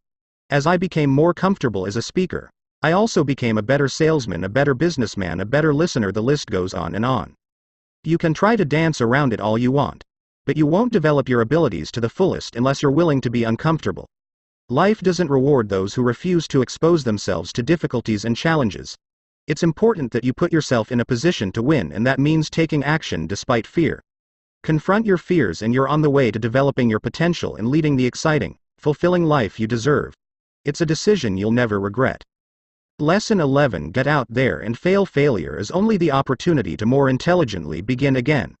As I became more comfortable as a speaker, I also became a better salesman, a better businessman, a better listener. The list goes on and on. You can try to dance around it all you want. But you won't develop your abilities to the fullest unless you're willing to be uncomfortable. Life doesn't reward those who refuse to expose themselves to difficulties and challenges. It's important that you put yourself in a position to win, and that means taking action despite fear. Confront your fears and you're on the way to developing your potential and leading the exciting, fulfilling life you deserve. It's a decision you'll never regret. Lesson 11. Get out there and fail. Failure is only the opportunity to more intelligently begin again.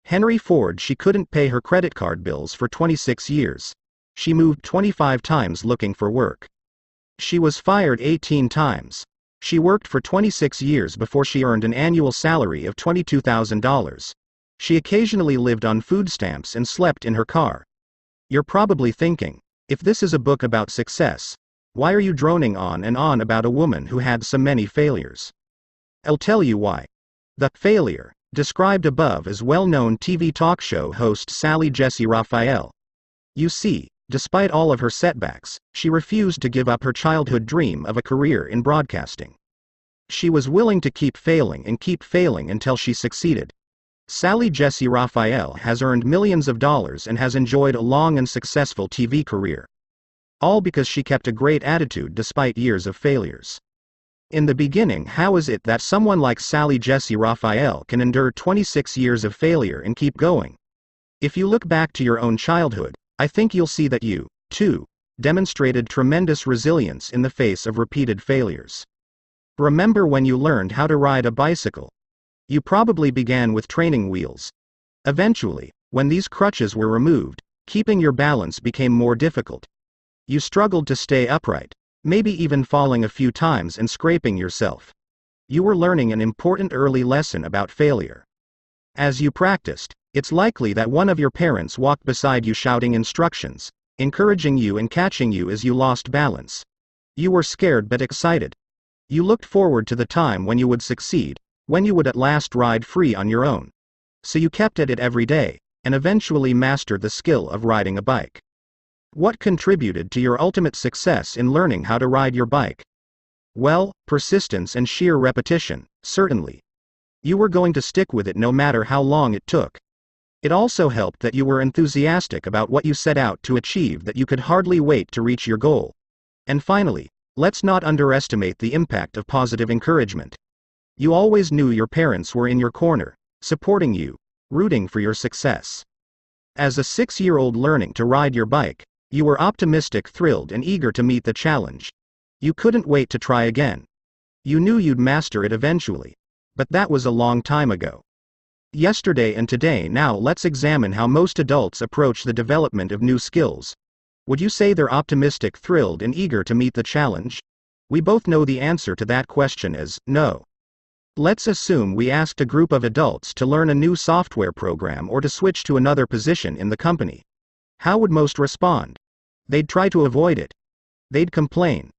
Henry Ford. She couldn't pay her credit card bills for 26 years. She moved 25 times looking for work. She was fired 18 times. She worked for 26 years before she earned an annual salary of $22,000. She occasionally lived on food stamps and slept in her car. You're probably thinking, if this is a book about success, why are you droning on and on about a woman who had so many failures? I'll tell you why. The failure described above is well-known TV talk show host Sally Jessy Raphael. You see, despite all of her setbacks, she refused to give up her childhood dream of a career in broadcasting. She was willing to keep failing until she succeeded. Sally Jessy Raphael has earned millions of dollars and has enjoyed a long and successful TV career. All because she kept a great attitude despite years of failures. In the beginning, how is it that someone like Sally Jessy Raphael can endure 26 years of failure and keep going? If you look back to your own childhood, I think you'll see that you, too, demonstrated tremendous resilience in the face of repeated failures. Remember when you learned how to ride a bicycle? You probably began with training wheels. Eventually, when these crutches were removed, keeping your balance became more difficult. You struggled to stay upright, maybe even falling a few times and scraping yourself. You were learning an important early lesson about failure. As you practiced, it's likely that one of your parents walked beside you shouting instructions, encouraging you and catching you as you lost balance. You were scared but excited. You looked forward to the time when you would succeed, when you would at last ride free on your own. So you kept at it every day, and eventually mastered the skill of riding a bike. What contributed to your ultimate success in learning how to ride your bike? Well, persistence and sheer repetition, certainly. You were going to stick with it no matter how long it took. It also helped that you were enthusiastic about what you set out to achieve, that you could hardly wait to reach your goal. And finally, let's not underestimate the impact of positive encouragement. You always knew your parents were in your corner, supporting you, rooting for your success. As a 6-year-old learning to ride your bike, you were optimistic, thrilled, and eager to meet the challenge. You couldn't wait to try again. You knew you'd master it eventually. But that was a long time ago. Yesterday and today. Now let's examine how most adults approach the development of new skills. Would you say they're optimistic, thrilled, and eager to meet the challenge? We both know the answer to that question is no. Let's assume we asked a group of adults to learn a new software program or to switch to another position in the company. How would most respond? They'd try to avoid it. They'd complain.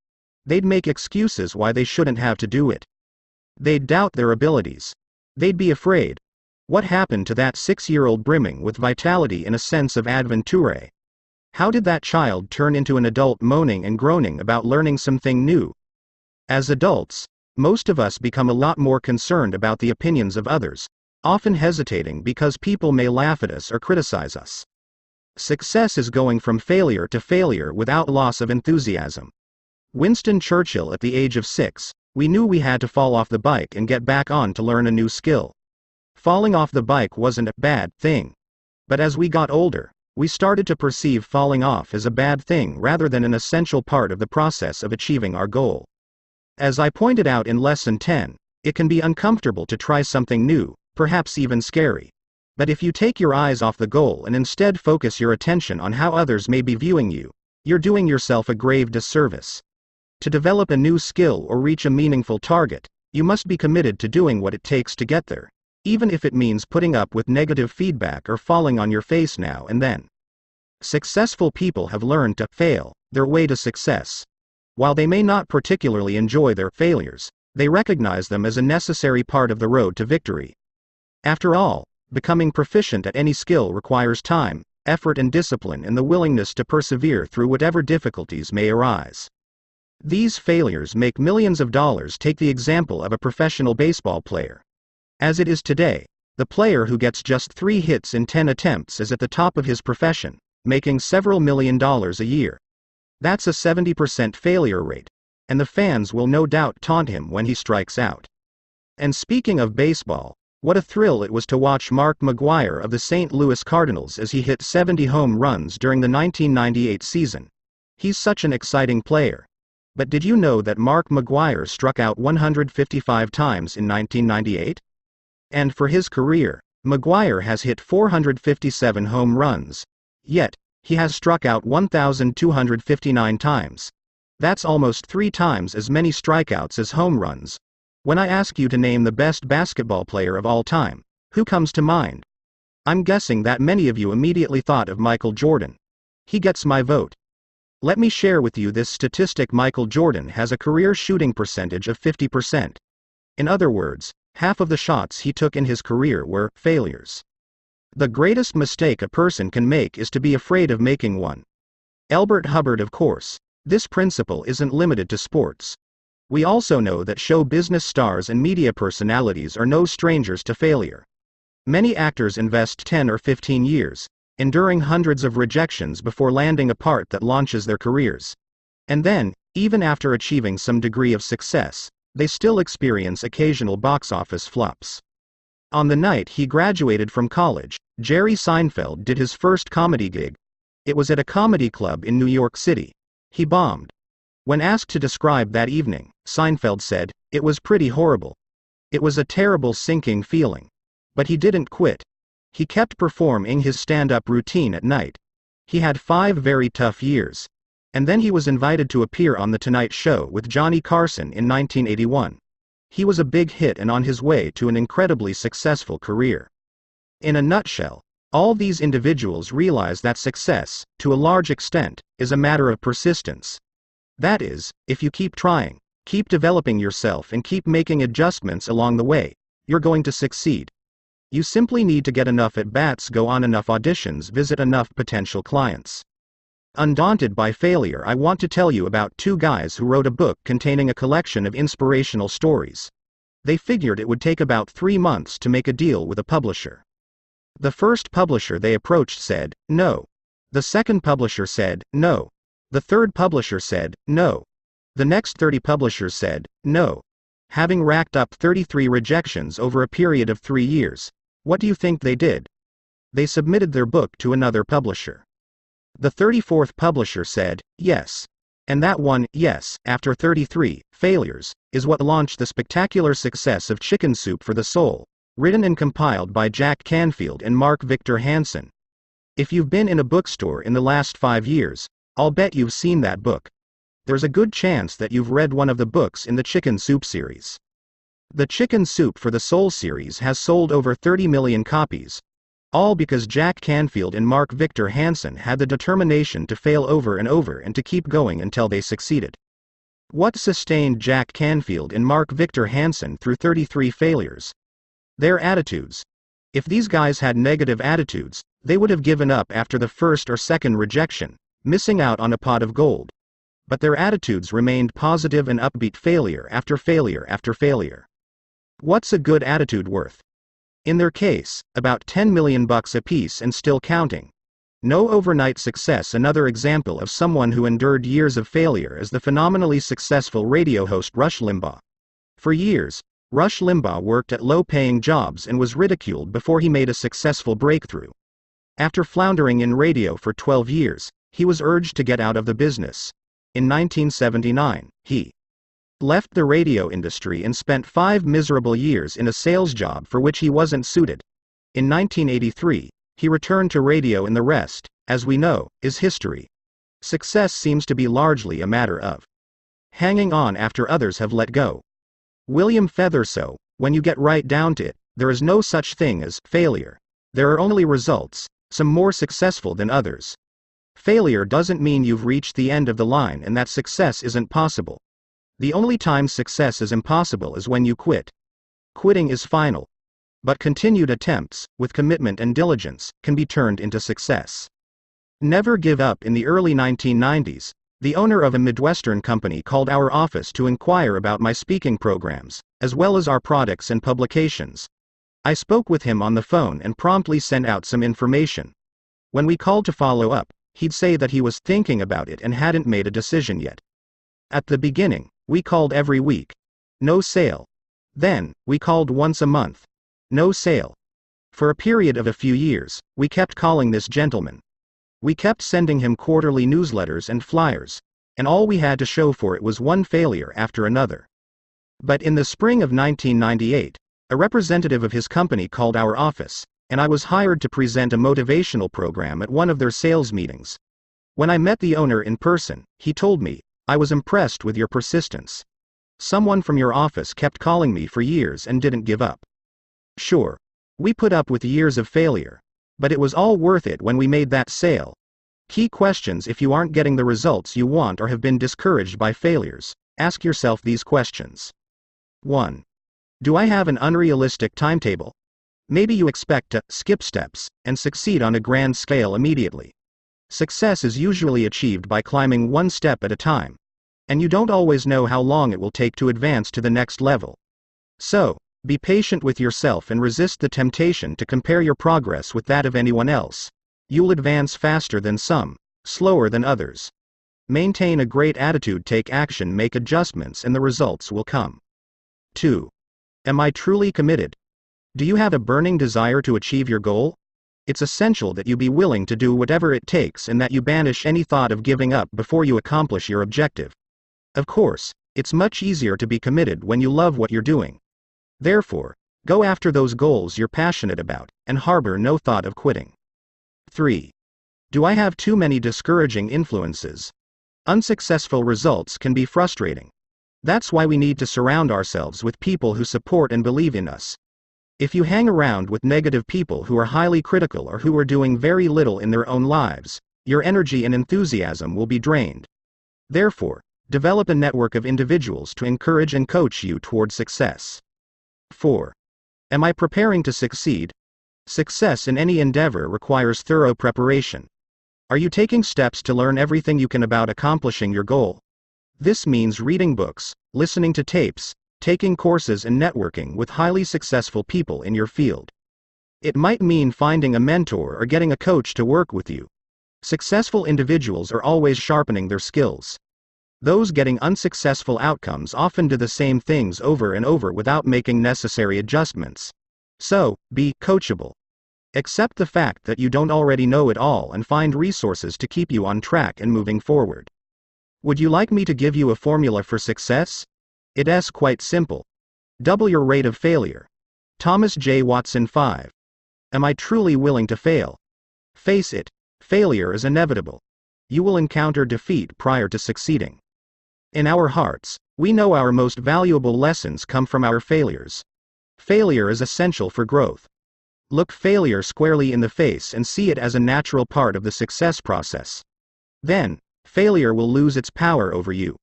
They'd make excuses why they shouldn't have to do it. They'd doubt their abilities. They'd be afraid. What happened to that 6-year-old brimming with vitality and a sense of adventure? How did that child turn into an adult moaning and groaning about learning something new? As adults, most of us become a lot more concerned about the opinions of others, often hesitating because people may laugh at us or criticize us. Success is going from failure to failure without loss of enthusiasm. Winston Churchill, at the age of 6, we knew we had to fall off the bike and get back on to learn a new skill. Falling off the bike wasn't a bad thing. But as we got older, we started to perceive falling off as a bad thing rather than an essential part of the process of achieving our goal. As I pointed out in Lesson 10, it can be uncomfortable to try something new, perhaps even scary. But if you take your eyes off the goal and instead focus your attention on how others may be viewing you, you're doing yourself a grave disservice. To develop a new skill or reach a meaningful target, you must be committed to doing what it takes to get there, even if it means putting up with negative feedback or falling on your face now and then. Successful people have learned to fail their way to success. While they may not particularly enjoy their failures, they recognize them as a necessary part of the road to victory. After all, becoming proficient at any skill requires time, effort, and discipline, and the willingness to persevere through whatever difficulties may arise. These failures make millions of dollars. Take the example of a professional baseball player. As it is today, the player who gets just 3 hits in 10 attempts is at the top of his profession, making several $1 million a year. That's a 70% failure rate, and the fans will no doubt taunt him when he strikes out. And speaking of baseball, what a thrill it was to watch Mark McGwire of the St. Louis Cardinals as he hit 70 home runs during the 1998 season. He's such an exciting player. But did you know that Mark McGwire struck out 155 times in 1998? And for his career, McGwire has hit 457 home runs. Yet, he has struck out 1,259 times. That's almost 3 times as many strikeouts as home runs. When I ask you to name the best basketball player of all time, who comes to mind? I'm guessing that many of you immediately thought of Michael Jordan. He gets my vote. Let me share with you this statistic. Michael Jordan has a career shooting percentage of 50%. In other words, half of the shots he took in his career were failures. The greatest mistake a person can make is to be afraid of making one. Elbert Hubbard, of course. This principle isn't limited to sports. We also know that show business stars and media personalities are no strangers to failure. Many actors invest 10 or 15 years, enduring hundreds of rejections before landing a part that launches their careers. And then, even after achieving some degree of success, they still experience occasional box office flops. On the night he graduated from college, Jerry Seinfeld did his first comedy gig. It was at a comedy club in New York City. He bombed. When asked to describe that evening, Seinfeld said, "It was pretty horrible. It was a terrible sinking feeling." But he didn't quit. He kept performing his stand-up routine at night. He had 5 very tough years. And then he was invited to appear on The Tonight Show with Johnny Carson in 1981. He was a big hit and on his way to an incredibly successful career. In a nutshell, all these individuals realize that success, to a large extent, is a matter of persistence. That is, if you keep trying, keep developing yourself, and keep making adjustments along the way, you're going to succeed. You simply need to get enough at-bats, go on enough auditions, visit enough potential clients. Undaunted by failure, I want to tell you about two guys who wrote a book containing a collection of inspirational stories. They figured it would take about 3 months to make a deal with a publisher. The first publisher they approached said, no. The second publisher said, no. The third publisher said, no. The next 30 publishers said, no. Having racked up 33 rejections over a period of 3 years, what do you think they did? They submitted their book to another publisher. The 34th publisher said, yes. And that one, yes, after 33 failures, is what launched the spectacular success of Chicken Soup for the Soul, written and compiled by Jack Canfield and Mark Victor Hansen. If you've been in a bookstore in the last 5 years, I'll bet you've seen that book. There's a good chance that you've read one of the books in the Chicken Soup series. The Chicken Soup for the Soul series has sold over 30 million copies, all because Jack Canfield and Mark Victor Hansen had the determination to fail over and over and to keep going until they succeeded. What sustained Jack Canfield and Mark Victor Hansen through 33 failures? Their attitudes. If these guys had negative attitudes, they would have given up after the first or second rejection, missing out on a pot of gold. But their attitudes remained positive and upbeat failure after failure after failure. What's a good attitude worth? In their case, about $10 million a piece and still counting. No overnight success. Another example of someone who endured years of failure is the phenomenally successful radio host Rush Limbaugh. For years, Rush Limbaugh worked at low-paying jobs and was ridiculed before he made a successful breakthrough. After floundering in radio for 12 years, he was urged to get out of the business. In 1979, he left the radio industry and spent 5 miserable years in a sales job for which he wasn't suited. In 1983, he returned to radio, and the rest, as we know, is history. Success seems to be largely a matter of hanging on after others have let go. William Featherstone, when you get right down to it, there is no such thing as failure. There are only results, some more successful than others. Failure doesn't mean you've reached the end of the line and that success isn't possible. The only time success is impossible is when you quit. Quitting is final. But continued attempts, with commitment and diligence, can be turned into success. Never give up. In the early 1990s, the owner of a Midwestern company called our office to inquire about my speaking programs, as well as our products and publications. I spoke with him on the phone and promptly sent out some information. When we called to follow up, he'd say that he was thinking about it and hadn't made a decision yet. At the beginning, we called every week. No sale. Then, we called once a month. No sale. For a period of a few years, we kept calling this gentleman. We kept sending him quarterly newsletters and flyers, and all we had to show for it was one failure after another. But in the spring of 1998, a representative of his company called our office, and I was hired to present a motivational program at one of their sales meetings. When I met the owner in person, he told me, "I was impressed with your persistence. Someone from your office kept calling me for years and didn't give up." Sure, we put up with years of failure, but it was all worth it when we made that sale. Key questions: if you aren't getting the results you want or have been discouraged by failures, ask yourself these questions. 1. Do I have an unrealistic timetable? Maybe you expect to skip steps and succeed on a grand scale immediately. Success is usually achieved by climbing one step at a time, and you don't always know how long it will take to advance to the next level. So, be patient with yourself and resist the temptation to compare your progress with that of anyone else. You'll advance faster than some, slower than others. Maintain a great attitude, take action, make adjustments, and the results will come. 2. Am I truly committed? Do you have a burning desire to achieve your goal? It's essential that you be willing to do whatever it takes and that you banish any thought of giving up before you accomplish your objective. Of course, it's much easier to be committed when you love what you're doing. Therefore, go after those goals you're passionate about, and harbor no thought of quitting. 3. Do I have too many discouraging influences? Unsuccessful results can be frustrating. That's why we need to surround ourselves with people who support and believe in us. If you hang around with negative people who are highly critical or who are doing very little in their own lives, your energy and enthusiasm will be drained. Therefore, develop a network of individuals to encourage and coach you toward success. 4. Am I preparing to succeed? Success in any endeavor requires thorough preparation. Are you taking steps to learn everything you can about accomplishing your goal? This means reading books, listening to tapes, taking courses, and networking with highly successful people in your field. It might mean finding a mentor or getting a coach to work with you. Successful individuals are always sharpening their skills. Those getting unsuccessful outcomes often do the same things over and over without making necessary adjustments. So, be coachable. Accept the fact that you don't already know it all and find resources to keep you on track and moving forward. Would you like me to give you a formula for success? It's quite simple. Double your rate of failure. Thomas J. Watson 5. Am I truly willing to fail? Face it, failure is inevitable. You will encounter defeat prior to succeeding. In our hearts, we know our most valuable lessons come from our failures. Failure is essential for growth. Look failure squarely in the face and see it as a natural part of the success process. Then, failure will lose its power over you.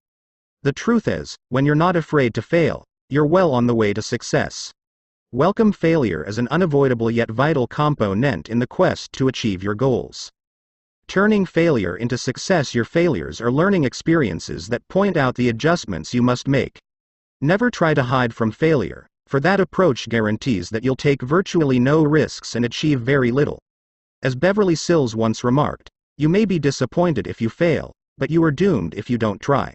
The truth is, when you're not afraid to fail, you're well on the way to success. Welcome failure as an unavoidable yet vital component in the quest to achieve your goals. Turning failure into success. Your failures are learning experiences that point out the adjustments you must make. Never try to hide from failure, for that approach guarantees that you'll take virtually no risks and achieve very little. As Beverly Sills once remarked, you may be disappointed if you fail, but you are doomed if you don't try.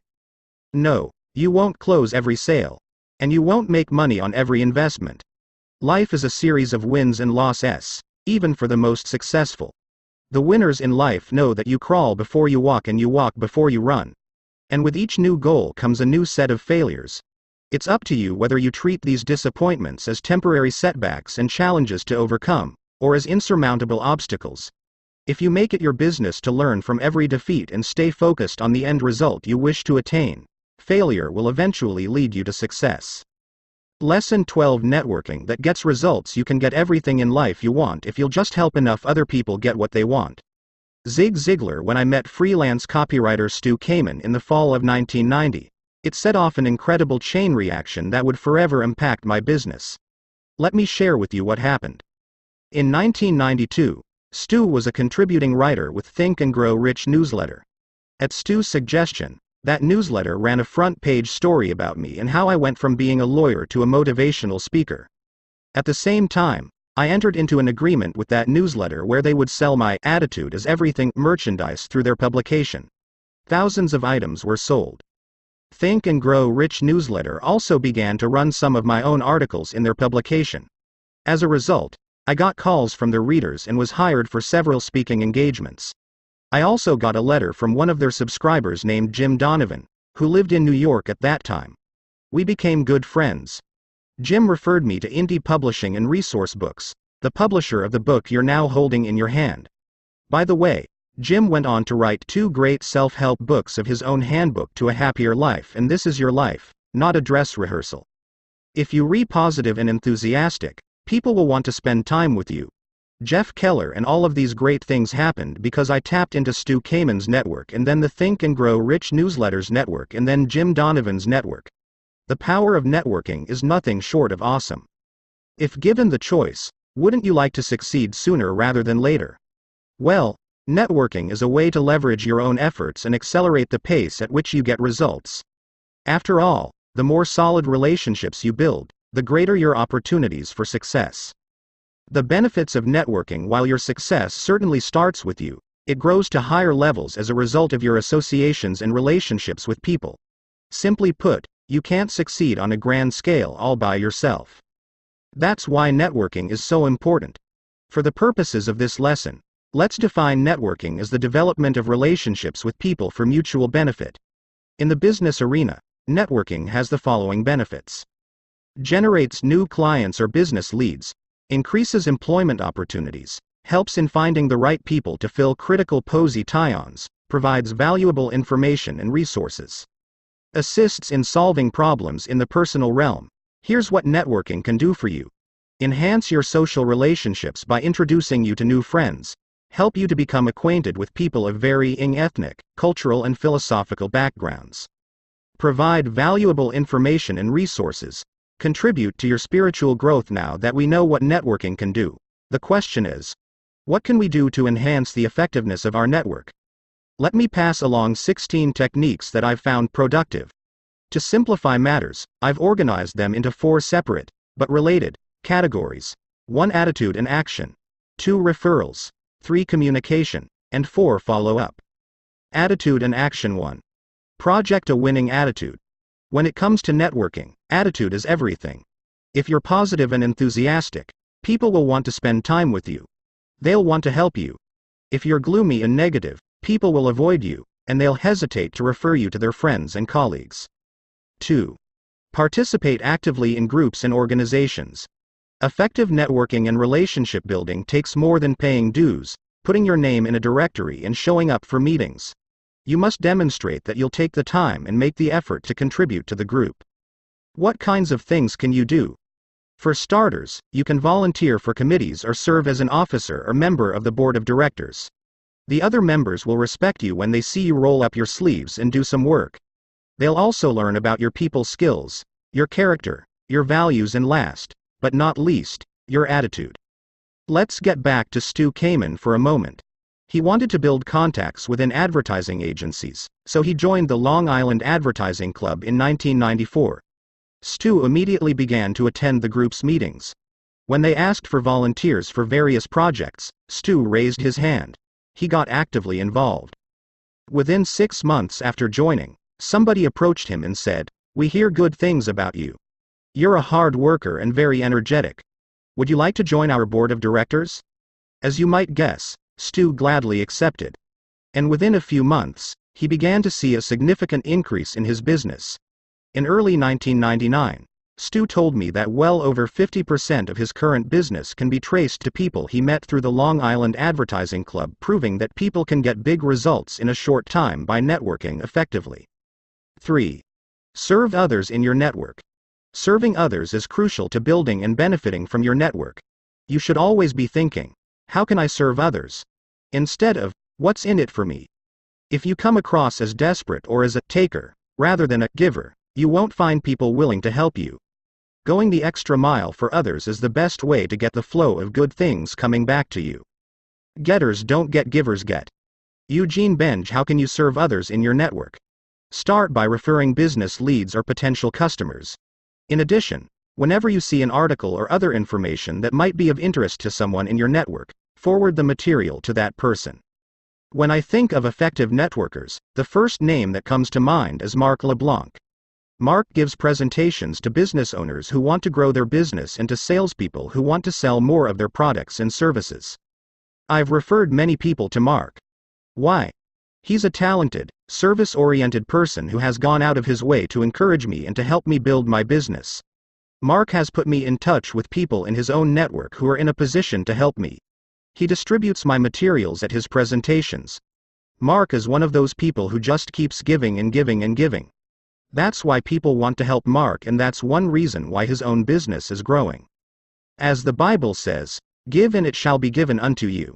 No, you won't close every sale. And you won't make money on every investment. Life is a series of wins and losses, even for the most successful. The winners in life know that you crawl before you walk and you walk before you run. And with each new goal comes a new set of failures. It's up to you whether you treat these disappointments as temporary setbacks and challenges to overcome, or as insurmountable obstacles. If you make it your business to learn from every defeat and stay focused on the end result you wish to attain, failure will eventually lead you to success. Lesson 12. Networking that gets results. You can get everything in life you want if you'll just help enough other people get what they want. Zig Ziglar. When I met freelance copywriter Stu Kamen in the fall of 1990, it set off an incredible chain reaction that would forever impact my business. Let me share with you what happened. In 1992, Stu was a contributing writer with Think and Grow Rich newsletter. At Stu's suggestion, that newsletter ran a front-page story about me and how I went from being a lawyer to a motivational speaker. At the same time, I entered into an agreement with that newsletter where they would sell my Attitude is Everything merchandise through their publication. Thousands of items were sold. Think and Grow Rich newsletter also began to run some of my own articles in their publication. As a result, I got calls from their readers and was hired for several speaking engagements. I also got a letter from one of their subscribers named Jim Donovan, who lived in New York at that time. We became good friends. Jim referred me to Indie Publishing and Resource Books, the publisher of the book you're now holding in your hand. By the way, Jim went on to write 2 great self-help books of his own, Handbook to a Happier Life and This Is Your Life, Not a Dress Rehearsal. If you re positive and enthusiastic, people will want to spend time with you. Jeff Keller. And all of these great things happened because I tapped into Stu Kamen's network and then the Think and Grow Rich newsletters network and then Jim Donovan's network. The power of networking is nothing short of awesome. If given the choice, wouldn't you like to succeed sooner rather than later? Well, networking is a way to leverage your own efforts and accelerate the pace at which you get results. After all, the more solid relationships you build, the greater your opportunities for success. The benefits of networking. While your success certainly starts with you, it grows to higher levels as a result of your associations and relationships with people. Simply put, you can't succeed on a grand scale all by yourself. That's why networking is so important. For the purposes of this lesson, let's define networking as the development of relationships with people for mutual benefit. In the business arena, networking has the following benefits. Generates new clients or business leads, increases employment opportunities, helps in finding the right people to fill critical positions, provides valuable information and resources. Assists in solving problems in the personal realm. Here's what networking can do for you. Enhance your social relationships by introducing you to new friends. Help you to become acquainted with people of varying ethnic, cultural and philosophical backgrounds. Provide valuable information and resources. Contribute to your spiritual growth. Now that we know what networking can do, the question is, What can we do to enhance the effectiveness of our network? Let me pass along 16 techniques that I've found productive. To simplify matters, I've organized them into 4 separate, but related, categories. 1 attitude and action, 2 referrals, 3 communication, and 4 follow-up. Attitude and action. 1. Project a winning attitude. When it comes to networking, attitude is everything. If you're positive and enthusiastic, people will want to spend time with you. They'll want to help you. If you're gloomy and negative, people will avoid you, and they'll hesitate to refer you to their friends and colleagues. 2. Participate actively in groups and organizations. Effective networking and relationship building takes more than paying dues, putting your name in a directory and showing up for meetings. You must demonstrate that you'll take the time and make the effort to contribute to the group. What kinds of things can you do? For starters, you can volunteer for committees or serve as an officer or member of the board of directors. The other members will respect you when they see you roll up your sleeves and do some work. They'll also learn about your people skills, your character, your values, and last, but not least, your attitude. Let's get back to Stu Kamen for a moment. He wanted to build contacts within advertising agencies, so he joined the Long Island Advertising Club in 1994. Stu immediately began to attend the group's meetings. When they asked for volunteers for various projects, Stu raised his hand. He got actively involved. Within 6 months after joining, somebody approached him and said, "We hear good things about you. You're a hard worker and very energetic. Would you like to join our board of directors?" As you might guess, Stu gladly accepted. And within a few months, he began to see a significant increase in his business. In early 1999, Stu told me that well over 50% of his current business can be traced to people he met through the Long Island Advertising Club, proving that people can get big results in a short time by networking effectively. 3. Serve others in your network. Serving others is crucial to building and benefiting from your network. You should always be thinking, how can I serve others? Instead of, what's in it for me? If you come across as desperate or as a taker, rather than a giver, you won't find people willing to help you. Going the extra mile for others is the best way to get the flow of good things coming back to you. Getters don't get, givers get. Eugene Benge. How can you serve others in your network? Start by referring business leads or potential customers. In addition, whenever you see an article or other information that might be of interest to someone in your network, forward the material to that person. When I think of effective networkers, the first name that comes to mind is Mark LeBlanc. Mark gives presentations to business owners who want to grow their business and to salespeople who want to sell more of their products and services. I've referred many people to Mark. Why? He's a talented, service-oriented person who has gone out of his way to encourage me and to help me build my business. Mark has put me in touch with people in his own network who are in a position to help me. He distributes my materials at his presentations. Mark is one of those people who just keeps giving and giving and giving. That's why people want to help Mark, and that's one reason why his own business is growing. As the Bible says, "Give and it shall be given unto you."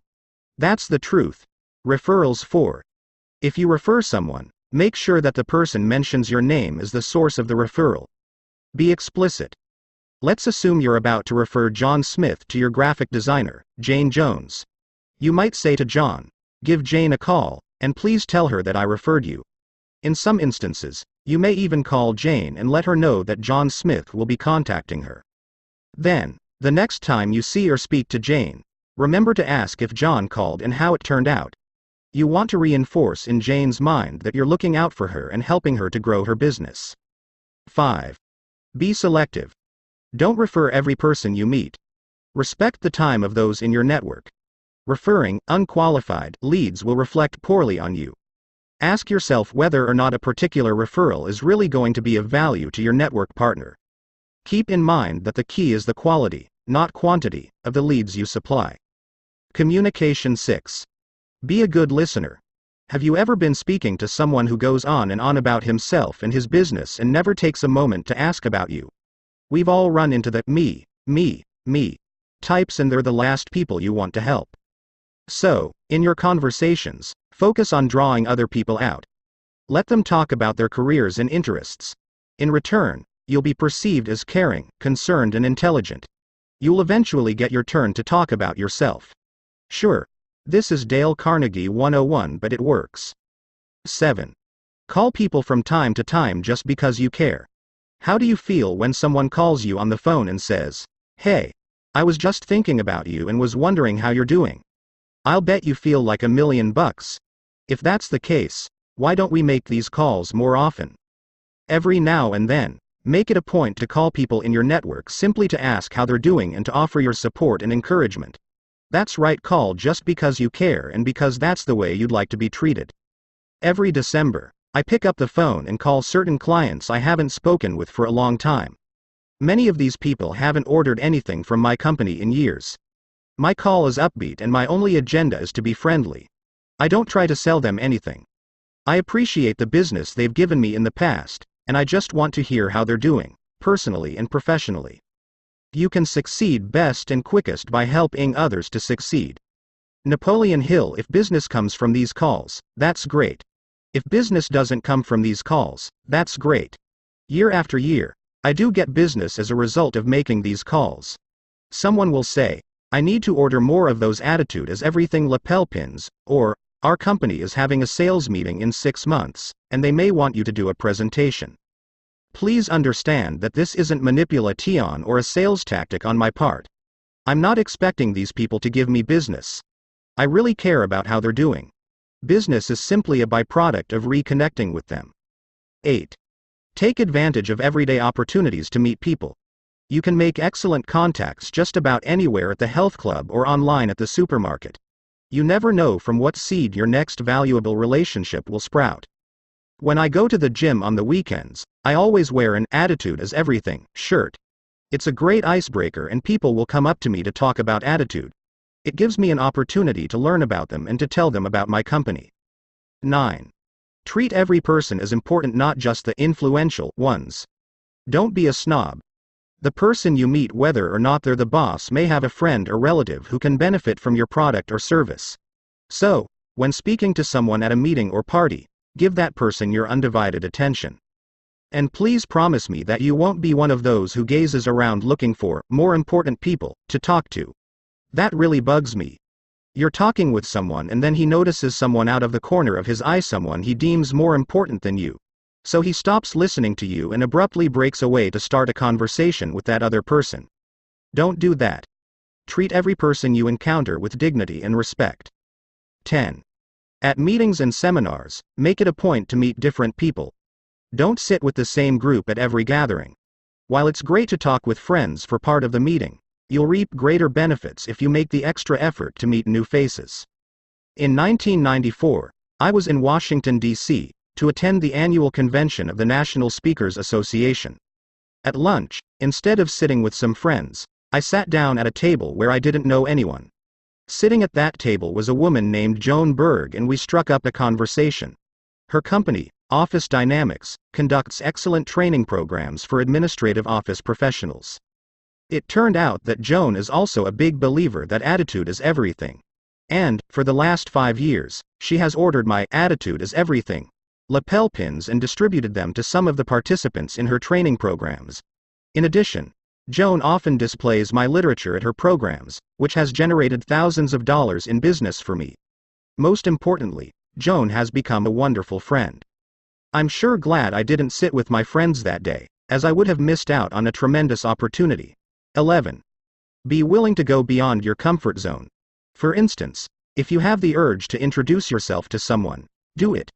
That's the truth. Referrals. 4. If you refer someone, make sure that the person mentions your name as the source of the referral. Be explicit. Let's assume you're about to refer John Smith to your graphic designer, Jane Jones. You might say to John, "Give Jane a call, and please tell her that I referred you." In some instances, you may even call Jane and let her know that John Smith will be contacting her. Then, the next time you see or speak to Jane, remember to ask if John called and how it turned out. You want to reinforce in Jane's mind that you're looking out for her and helping her to grow her business. 5. Be selective. Don't refer every person you meet. Respect the time of those in your network. Referring unqualified leads will reflect poorly on you. Ask yourself whether or not a particular referral is really going to be of value to your network partner. Keep in mind that the key is the quality, not quantity, of the leads you supply. Communication. 6. Be a good listener. Have you ever been speaking to someone who goes on and on about himself and his business and never takes a moment to ask about you? We've all run into the me types, and they're the last people you want to help. So, in your conversations, focus on drawing other people out. Let them talk about their careers and interests. In return, you'll be perceived as caring, concerned, and intelligent. You'll eventually get your turn to talk about yourself. Sure. This is Dale Carnegie 101, but it works. 7. Call people from time to time just because you care. How do you feel when someone calls you on the phone and says, "Hey, I was just thinking about you and was wondering how you're doing"? I'll bet you feel like $1,000,000. If that's the case, why don't we make these calls more often? Every now and then, make it a point to call people in your network simply to ask how they're doing and to offer your support and encouragement. That's right, call just because you care and because that's the way you'd like to be treated. Every December, I pick up the phone and call certain clients I haven't spoken with for a long time. Many of these people haven't ordered anything from my company in years. My call is upbeat and my only agenda is to be friendly. I don't try to sell them anything. I appreciate the business they've given me in the past, and I just want to hear how they're doing, personally and professionally. You can succeed best and quickest by helping others to succeed. Napoleon Hill. If business comes from these calls, that's great. If business doesn't come from these calls, that's great. Year after year, I do get business as a result of making these calls. Someone will say, "I need to order more of those attitude as everything lapel pins," or, "Our company is having a sales meeting in 6 months, and they may want you to do a presentation." Please understand that this isn't manipulation or a sales tactic on my part. I'm not expecting these people to give me business. I really care about how they're doing. Business is simply a byproduct of reconnecting with them. 8. Take advantage of everyday opportunities to meet people. You can make excellent contacts just about anywhere at the health club or online at the supermarket. You never know from what seed your next valuable relationship will sprout. When I go to the gym on the weekends, I always wear an "attitude is everything" shirt. It's a great icebreaker and people will come up to me to talk about attitude. It gives me an opportunity to learn about them and to tell them about my company. 9. Treat every person as important, not just the influential ones. Don't be a snob. The person you meet, whether or not they're the boss, may have a friend or relative who can benefit from your product or service. So, when speaking to someone at a meeting or party, give that person your undivided attention. And please promise me that you won't be one of those who gazes around looking for more important people to talk to. That really bugs me. You're talking with someone and then he notices someone out of the corner of his eye, someone he deems more important than you. So he stops listening to you and abruptly breaks away to start a conversation with that other person. Don't do that. Treat every person you encounter with dignity and respect. 10. At meetings and seminars, make it a point to meet different people. Don't sit with the same group at every gathering. While it's great to talk with friends for part of the meeting, you'll reap greater benefits if you make the extra effort to meet new faces. In 1994, I was in Washington, D.C., to attend the annual convention of the National Speakers Association. At lunch, instead of sitting with some friends, I sat down at a table where I didn't know anyone. Sitting at that table was a woman named Joan Berg, and we struck up a conversation. Her company, Office Dynamics, conducts excellent training programs for administrative office professionals. It turned out that Joan is also a big believer that attitude is everything. And, for the last 5 years, she has ordered my "Attitude is Everything" lapel pins and distributed them to some of the participants in her training programs. In addition, Joan often displays my literature at her programs, which has generated thousands of dollars in business for me. Most importantly, Joan has become a wonderful friend. I'm sure glad I didn't sit with my friends that day, as I would have missed out on a tremendous opportunity. 11. Be willing to go beyond your comfort zone. For instance, if you have the urge to introduce yourself to someone, do it.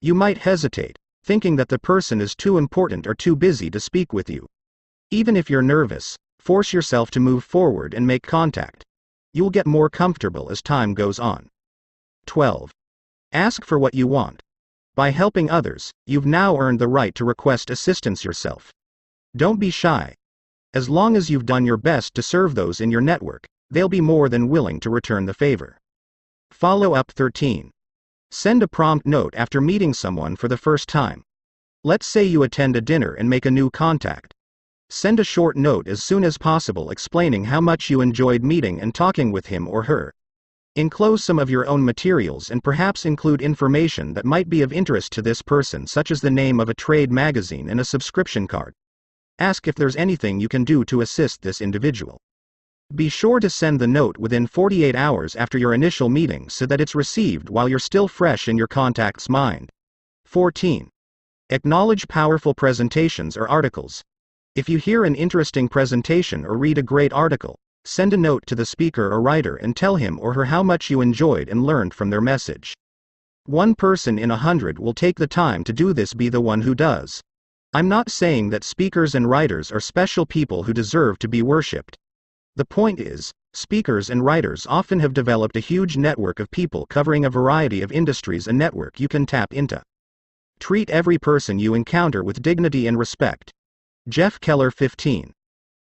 You might hesitate, thinking that the person is too important or too busy to speak with you. Even if you're nervous, force yourself to move forward and make contact. You'll get more comfortable as time goes on. 12. Ask for what you want. By helping others, you've now earned the right to request assistance yourself. Don't be shy. As long as you've done your best to serve those in your network, they'll be more than willing to return the favor. Follow up. 13. Send a prompt note after meeting someone for the first time. Let's say you attend a dinner and make a new contact. Send a short note as soon as possible explaining how much you enjoyed meeting and talking with him or her. Enclose some of your own materials and perhaps include information that might be of interest to this person, such as the name of a trade magazine and a subscription card. Ask if there's anything you can do to assist this individual. Be sure to send the note within 48 hours after your initial meeting so that it's received while you're still fresh in your contact's mind. 14. Acknowledge powerful presentations or articles. If you hear an interesting presentation or read a great article, send a note to the speaker or writer and tell him or her how much you enjoyed and learned from their message. One person in 100 will take the time to do this. Be the one who does. I'm not saying that speakers and writers are special people who deserve to be worshipped. The point is, speakers and writers often have developed a huge network of people covering a variety of industries, a network you can tap into. Treat every person you encounter with dignity and respect. Jeff Keller. 15.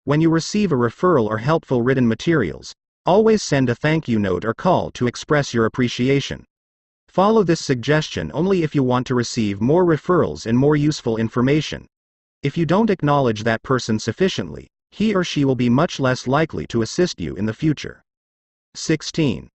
When you receive a referral or helpful written materials, always send a thank you note or call to express your appreciation. Follow this suggestion only if you want to receive more referrals and more useful information. If you don't acknowledge that person sufficiently, he or she will be much less likely to assist you in the future. 16.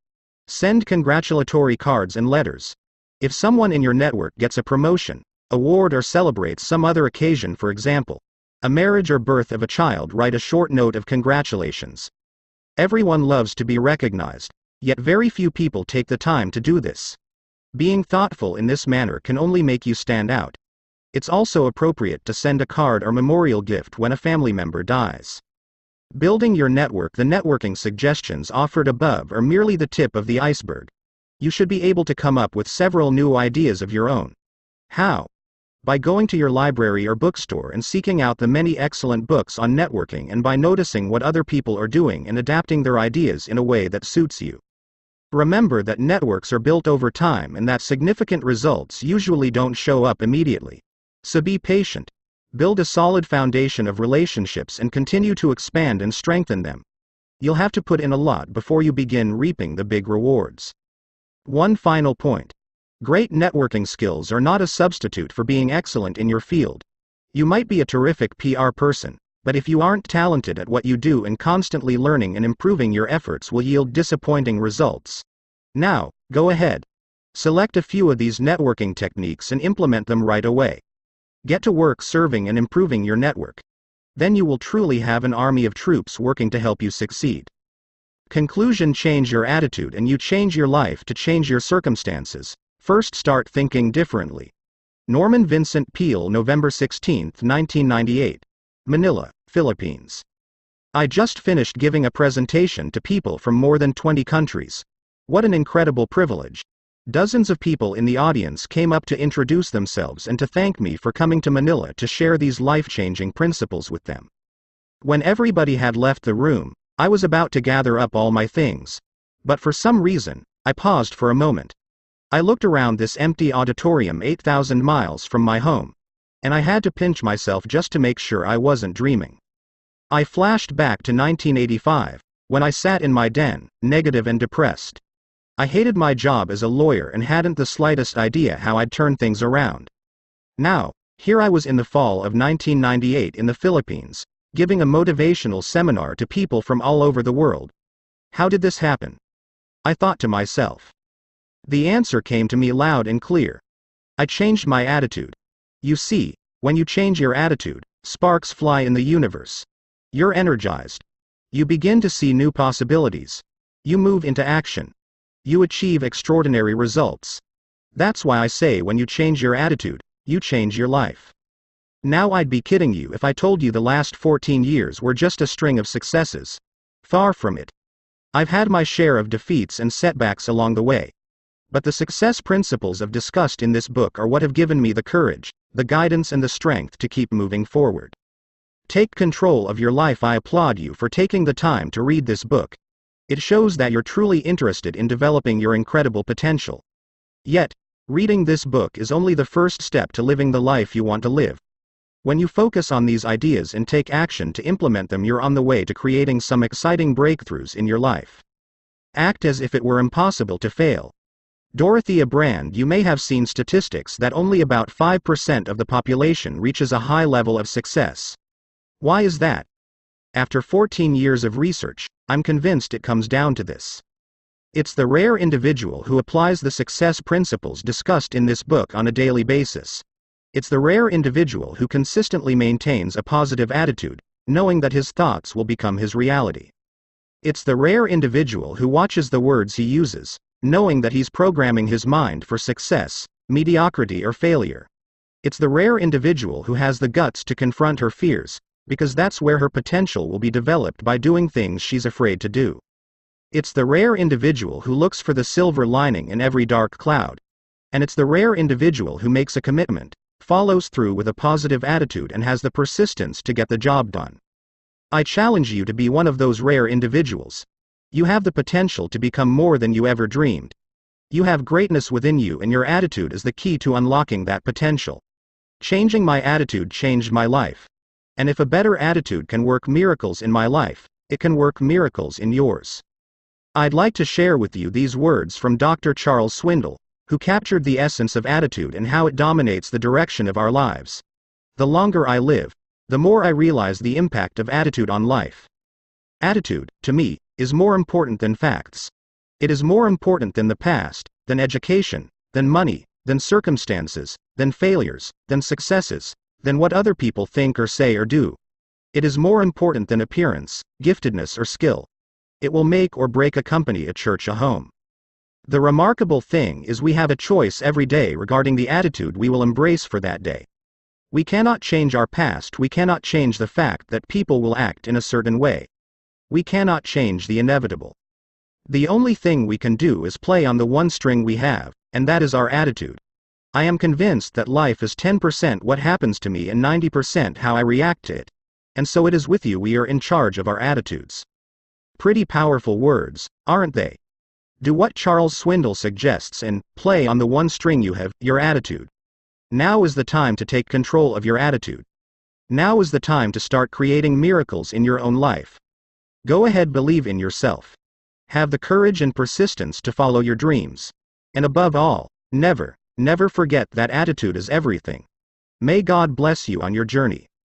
Send congratulatory cards and letters. If someone in your network gets a promotion, award, or celebrates some other occasion, for example, a marriage or birth of a child, write a short note of congratulations. Everyone loves to be recognized, yet very few people take the time to do this. Being thoughtful in this manner can only make you stand out. It's also appropriate to send a card or memorial gift when a family member dies. Building your network. The networking suggestions offered above are merely the tip of the iceberg. You should be able to come up with several new ideas of your own. How? By going to your library or bookstore and seeking out the many excellent books on networking, and by noticing what other people are doing and adapting their ideas in a way that suits you. Remember that networks are built over time and that significant results usually don't show up immediately. So be patient. Build a solid foundation of relationships and continue to expand and strengthen them. You'll have to put in a lot before you begin reaping the big rewards. One final point. Great networking skills are not a substitute for being excellent in your field. You might be a terrific PR person, but if you aren't talented at what you do and constantly learning and improving, your efforts will yield disappointing results. Now, go ahead. Select a few of these networking techniques and implement them right away. Get to work serving and improving your network. Then you will truly have an army of troops working to help you succeed. Conclusion. Change your attitude and you change your life. To change your circumstances, first start thinking differently. Norman Vincent Peale. November 16, 1998. Manila, Philippines. I just finished giving a presentation to people from more than 20 countries. What an incredible privilege. Dozens of people in the audience came up to introduce themselves and to thank me for coming to Manila to share these life-changing principles with them. When everybody had left the room, I was about to gather up all my things. But for some reason, I paused for a moment. I looked around this empty auditorium 8,000 miles from my home, and I had to pinch myself just to make sure I wasn't dreaming. I flashed back to 1985, when I sat in my den, negative and depressed. I hated my job as a lawyer and hadn't the slightest idea how I'd turn things around. Now, here I was in the fall of 1998 in the Philippines, giving a motivational seminar to people from all over the world. How did this happen? I thought to myself. The answer came to me loud and clear. I changed my attitude. You see, when you change your attitude, sparks fly in the universe. You're energized. You begin to see new possibilities. You move into action. You achieve extraordinary results. That's why I say when you change your attitude, you change your life. Now I'd be kidding you if I told you the last 14 years were just a string of successes. Far from it. I've had my share of defeats and setbacks along the way. But the success principles I've discussed in this book are what have given me the courage, the guidance and the strength to keep moving forward. Take control of your life. I applaud you for taking the time to read this book. It shows that you're truly interested in developing your incredible potential. Yet, reading this book is only the first step to living the life you want to live. When you focus on these ideas and take action to implement them, you're on the way to creating some exciting breakthroughs in your life. Act as if it were impossible to fail. Dorothea Brand. You may have seen statistics that only about 5% of the population reaches a high level of success. Why is that? After 14 years of research, I'm convinced it comes down to this. It's the rare individual who applies the success principles discussed in this book on a daily basis. It's the rare individual who consistently maintains a positive attitude, knowing that his thoughts will become his reality. It's the rare individual who watches the words he uses, knowing that he's programming his mind for success, mediocrity, or failure. It's the rare individual who has the guts to confront her fears, because that's where her potential will be developed by doing things she's afraid to do. It's the rare individual who looks for the silver lining in every dark cloud. And it's the rare individual who makes a commitment, follows through with a positive attitude, and has the persistence to get the job done. I challenge you to be one of those rare individuals. You have the potential to become more than you ever dreamed. You have greatness within you, and your attitude is the key to unlocking that potential. Changing my attitude changed my life. And if a better attitude can work miracles in my life, it can work miracles in yours. I'd like to share with you these words from Dr. Charles Swindoll, who captured the essence of attitude and how it dominates the direction of our lives. The longer I live, the more I realize the impact of attitude on life. Attitude, to me, is more important than facts. It is more important than the past, than education, than money, than circumstances, than failures, than successes, than what other people think or say or do. It is more important than appearance, giftedness, or skill. It will make or break a company, a church, a home. The remarkable thing is we have a choice every day regarding the attitude we will embrace for that day. We cannot change our past, we cannot change the fact that people will act in a certain way. We cannot change the inevitable. The only thing we can do is play on the one string we have, and that is our attitude. I am convinced that life is 10% what happens to me and 90% how I react to it. And so it is with you. We are in charge of our attitudes. Pretty powerful words, aren't they? Do what Charles Swindoll suggests and play on the one string you have, your attitude. Now is the time to take control of your attitude. Now is the time to start creating miracles in your own life. Go ahead, believe in yourself. Have the courage and persistence to follow your dreams. And above all, never forget that attitude is everything. May God bless you on your journey.